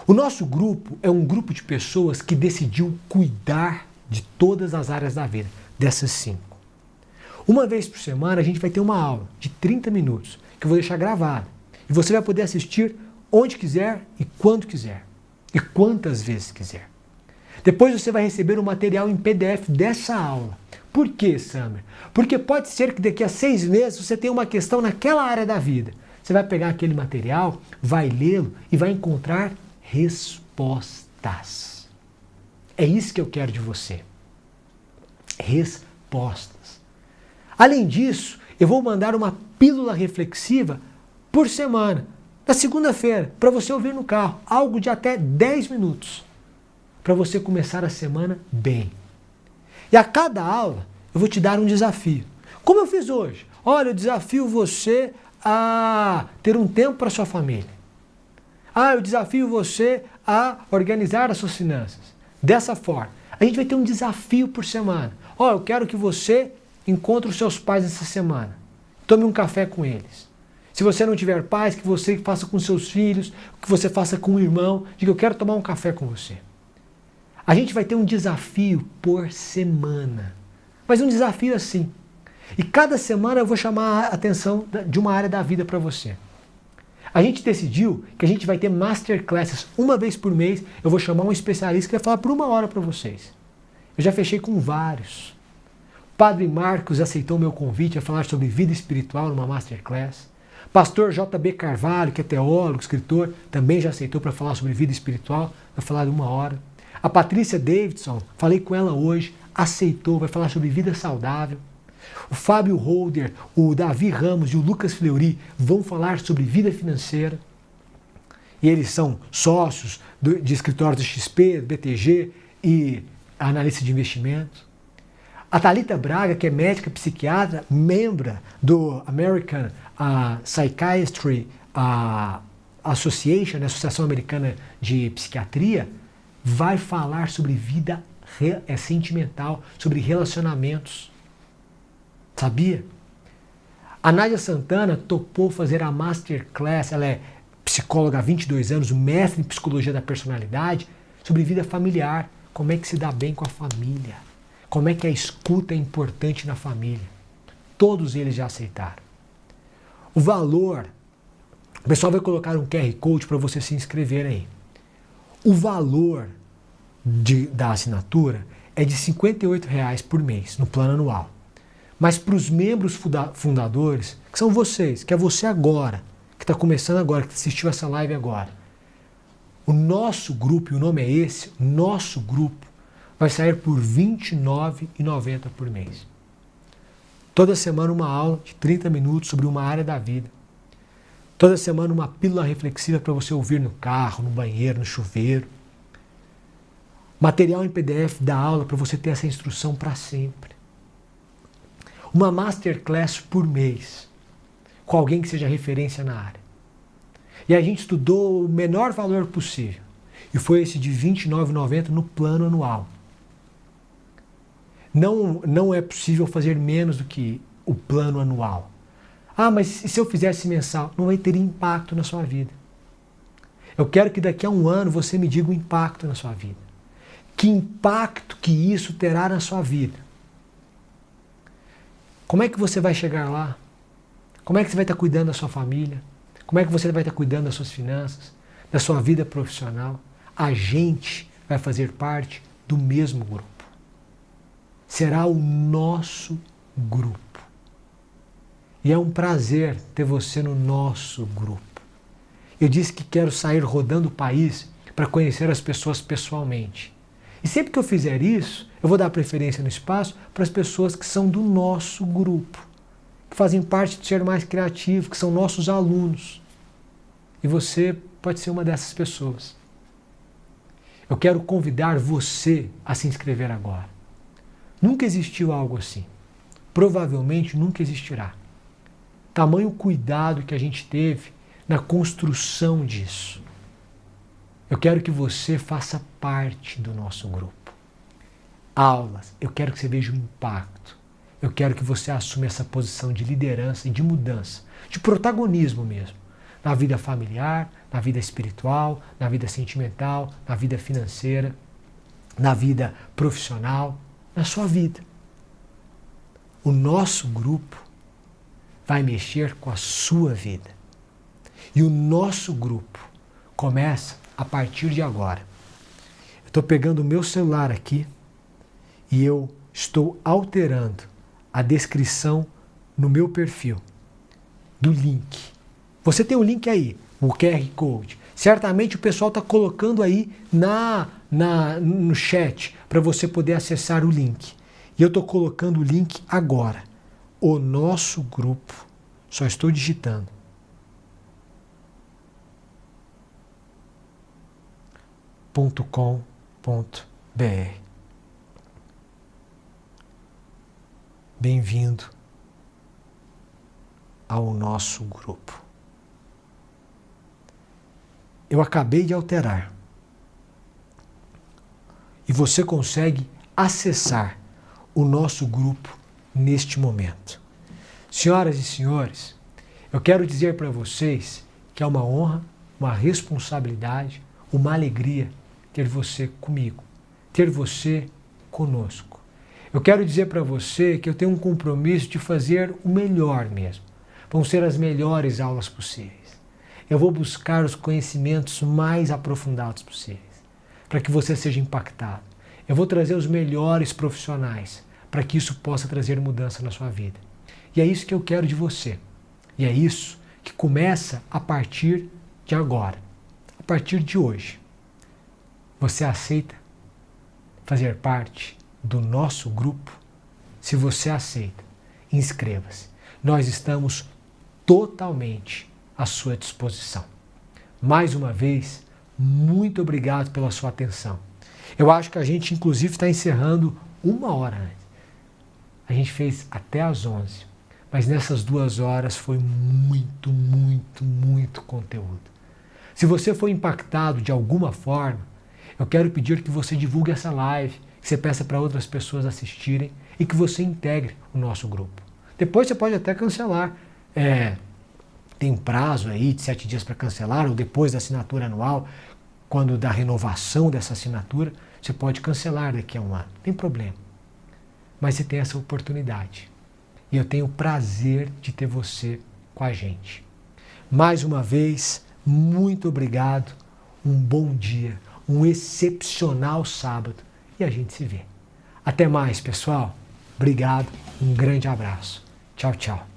O nosso grupo é um grupo de pessoas que decidiu cuidar de todas as áreas da vida, dessas 5. Uma vez por semana a gente vai ter uma aula de 30 minutos, que eu vou deixar gravada. E você vai poder assistir onde quiser e quando quiser. E quantas vezes quiser. Depois você vai receber um material em PDF dessa aula. Por quê, Summer? Porque pode ser que daqui a 6 meses você tenha uma questão naquela área da vida. Você vai pegar aquele material, vai lê-lo e vai encontrar respostas. É isso que eu quero de você. Respostas. Além disso, eu vou mandar uma pílula reflexiva por semana, na segunda-feira, para você ouvir no carro, algo de até 10 minutos, para você começar a semana bem. E a cada aula, eu vou te dar um desafio. Como eu fiz hoje. Olha, eu desafio você a ter um tempo para sua família. Eu desafio você a organizar as suas finanças. Dessa forma, a gente vai ter um desafio por semana. Eu quero que você encontre os seus pais essa semana. Tome um café com eles. Se você não tiver pais, que você faça com seus filhos, que você faça com um irmão. Diga, eu quero tomar um café com você. A gente vai ter um desafio por semana. Mas um desafio assim. E cada semana eu vou chamar a atenção de uma área da vida para você. A gente decidiu que a gente vai ter masterclasses uma vez por mês. Eu vou chamar um especialista que vai falar por 1 hora para vocês. Eu já fechei com vários. Padre Marcos aceitou meu convite a falar sobre vida espiritual numa masterclass. Pastor J.B. Carvalho, que é teólogo, escritor, também já aceitou para falar sobre vida espiritual, vai falar de 1 hora. A Patrícia Davidson, falei com ela hoje, aceitou, vai falar sobre vida saudável. O Fábio Holder, o Davi Ramos e o Lucas Fleury vão falar sobre vida financeira. E eles são sócios de escritórios do XP, BTG e analista de investimento. A Thalita Braga, que é médica psiquiatra, membro do American Psychiatry Association, Associação Americana de Psiquiatria, vai falar sobre vida sentimental, sobre relacionamentos. Sabia? A Nádia Santana topou fazer a Masterclass, ela é psicóloga há 22 anos, mestre em Psicologia da Personalidade, sobre vida familiar, como é que se dá bem com a família. Como é que a escuta é importante na família. Todos eles já aceitaram. O valor, o pessoal vai colocar um QR Code para você se inscrever aí. O valor da assinatura é de R$ 58,00 por mês, no plano anual. Mas para os membros fundadores, que são vocês, que é você agora, que está começando agora, que assistiu essa live agora, o nosso grupo, e o nome é esse, nosso grupo, vai sair por R$ 29,90 por mês. Toda semana uma aula de 30 minutos sobre uma área da vida. Toda semana uma pílula reflexiva para você ouvir no carro, no banheiro, no chuveiro. Material em PDF da aula para você ter essa instrução para sempre. Uma masterclass por mês, com alguém que seja referência na área. E a gente estudou o menor valor possível. E foi esse de R$ 29,90 no plano anual. Não é possível fazer menos do que o plano anual. Mas se eu fizesse mensal? Não vai ter impacto na sua vida. Eu quero que daqui a 1 ano você me diga o impacto na sua vida. Que impacto que isso terá na sua vida? Como é que você vai chegar lá? Como é que você vai estar cuidando da sua família? Como é que você vai estar cuidando das suas finanças? Da sua vida profissional? A gente vai fazer parte do mesmo grupo. Será o nosso grupo. E é um prazer ter você no nosso grupo. Eu disse que quero sair rodando o país para conhecer as pessoas pessoalmente. E sempre que eu fizer isso, eu vou dar preferência no espaço para as pessoas que são do nosso grupo, que fazem parte do Ser Mais Criativo, que são nossos alunos. E você pode ser uma dessas pessoas. Eu quero convidar você a se inscrever agora. Nunca existiu algo assim. Provavelmente nunca existirá. Tamanho cuidado que a gente teve na construção disso. Eu quero que você faça parte do nosso grupo. Aulas, eu quero que você veja o impacto. Eu quero que você assuma essa posição de liderança e de mudança, de protagonismo mesmo, na vida familiar, na vida espiritual, na vida sentimental, na vida financeira, na vida profissional, na sua vida. O nosso grupo vai mexer com a sua vida. E o nosso grupo começa a partir de agora. Eu estou pegando o meu celular aqui e eu estou alterando a descrição no meu perfil do link. Você tem o link aí, o QR Code. Certamente o pessoal está colocando aí no chat para você poder acessar o link. E eu estou colocando o link agora. O nosso grupo, só estou digitando. .com.br. Bem-vindo ao nosso grupo. Eu acabei de alterar. E você consegue acessar o nosso grupo neste momento. Senhoras e senhores, eu quero dizer para vocês que é uma honra, uma responsabilidade, uma alegria ter você comigo, ter você conosco. Eu quero dizer para você que eu tenho um compromisso de fazer o melhor mesmo. Vão ser as melhores aulas possíveis. Eu vou buscar os conhecimentos mais aprofundados possíveis, para que você seja impactado. Eu vou trazer os melhores profissionais, para que isso possa trazer mudança na sua vida. E é isso que eu quero de você. E é isso que começa a partir de agora, a partir de hoje. Você aceita fazer parte do nosso grupo? Se você aceita, inscreva-se. Nós estamos totalmente à sua disposição. Mais uma vez, muito obrigado pela sua atenção. Eu acho que a gente, inclusive, está encerrando 1 hora antes. A gente fez até às 11, mas nessas 2 horas foi muito conteúdo. Se você foi impactado de alguma forma, eu quero pedir que você divulgue essa live, que você peça para outras pessoas assistirem e que você integre o nosso grupo. Depois você pode até cancelar. Tem um prazo aí de 7 dias para cancelar, ou depois da assinatura anual, quando da renovação dessa assinatura, você pode cancelar daqui a 1 ano. Não tem problema. Mas você tem essa oportunidade. E eu tenho o prazer de ter você com a gente. Mais uma vez, muito obrigado. Um bom dia, um excepcional sábado. E a gente se vê. Até mais, pessoal. Obrigado. Um grande abraço. Tchau, tchau.